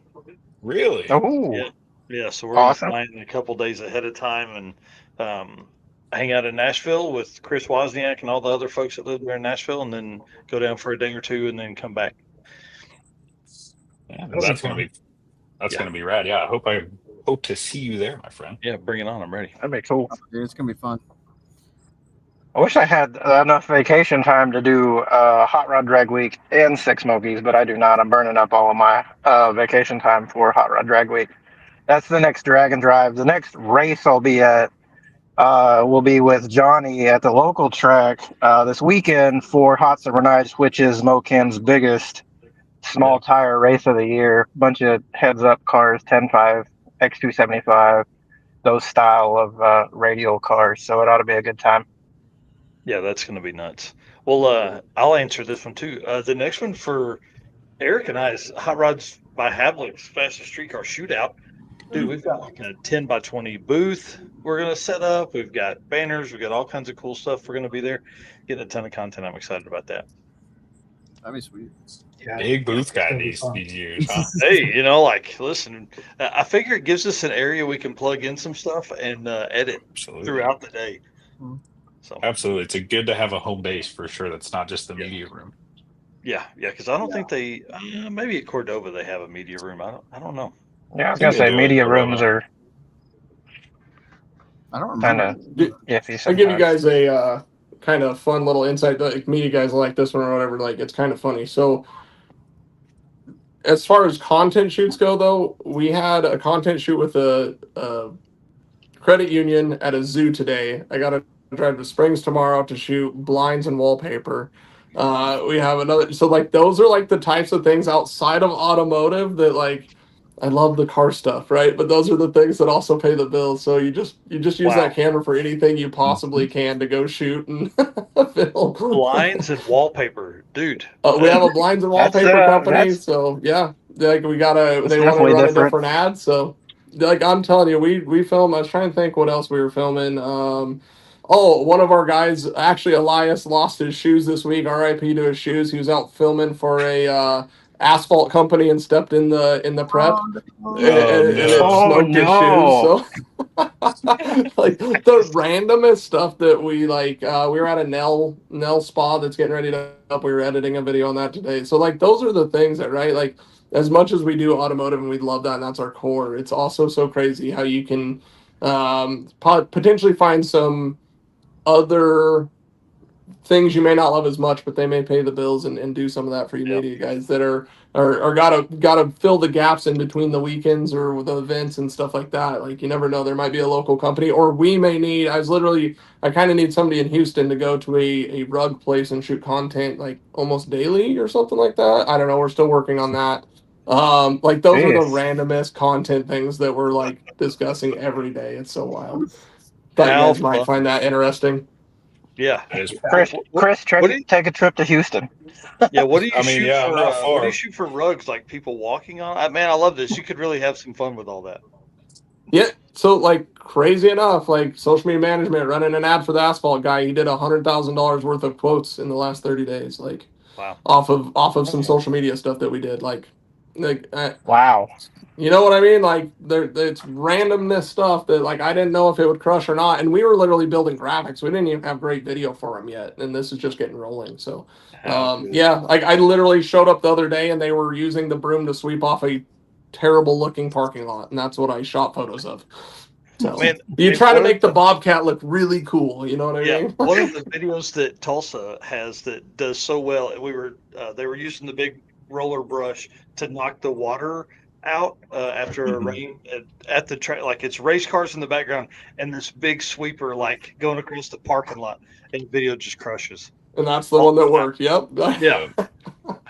Really? Oh. Yeah. So we're awesome. flying a couple days ahead of time and hang out in Nashville with Chris Wozniak and all the other folks that live there in Nashville, and then go down for a day or two and then come back. Yeah, that's gonna be rad. Yeah, I hope to see you there, my friend. Yeah, bring it on. I'm ready. That'd be cool. It's gonna be fun. I wish I had enough vacation time to do Hot Rod Drag Week and Six Smokies, but I do not. I'm burning up all of my vacation time for Hot Rod Drag Week. That's the next Dragon Drive. The next race I'll be at will be with Johnny at the local track this weekend for Hot Summer Nights, which is Mocan's biggest small tire race of the year. Bunch of heads-up cars, 10.5, X275, those style of radial cars. So it ought to be a good time. Yeah, that's going to be nuts. Well, I'll answer this one too. The next one for Eric and I is Hot Rods by Havlic's Fastest Street Car Shootout. Dude, we've got like a 10 by 20 booth we're going to set up. We've got banners. We've got all kinds of cool stuff. We're going to be there getting a ton of content. I'm excited about that. That'd be sweet. Yeah, big booth guy these years, huh? Hey, listen, I figure it gives us an area we can plug in some stuff and edit throughout the day. So absolutely, it's good to have a home base for sure. That's not just the media room. Yeah, because I don't think they maybe at Cordova they have a media room. I don't know. Yeah, I was gonna say media rooms are. I don't remember. I'll give you guys a kind of fun little insight. Like media guys like this one or whatever. Like it's kind of funny. So as far as content shoots go, though, we had a content shoot with a credit union at a zoo today. I got to drive to Springs tomorrow to shoot blinds and wallpaper. We have another. So like those are like the types of things outside of automotive that like I love the car stuff, right? But those are the things that also pay the bills. So you just use Wow. that camera for anything you possibly can to go shoot and film. Blinds and wallpaper, dude. We have a blinds and That's wallpaper company, that's so yeah, like we that's they want to definitely run a different. different ad, so like I'm telling you, we film. I was trying to think what else we were filming. Oh, one of our guys, actually Elias, lost his shoes this week. R.I.P. to his shoes. He was out filming for a asphalt company and stepped in the prep, Oh, no. Oh and it no. Oh smoked his shoes. no! So like the randomest stuff that we like. We were at a Nell spa that's getting ready to up. We were editing a video on that today. So like those are the things that, right, like as much as we do automotive and we love that and that's our core, it's also so crazy how you can potentially find some other things you may not love as much, but they may pay the bills and do some of that for you Yep. media guys that are gotta fill the gaps in between the weekends or the events and stuff like that. Like you never know, there might be a local company, or we may need. I kind of need somebody in Houston to go to a rug place and shoot content like almost daily or something like that. I don't know. We're still working on that. Like those are the Jeez. randomest content things that we're like discussing every day. It's so wild. Thought you How guys might fun. find that interesting. Yeah. That is Chris, What do you, take a trip to Houston. yeah, what do you I mean, shoot yeah, I'm for not what do you far. shoot for rugs, like people walking on? Man, I love this. You could really have some fun with all that. Yeah. So like crazy enough, like social media management running an ad for the asphalt guy, he did $100,000 worth of quotes in the last 30 days, like Wow. off of some social media stuff that we did. Like Wow. you know what I mean? Like it's randomness stuff that like I didn't know if it would crush or not. And we were literally building graphics. We didn't even have great video for them yet, and this is just getting rolling. So How good. yeah, like I literally showed up the other day and they were using the broom to sweep off a terrible looking parking lot, and that's what I shot photos of. So Man, you and try to one of make the Bobcat look really cool, you know what I yeah, mean? one of the videos that Tulsa has that does so well, they were using the big roller brush to knock the water out after a rain at the track. Like it's race cars in the background and this big sweeper like going across the parking lot, and the video just crushes And that's the all one that the time. worked. Yep. Yeah,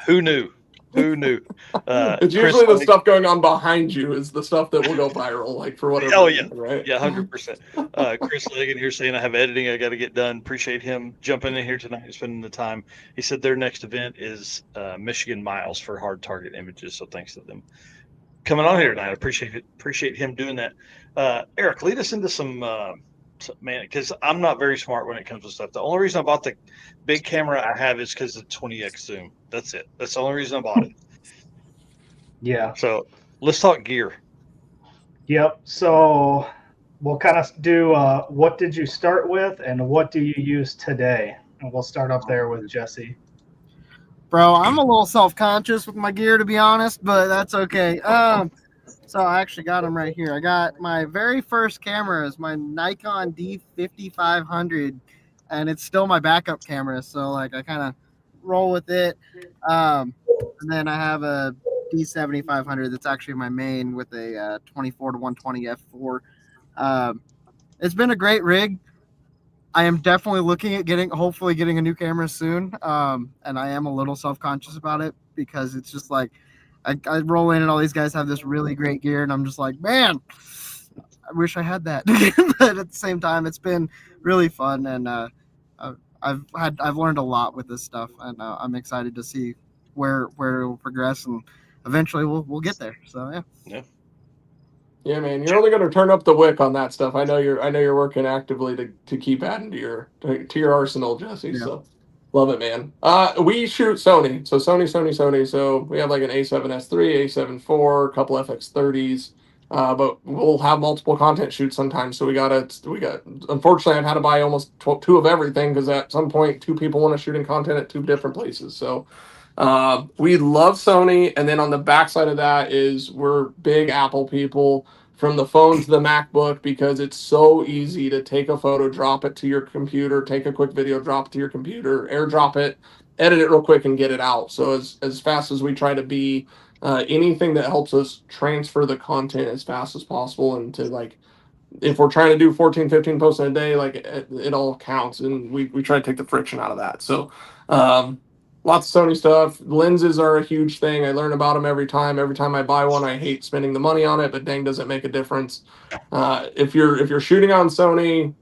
who knew? Who knew? It's Chris, usually the stuff going on behind you is the stuff that will go viral, like for whatever oh yeah, reason, right? yeah, 100%. Chris Legan here saying I have editing I got to get done. Appreciate him jumping in here tonight and spending the time. He said their next event is Michigan Miles for hard target images. So thanks to them coming on here tonight. I appreciate it. Appreciate him doing that. Eric, lead us into man, because I'm not very smart when it comes to stuff. The only reason I bought the big camera I have is because of 20x zoom. That's it. That's the only reason I bought it. Yeah. So let's talk gear. Yep. So we'll kind of do what did you start with and what do you use today? And we'll start up there with Jesse. Bro, I'm a little self-conscious with my gear, to be honest, but that's okay. So I actually got them right here. I got my very first camera is my Nikon D5500, and it's still my backup camera. So like I kind of roll with it. And then I have a D7500 that's actually my main with a 24 to 120 f4. It's been a great rig. I am definitely looking at hopefully getting a new camera soon. And I am a little self-conscious about it because it's just like I roll in and all these guys have this really great gear, and I'm just like, man, I wish I had that. But at the same time, it's been really fun, and I've learned a lot with this stuff, and I'm excited to see where it will progress, and eventually we'll get there. So yeah. Yeah. Yeah, man, you're only going to turn up the wick on that stuff. I know you're working actively to keep adding to your arsenal, Jesse. Yeah. So love it, man. We shoot Sony, so Sony. So we have like an A7S3, A7 IV, a couple FX30s. But we'll have multiple content shoots sometimes. So we got. Unfortunately, I've had to buy almost two of everything because at some point two people want to shoot in content at two different places. So we love Sony, and then on the backside of that is we're big Apple people. From the phone to the MacBook, because it's so easy to take a photo, drop it to your computer, take a quick video, drop it to your computer, airdrop it, edit it real quick, and get it out. So as fast as we try to be, anything that helps us transfer the content as fast as possible, and to like, if we're trying to do 14, 15 posts in a day, like it all counts, and we try to take the friction out of that. So lots of Sony stuff. Lenses are a huge thing. I learn about them every time. Every time I buy one, I hate spending the money on it, but dang, does it make a difference. If you're shooting on Sony,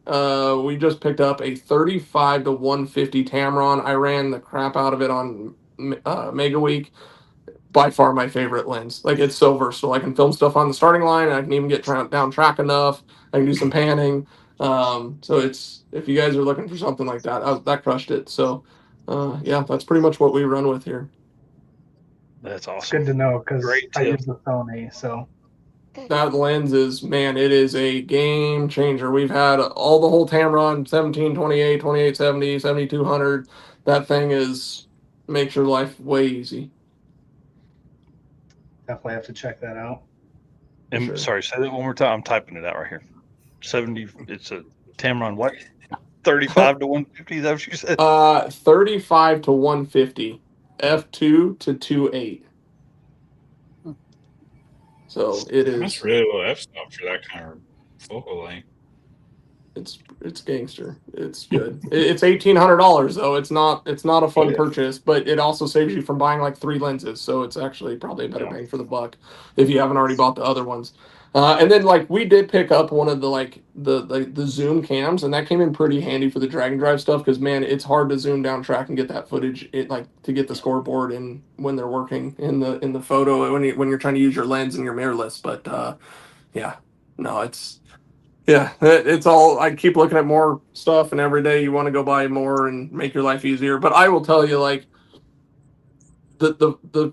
we just picked up a 35 to 150 Tamron. I ran the crap out of it on Mega Week. By far my favorite lens. Like, it's so versatile. I can film stuff on the starting line. I can even get down track enough. I can do some panning. So it's, if you guys are looking for something like that, that crushed it. So yeah, that's pretty much what we run with here. That's awesome. It's good to know because Great I tip. use the Sony. So That lens is, man, it is a game changer. We've had the whole Tamron 17, 28, 2870, 7200. That thing makes your life way easy. definitely have to check that out. And sure. sorry, say that one more time. I'm typing it out right here. 70. It's a Tamron. What? 35 to 150. Is that what you said? 35 to 150, f2 to 2.8. So it is. That's really low f stop for that kind of focal length. It's gangster. It's good. It's $1,800 though. It's not a fun purchase, but it also saves you from buying like 3 lenses. So it's actually probably a better bang for the buck if you haven't already bought the other ones. And then like we did pick up one of the zoom cams, and that came in pretty handy for the drag and drive stuff because man, it's hard to zoom down track and get that footage. Like to get the scoreboard in when they're working in the photo when you're trying to use your lens and your mirrorless. But yeah, no, it's all. I keep looking at more stuff, and every day you want to go buy more and make your life easier. But I will tell you, like the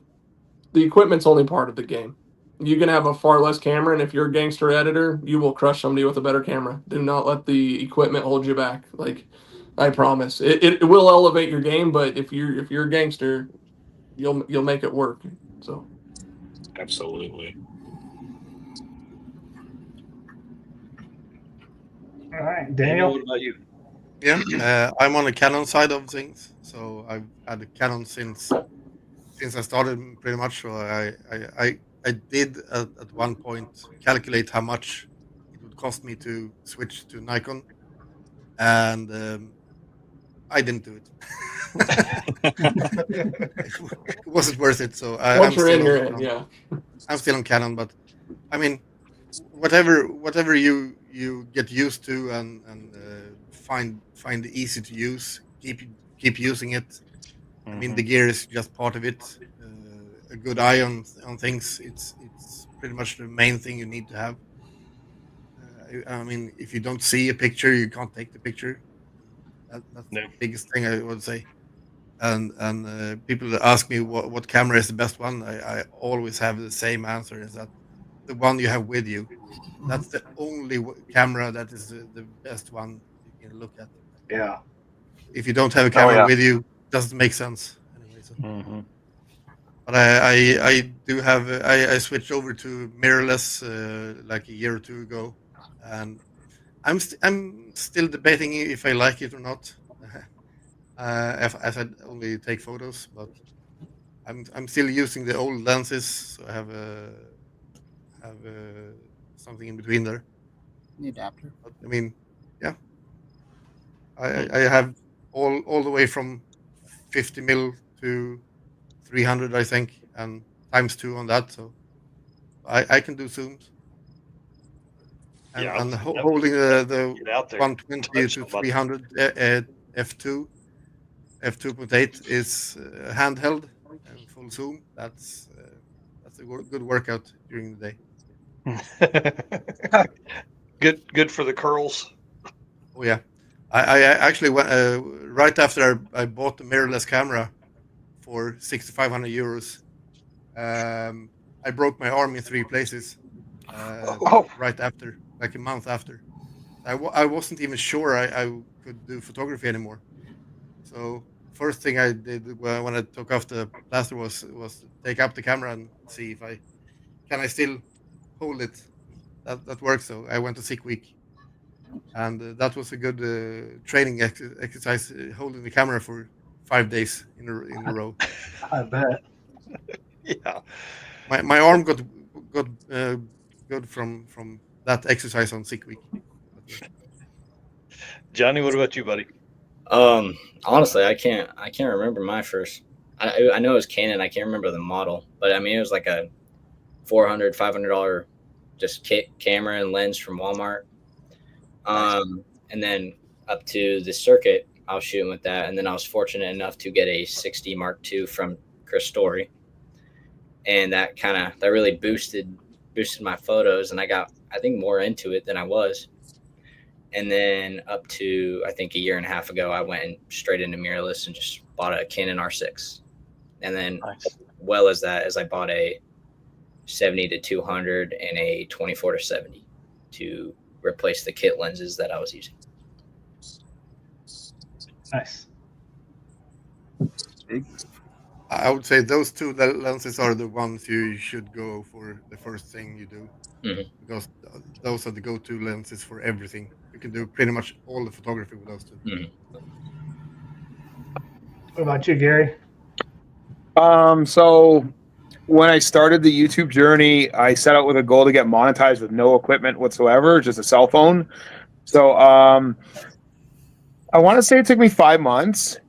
equipment's only part of the game. You can have a far less camera, and if you're a gangster editor, you will crush somebody with a better camera. Do not let the equipment hold you back. Like I promise, it will elevate your game. But if you're a gangster, you'll make it work. So Absolutely. All right, Daniel, Daniel. what about you? Yeah, I'm on the Canon side of things, so I've had a Canon since I started pretty much. So I did at one point calculate how much it would cost me to switch to Nikon, and I didn't do it. It wasn't worth it. So once I'm you're still in, on you're in. Canon. Yeah. I'm still on Canon, but I mean, whatever you get used to and find easy to use, keep using it. I mean, the gear is just part of it. A good eye on things. It's pretty much the main thing you need to have. I mean, if you don't see a picture, you can't take the picture. That's No. the biggest thing I would say. And people that ask me what camera is the best one, I always have the same answer: is that the one you have with you. That's the only camera that is the best one you can look at. Yeah. If you don't have a camera yeah. with you, it doesn't make sense anyway. So. But I do have I switched over to mirrorless like a year or two ago, and I'm still debating if I like it or not. As I only take photos, but I'm still using the old lenses, so I have something in between there. The adapter. But, I mean, yeah, I have all the way from 50 mil to 300, I think, and times 2 on that. So I can do zooms. And, Yeah, and holding the get out there. 120 Touch to somebody. 300 f2.8 is handheld and full zoom. That's a good workout during the day. Good for the curls. Oh yeah, I actually went right after I bought the mirrorless camera for 6,500 euros. I broke my arm in 3 places right after, like a month after. I wasn't even sure I could do photography anymore. So first thing I did when I took off the plaster was take up the camera and see if I still hold it. That works. So I went to sick week, and that was a good training exercise, holding the camera for 5 days in a row. I bet. Yeah. My arm got good from that exercise on sick week. Johnny, what about you, buddy? Honestly, I can't remember my first I know it was Canon. I can't remember the model, but I mean, it was like a $400-$500 just kit camera and lens from Walmart. And then up to the circuit, I was shooting with that. And then I was fortunate enough to get a 6D Mark II from Chris Story. And that really boosted my photos. And I got, I think, more into it than I was. And then up to, I think, a year and a half ago, I went straight into mirrorless and just bought a Canon R6. And then, as well as that, I bought a 70-200 and a 24-70 to replace the kit lenses that I was using. Nice. I would say those two lenses are the ones you should go for the first thing you do, because those are the go-to lenses for everything. You can do pretty much all the photography with those two. What about you, Gary? So when I started the YouTube journey, I set out with a goal to get monetized with no equipment whatsoever, just a cell phone. So I want to say it took me 5 months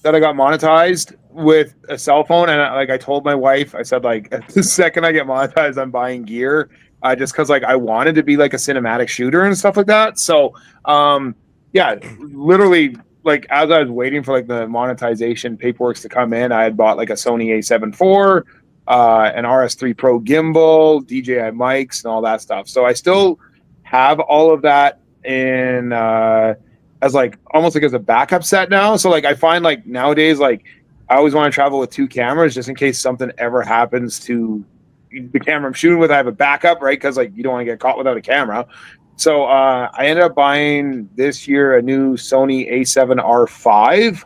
that I got monetized with a cell phone. And I told my wife, I said, like, the second I get monetized, I'm buying gear, just because I wanted to be like a cinematic shooter and stuff like that. So yeah, literally, as I was waiting for the monetization paperwork to come in, I had bought a Sony A7 IV, an RS3 Pro gimbal, DJI mics, and all that stuff. So I still have all of that in as almost as a backup set now. So I find nowadays I always want to travel with 2 cameras just in case something ever happens to the camera I'm shooting with. I have a backup, right? Because you don't want to get caught without a camera. So I ended up buying this year a new Sony A7R5,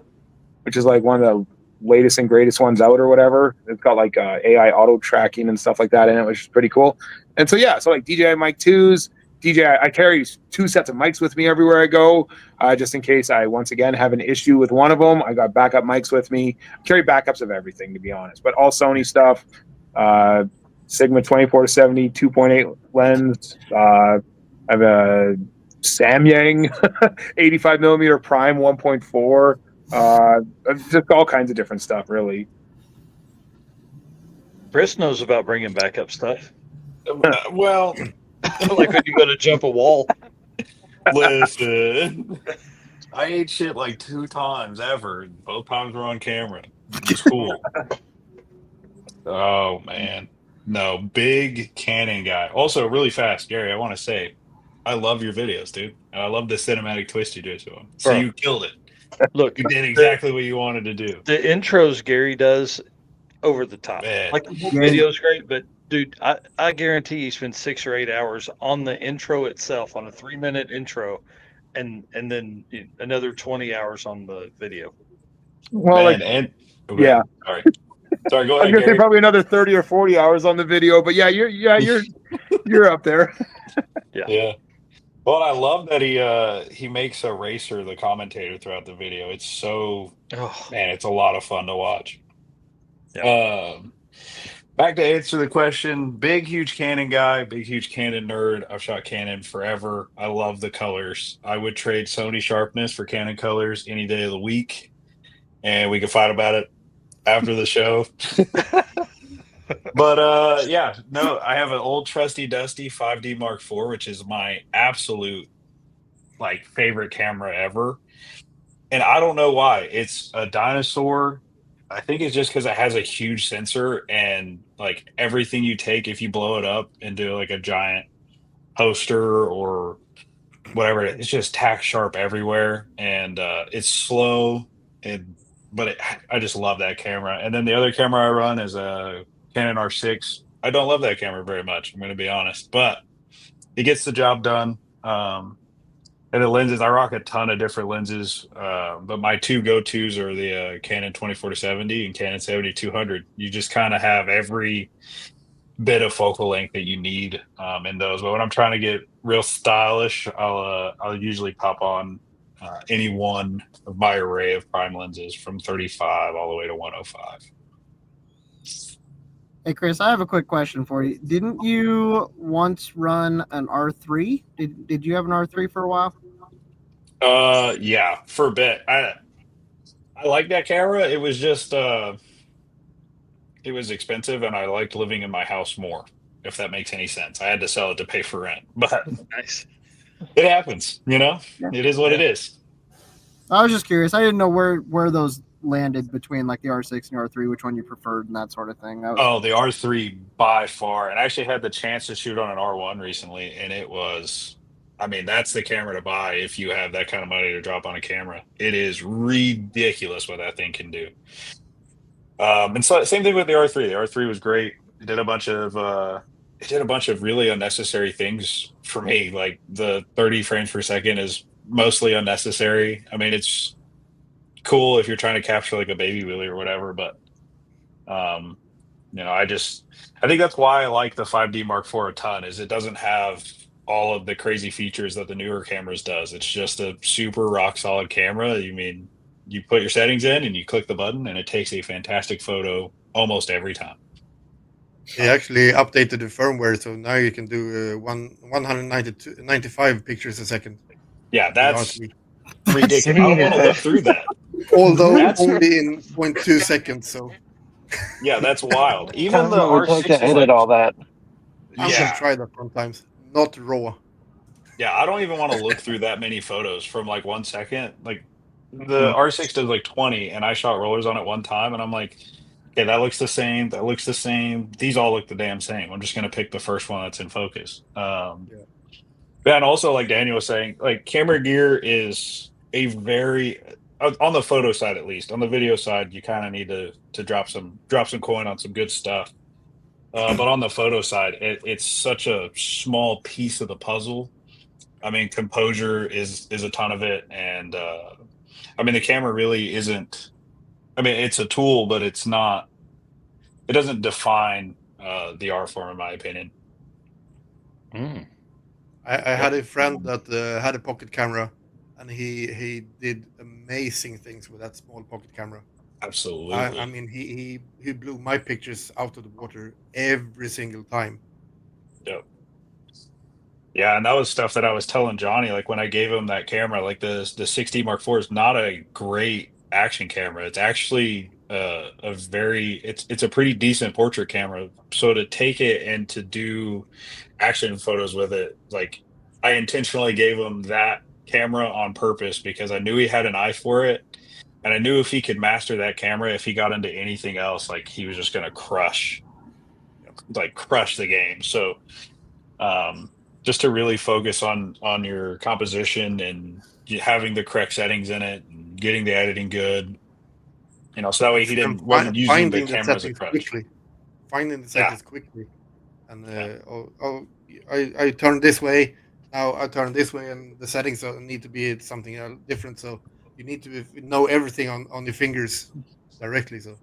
which is one of the latest and greatest ones out or whatever. It's got AI auto tracking and stuff like that in it, which is pretty cool. And so yeah, so DJI mic 2s. I carry 2 sets of mics with me everywhere I go, just in case I once again have an issue with one of them. I got backup mics with me. I carry backups of everything, to be honest, but all Sony stuff. Sigma 24-70 2.8 lens. I have a Samyang 85 millimeter prime 1.4. Just all kinds of different stuff, really. Chris knows about bringing backup stuff. Well, like when you go to jump a wall. Listen, I ate shit 2 times ever. Both times were on camera. It's cool. Oh man, no, big Canon guy. Also, really fast, Gary. I want to say, I love your videos, dude. And I love the cinematic twist you do to them. So you killed it. Look, you did exactly what you wanted to do. The intros Gary does, over the top. Man. The whole video's great, but dude, I guarantee you spend 6 or 8 hours on the intro itself, on a 3-minute intro, and then another 20 hours on the video. Well, Man, yeah. Sorry, go ahead. I was gonna say probably another 30 or 40 hours on the video, but yeah, you're up there. Yeah. Well, I love that he makes a racer the commentator throughout the video. It's so man, it's a lot of fun to watch. Yeah. Back to answer the question, big huge Canon guy, big huge Canon nerd. I've shot Canon forever. I love the colors. I would trade Sony sharpness for Canon colors any day of the week, and we could fight about it after the show. But yeah, no, I have an old trusty dusty 5D Mark IV, which is my absolute favorite camera ever. And I don't know why. It's a dinosaur. I think it's just because it has a huge sensor, and everything you take, if you blow it up into a giant poster or whatever, it's just tack sharp everywhere, and it's slow. But I just love that camera. And then the other camera I run is a Canon R6. I don't love that camera very much, I'm going to be honest, but it gets the job done. And the lenses, I rock a ton of different lenses, but my 2 go-tos are the Canon 24-70 and Canon 70-200. You just kind of have every bit of focal length that you need in those. But when I'm trying to get real stylish, I'll usually pop on any one of my array of prime lenses from 35 all the way to 105. Hey, Chris, I have a quick question for you. Didn't you once run an R3? Did you have an R3 for a while? Yeah, for a bit. I like that camera. It was just it was expensive, and I liked living in my house more. If that makes any sense, I had to sell it to pay for rent, but Nice. it happens. Yeah. It is what it is. I was just curious. I didn't know where those landed between like the R6 and R3, which one you preferred and that sort of thing. That was Oh, the R3 by far, and I actually had the chance to shoot on an R1 recently, and it was. I mean, that's the camera to buy if you have that kind of money to drop on a camera. It is ridiculous what that thing can do. And so same thing with the R3. The R3 was great. It did a bunch of really unnecessary things for me. Like the 30 frames per second is mostly unnecessary. I mean, it's cool if you're trying to capture like a baby wheelie or whatever, but um, I think that's why I like the 5D Mark IV a ton. Is it doesn't have all of the crazy features that the newer cameras does. It's just a super rock solid camera. You mean you put your settings in and you click the button and it takes a fantastic photo almost every time. They actually updated the firmware, so now you can do 195 pictures a second. Yeah, with that's R3. ridiculous. I don't want to look through that. Although That's only in 0.2 seconds, so yeah, that's wild. Even Time the it would take R6 to is edit like all that. I yeah, have tried that sometimes. Not raw. yeah. I don't even want to look through that many photos from like 1 second. Like the R6 does like 20, and I shot rollers on it one time, and I'm like, okay, that looks the same. That looks the same. These all look the damn same. I'm just gonna pick the first one that's in focus. Yeah. Yeah, and also like Daniel was saying, like camera gear is a very on the photo side at least. On the video side, you kind of need to drop some coin on some good stuff. But on the photo side, it's such a small piece of the puzzle. I mean, composure is a ton of it, and I mean the camera really isn't. I mean, it's a tool, but it's not. It doesn't define the art form, in my opinion. Mm. I had a friend that had a pocket camera, and he did amazing things with that small pocket camera. I Absolutely. mean, he blew my pictures out of the water every single time. Yep. Yeah, and that was stuff that I was telling Johnny, like when I gave him that camera, like the 60 Mark IV is not a great action camera. It's actually it's a pretty decent portrait camera. So to take it and to do action photos with it, like I intentionally gave him that camera on purpose because I knew he had an eye for it. And I knew if he could master that camera, if he got into anything else, like he was just gonna crush the game. So um, just to really focus on your composition and having the correct settings in it and getting the editing good. So that way he And didn't wasn't using the finding the camera as a settings crutch. quickly, finding the Yeah, settings quickly, and I turn this way, now I turn this way, and the settings need to be something different. So you need to know everything on your fingers directly. So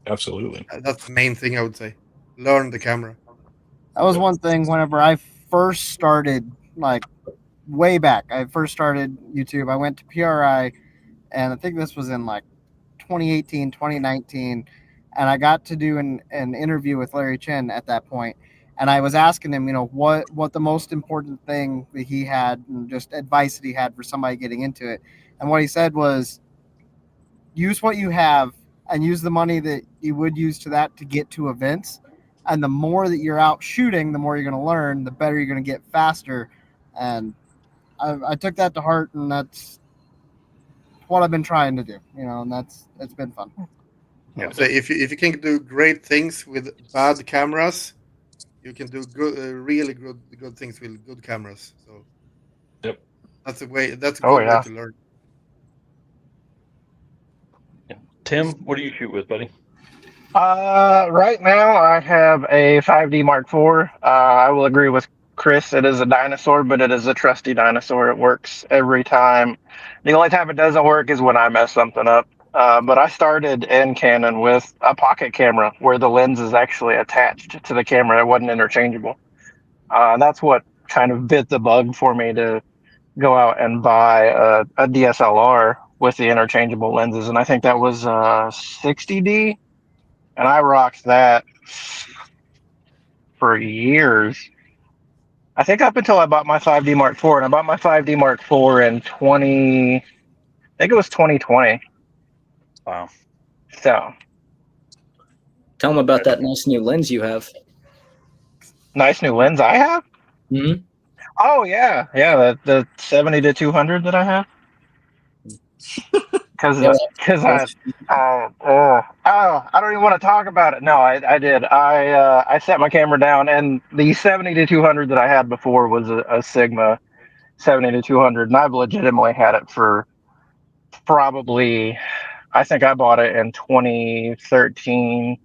absolutely. that's the main thing I would say. Learn the camera. that was Yep. one thing whenever I first started, like way back. I first started YouTube. I went to PRI, and I think this was in like 2018, 2019, and I got to do an interview with Larry Chen at that point, and I was asking him, what the most important thing that he had and just advice that he had for somebody getting into it, and what he said was use what you have and use the money that you would use to that to get to events, and the more that you're out shooting, the more you're going to learn, the better you're going to get faster, and I took that to heart, and that's what I've been trying to do, and it's been fun. I would say if you can do great things with bad cameras, you can do good, really good things with good cameras. So Yep. that's a way. That's a Oh good way yeah. to learn. Tim, what do you shoot with, buddy? Right now I have a 5D Mark IV. I will agree with Chris. It is a dinosaur, but it is a trusty dinosaur. It works every time. The only time it doesn't work is when I mess something up. But I started in Canon with a pocket camera where the lens is actually attached to the camera. It wasn't interchangeable. That's what kind of bit the bug for me to go out and buy a DSLR with the interchangeable lenses. And I think that was 60D, and I rocked that for years. I think up until I bought my 5D Mark IV, and I bought my 5D Mark IV in 20. I think it was 2020. Wow. So Tell them about that nice new lens you have. Nice new lens I have. Mm-hmm. Oh yeah, the 70 to 200 that I have. Because Yeah, I don't even want to talk about it. No, I did. I set my camera down, and the 70 to 200 that I had before was a Sigma 70 to 200, and I've legitimately had it for probably, I think I bought it in 2013.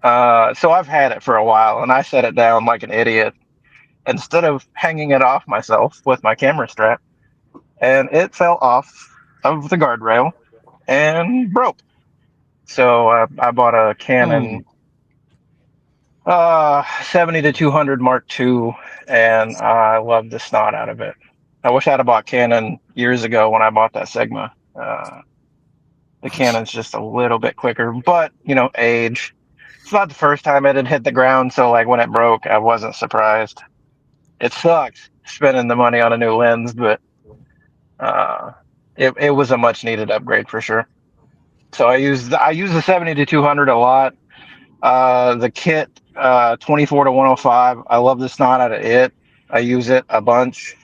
So I've had it for a while, and I set it down like an idiot instead of hanging it off myself with my camera strap, and it fell off of the guardrail and broke. So I bought a Canon 70 to 200 Mark II, and I love the snot out of it. I wish I'd have bought Canon years ago when I bought that Sigma. The Canon's just a little bit quicker, but age. It's not the first time it had hit the ground, so like when it broke, I wasn't surprised. It sucks spending the money on a new lens, but it was a much needed upgrade for sure. So I use the 70 to 200 a lot. The kit 24 to 105. I love the snot out of it. I use it a bunch.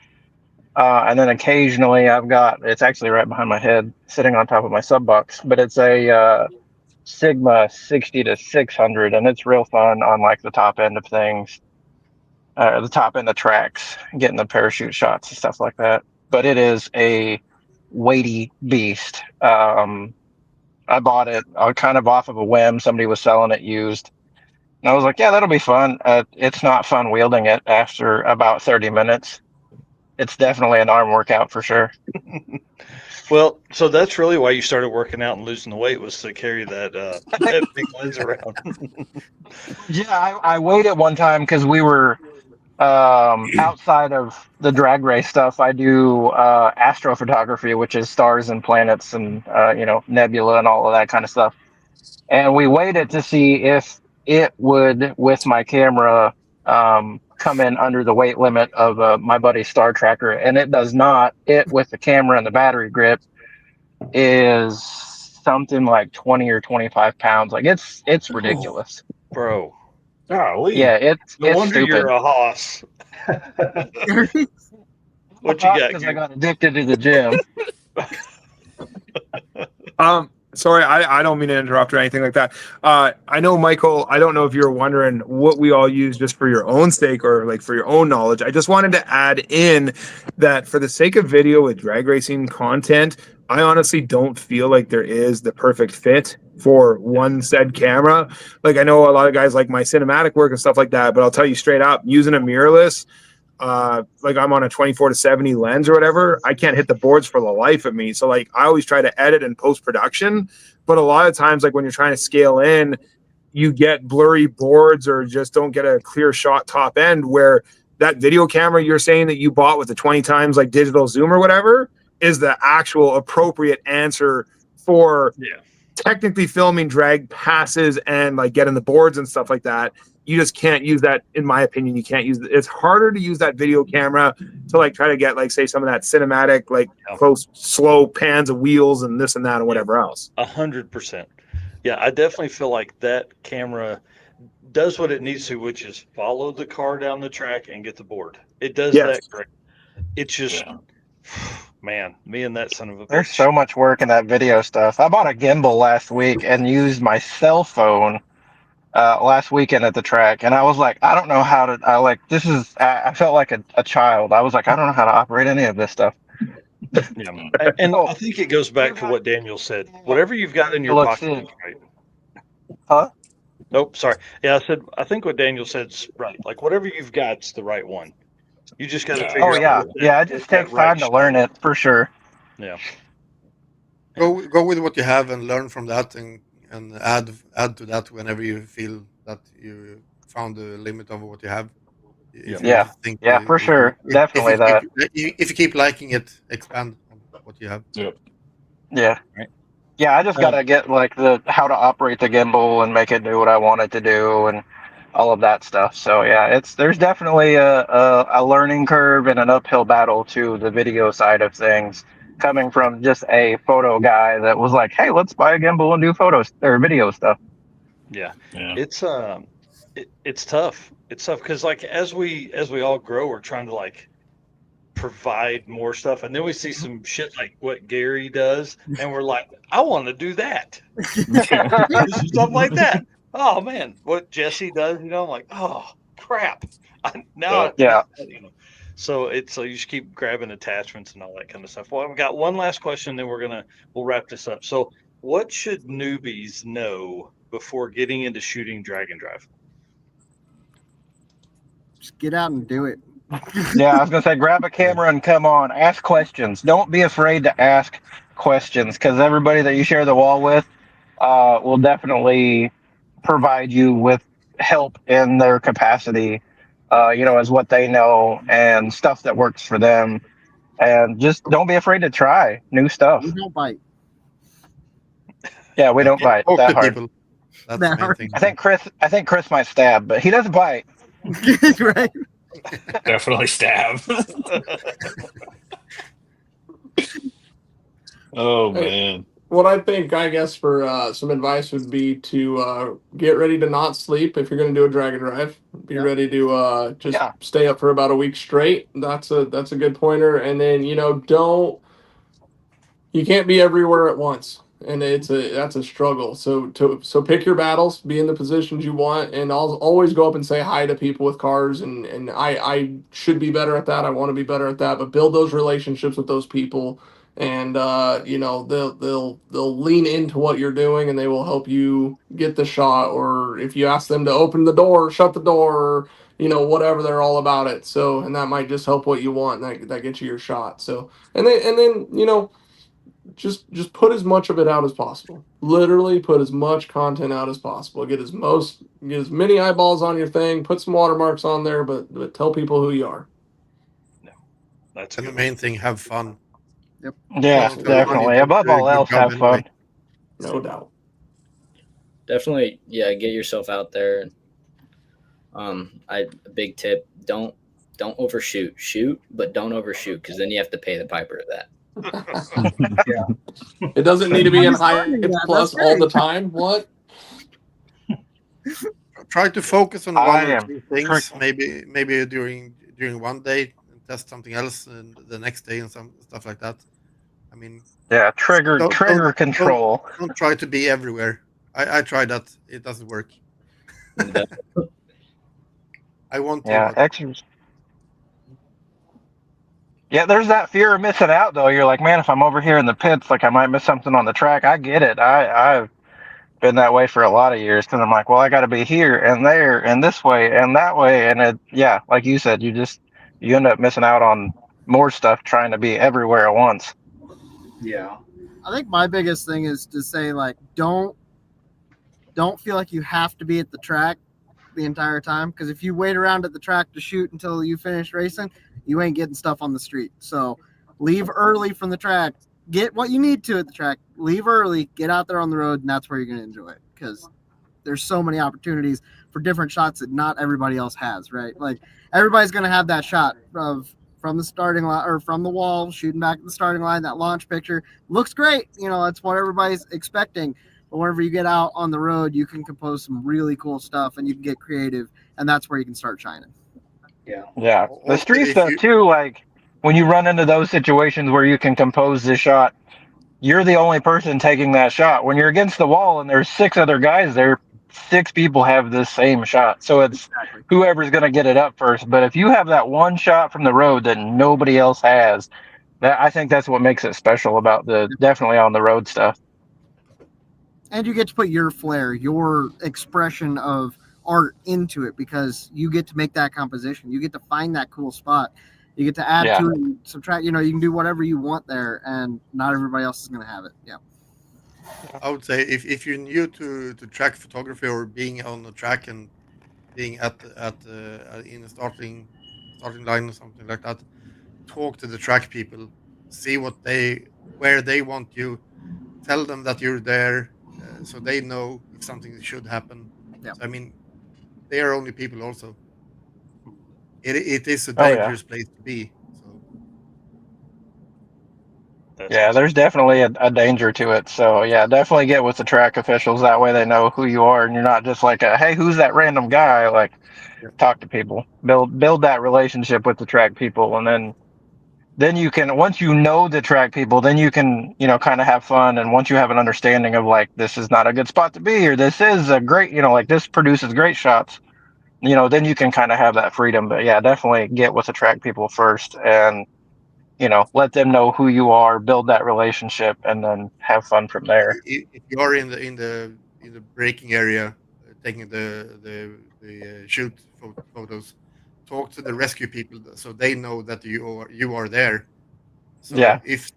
And then occasionally it's actually right behind my head, sitting on top of my sub box, but it's a Sigma 60 to 600, and it's real fun on like the top end of things, the top end of tracks, getting the parachute shots and stuff like that. But it is a weighty beast. I bought it kind of off of a whim. Somebody was selling it used. And I was like, yeah, that'll be fun. It's not fun wielding it after about 30 minutes. It's definitely an arm workout for sure. Well, so that's really why you started working out and losing the weight, was to carry that that big lens around. Yeah, I weighed it one time because we were outside of the drag race stuff. I do astrophotography, which is stars and planets and nebula and all of that kind of stuff. And we weighed it to see if it would, with my camera, come in under the weight limit of my buddy's Star Tracker, and it does not. It, with the camera and the battery grip, is something like 20 or 25 pounds. Like it's ridiculous, bro. Golly. Yeah, it's wonder stupid. you're a hoss. What you got? Because I got addicted to the gym. Sorry, I don't mean to interrupt or anything like that. I know, Michael, I don't know if you're wondering what we all use just for your own sake or like for your own knowledge. I just wanted to add in that for the sake of video with drag racing content, I honestly don't feel like there is the perfect fit for one said camera. Like, I know a lot of guys like my cinematic work and stuff like that, but I'll tell you straight up, using a mirrorless, like I'm on a 24 to 70 lens or whatever, I can't hit the boards for the life of me. So like I always try to edit and post production, but a lot of times, like when you're trying to scale in, you get blurry boards or just don't get a clear shot top end, where that video camera you're saying that you bought with the 20 times like digital zoom or whatever is the actual appropriate answer for technically filming drag passes and like getting the boards and stuff like that. You just can't use that, in my opinion. You can't use it. It's harder to use that video camera to like try to get like, say, some of that cinematic, like close, slow pans of wheels and this and that and whatever else. 100%. Yeah, I definitely feel like that camera does what it needs to, which is follow the car down the track and get the board. It does that great. It's just, man, me and that son of a bitch. There's so much work in that video stuff. I bought a gimbal last week and used my cell phone last weekend at the track, and I was like, I don't know how to. I felt like a child. I was like, I don't know how to operate any of this stuff. And I think it goes back to what Daniel said. Whatever you've got in your pocket is right. Huh? Nope, sorry. Yeah, I think what Daniel said's right. Like whatever you've got's the right one. You just got to figure out. It just takes time to learn it for sure. Yeah. Go with what you have and learn from that, and add to that whenever you feel that you found the limit of what you have. For sure. Definitely that. If you keep liking it, expand on what you have. Yeah. I just gotta get like how to operate the gimbal and make it do what I want it to do and all of that stuff. So yeah, there's definitely a learning curve and an uphill battle to the video side of things, coming from just a photo guy that was like, hey, let's buy a gimbal and do photos or video stuff. Yeah, Yeah. it's tough. It's tough because like as we all grow, we're trying to like provide more stuff, and then we see some shit like what Gary does, and we're like, I want to do that. Do some stuff like that. Oh man, what Jesse does, I'm like, oh crap. Now, Yeah. so you just keep grabbing attachments and all that kind of stuff. Well, I've got one last question, then we'll wrap this up. So, what should newbies know before getting into shooting drag and drive? Just get out and do it. Yeah, I was gonna say, grab a camera and come on. Ask questions. Don't be afraid to ask questions, because everybody that you share the wall with will definitely provide you with help in their capacity. As what they know and stuff that works for them. And just don't be afraid to try new stuff. We don't bite. Yeah, we don't bite Talk that to hard. people. That's That the main hard. thing. I think Chris might stab, but he doesn't bite. Right? Definitely stab. Oh Hey, man. what I think, I guess, for some advice would be to get ready to not sleep if you're going to do a drag and drive. Be Yep. ready to just Yeah. stay up for about a week straight. That's a good pointer. And then you can't be everywhere at once, and that's a struggle. So pick your battles, be in the positions you want, and always go up and say hi to people with cars. And I should be better at that. I want to be better at that. But build those relationships with those people, and they'll lean into what you're doing, and they will help you get the shot. Or if you ask them to open the door, shut the door, or whatever, they're all about it. So, and that might just help what you want, and that gets you your shot. So, and then just put as much of it out as possible. Literally put as much content out as possible. Get as many eyeballs on your thing. Put some watermarks on there, but tell people who you are. No, that's And the good. main thing, have fun. Yep. Yeah, Don't definitely. do Above a all good else, job have fun. No doubt. Definitely, yeah. Get yourself out there. A big tip: don't overshoot. Shoot, but don't overshoot, because then you have to pay the piper of that. It doesn't need to be in high That's plus all the time. What? Try to focus on I one or am two things. strict- Maybe during one day and test something else, and the next day and some stuff like that. I mean, Yeah, trigger don't control. don't try to be everywhere. I tried that. It doesn't work. I want to, Yeah, but exercise. Yeah, there's that fear of missing out though. You're like, man, if I'm over here in the pits, like I might miss something on the track. I get it. I've been that way for a lot of years, because I'm like, well, I got to be here and there and this way and that way, and yeah, like you said, you end up missing out on more stuff trying to be everywhere at once. Yeah. I think my biggest thing is to say, like, don't feel like you have to be at the track the entire time, because if you wait around at the track to shoot until you finish racing, you ain't getting stuff on the street. So leave early from the track, get what you need to at the track, leave early, get out there on the road, and that's where you're going to enjoy it, because there's so many opportunities for different shots that not everybody else has, right? Like, everybody's going to have that shot of from the starting line or from the wall, shooting back at the starting line. That launch picture looks great. That's what everybody's expecting. But whenever you get out on the road, you can compose some really cool stuff, and you can get creative, and that's where you can start shining. Yeah. Yeah, the also street if stuff you too. Like when you run into those situations where you can compose the shot, you're the only person taking that shot. When you're against the wall and there's six other guys there, six people have the same shot. So it's Exactly. whoever's going to get it up first. But if you have that one shot from the road that nobody else has, I think that's what makes it special about the definitely on the road stuff. And you get to put your flair, your expression of art into it, because you get to make that composition. You get to find that cool spot. You get to add Yeah. to it and subtract. You can do whatever you want there, and not everybody else is going to have it. Yeah. I would say if you're new to track photography or being on the track and being in a starting line or something like that, talk to the track people, see where they want you, tell them that you're there, so they know if something should happen. Yeah. So, I mean, they are only people also. It is a Oh yeah. dangerous place to be. So Yeah, there's definitely a danger to it. So yeah, definitely get with the track officials. That way they know who you are, and you're not just like, hey, who's that random guy? Like, talk to people, build that relationship with the track people, and then you can, once you know the track people, then you can, kind of have fun. And once you have an understanding of like, this is not a good spot to be, or this is a great, like this produces great shots, then you can kind of have that freedom. But yeah, definitely get with the track people first, and let them know who you are, build that relationship, and then have fun from there. If you are in the braking area, taking the shoot photos, talk to the rescue people so they know that you are there. So Yeah. if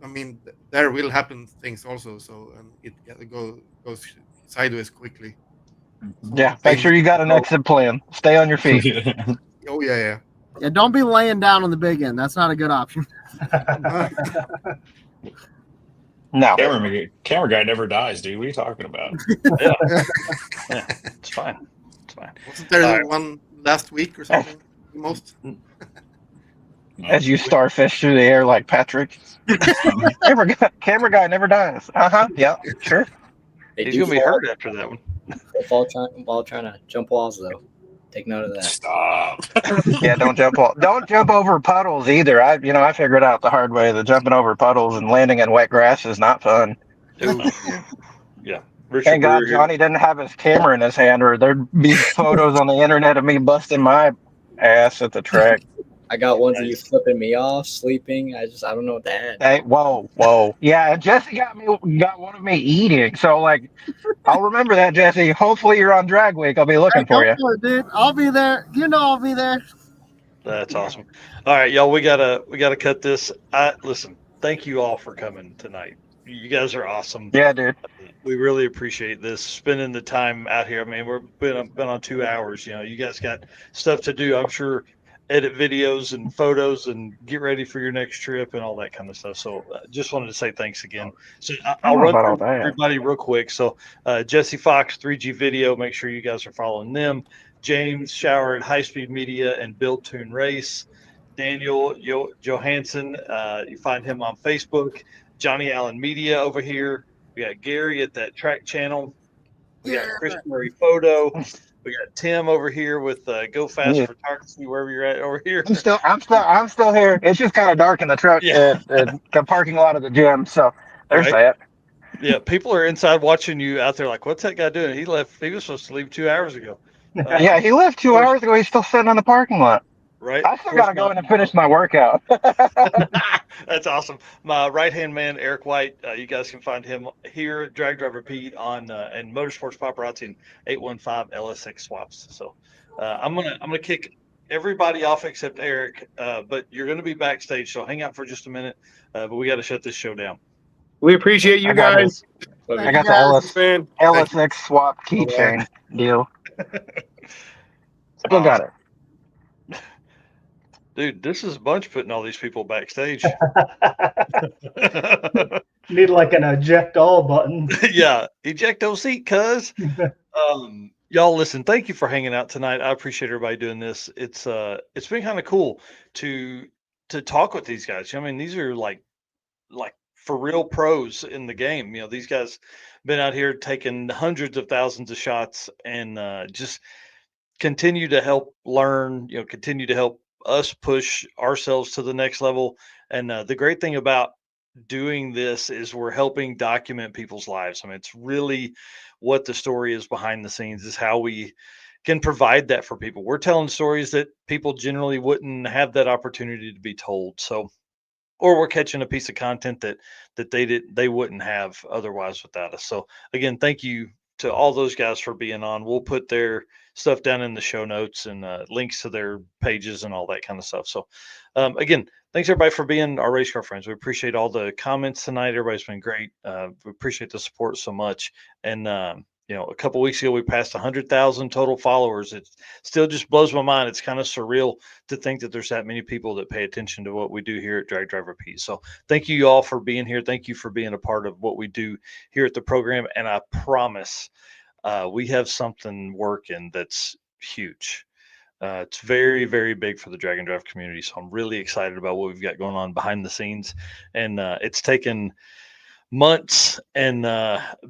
I mean there will happen things also. So it goes sideways quickly. So Yeah, make things. sure you got an exit plan. Stay on your feet. Oh yeah. Yeah, don't be laying down on the big end. That's not a good option. No. Camera guy never dies, dude. What are you talking about? Yeah, it's fine. It's fine. Wasn't there All right. one last week or something? Most. As you starfish through the air like Patrick. camera guy never dies. Yeah, sure. They He's do gonna be fall, hurt after that one. they fall while trying to jump walls, though. Take note of that. Stop. Yeah, don't jump over puddles either. I figured out the hard way that jumping over puddles and landing in wet grass is not fun. Yeah. Richard Thank God Brewer here. Johnny didn't have his camera in his hand, or there'd be photos on the internet of me busting my ass at the track. I got ones of you flipping me off, sleeping. I don't know what to add. Hey, whoa. Yeah, and Jesse got one of me eating. So like, I'll remember that, Jesse. Hopefully you're on drag week. I'll be looking for you. Dude. I'll be there. I'll be there. That's awesome. All right, y'all. We gotta cut this. Listen. Thank you all for coming tonight. You guys are awesome. Yeah, dude. We really appreciate this, spending the time out here. I mean, we've been on 2 hours. You guys got stuff to do. I'm sure edit videos and photos and get ready for your next trip and all that kind of stuff. So just wanted to say thanks again. So I'll run through everybody real quick. So Jesse Fox, 3G Video, make sure you guys are following them. James Shower at High Speed Media and Build Tune Race. Daniel Johansson, you find him on Facebook. Johnny Allen Media over here. We got Gary at that track channel. We got Chris Murray Photo. We got Tim over here with Go Fast Photography, wherever you're at over here. I'm still here. It's just kind of dark in the truck at the parking lot of the gym. So there's that. Yeah, people are inside watching you out there like, what's that guy doing? He left. He was supposed to leave 2 hours ago. Yeah, he left 2 hours ago. He's still sitting on the parking lot. Right. I still got to go in and finish my workout. That's awesome. My right-hand man, Eric White, you guys can find him here at Drag Driver Pete on and Motorsports Paparazzi and 815 LSX Swaps. So I'm gonna kick everybody off except Eric, but you're gonna be backstage, so hang out for just a minute. But we got to shut this show down. We appreciate you guys. I got the LSX swap keychain deal. Still got it. Dude, this is a bunch putting all these people backstage. Need like an eject all button. Yeah, eject all seat, cuz. Y'all listen, thank you for hanging out tonight. I appreciate everybody doing this. It's been kind of cool to talk with these guys. I mean, these are like for real pros in the game. These guys been out here taking hundreds of thousands of shots and just continue to help learn, continue to help us push ourselves to the next level. And the great thing about doing this is we're helping document people's lives. I mean, it's really what the story is behind the scenes, is how we can provide that for people. We're telling stories that people generally wouldn't have that opportunity to be told. So, or we're catching a piece of content that they wouldn't have otherwise without us. So again, thank you to all those guys for being on. We'll put their stuff down in the show notes and links to their pages and all that kind of stuff. So again, thanks everybody for being our race car friends. We appreciate all the comments tonight. Everybody's been great. We appreciate the support so much. And a couple weeks ago we passed 100,000 total followers. It still just blows my mind. It's kind of surreal to think that there's that many people that pay attention to what we do here at Drag Driver Pete. So thank you all for being here. Thank you for being a part of what we do here at the program. And I promise we have something working that's huge. It's very, very big for the drag and drive community. So I'm really excited about what we've got going on behind the scenes. And it's taken months and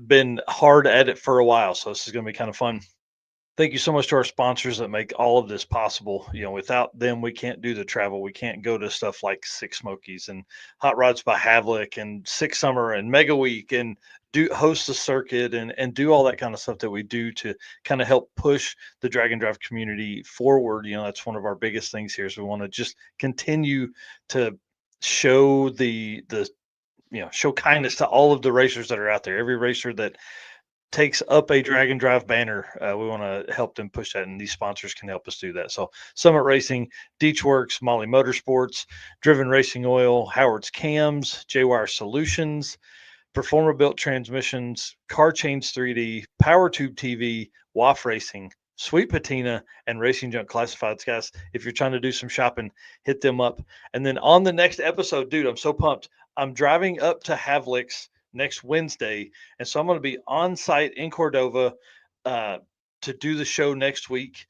been hard at it for a while. So this is going to be kind of fun. Thank you so much to our sponsors that make all of this possible. Without them, we can't do the travel. We can't go to stuff like Six Smokies and Hot Rods by Havlik and Six Summer and Mega Week and do host the circuit and do all that kind of stuff that we do to kind of help push the drag and drive community forward. That's one of our biggest things here. So we want to just continue to show show kindness to all of the racers that are out there. Every racer that takes up a drag and drive banner, we want to help them push that, and these sponsors can help us do that. So Summit Racing, Deechworks, Molly Motorsports, Driven Racing Oil, Howard's Cams, J-Wire Solutions, Performer Built Transmissions, Car Chains 3D, Power Tube TV, WAF Racing, Sweet Patina, and Racing Junk Classifieds. Guys, if you're trying to do some shopping, hit them up. And then on the next episode, dude, I'm so pumped. I'm driving up to Havlik's next Wednesday, and so I'm going to be on site in Cordova to do the show next week.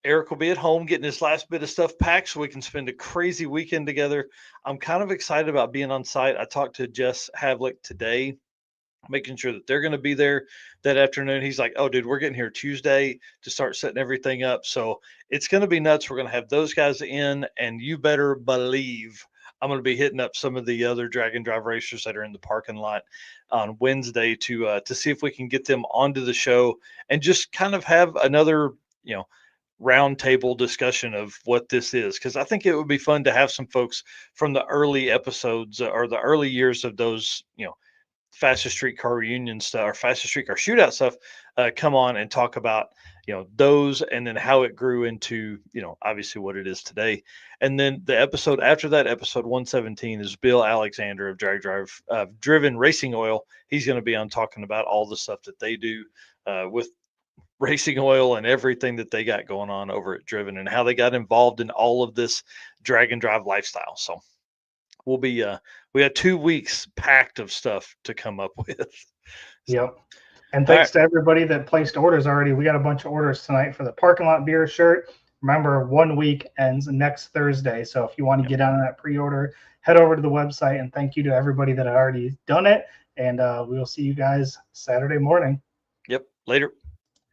Eric will be at home getting his last bit of stuff packed so we can spend a crazy weekend together. I'm kind of excited about being on site. I talked to Jess Havlik today, making sure that they're going to be there that afternoon. He's like, "Oh, dude, we're getting here Tuesday to start setting everything up." So it's going to be nuts. We're going to have those guys in, and you better believe I'm going to be hitting up some of the other drag and drive racers that are in the parking lot on Wednesday to see if we can get them onto the show and just kind of have another, round table discussion of what this is. Because I think it would be fun to have some folks from the early episodes or the early years of those, fastest street car reunion stuff or fastest street car shootout stuff come on and talk about those, and then how it grew into obviously what it is today. And then the episode after that, episode 117, is Bill Alexander of Driven Racing Oil. He's going to be on talking about all the stuff that they do with racing oil and everything that they got going on over at Driven and how they got involved in all of this drag and drive lifestyle. So we'll be we got 2 weeks packed of stuff to come up with. Yep. And thanks to everybody that placed orders already. We got a bunch of orders tonight for the parking lot beer shirt. Remember, 1 week ends next Thursday. So if you want to get on that pre-order, head over to the website. And thank you to everybody that had already done it. And we will see you guys Saturday morning. Yep. Later.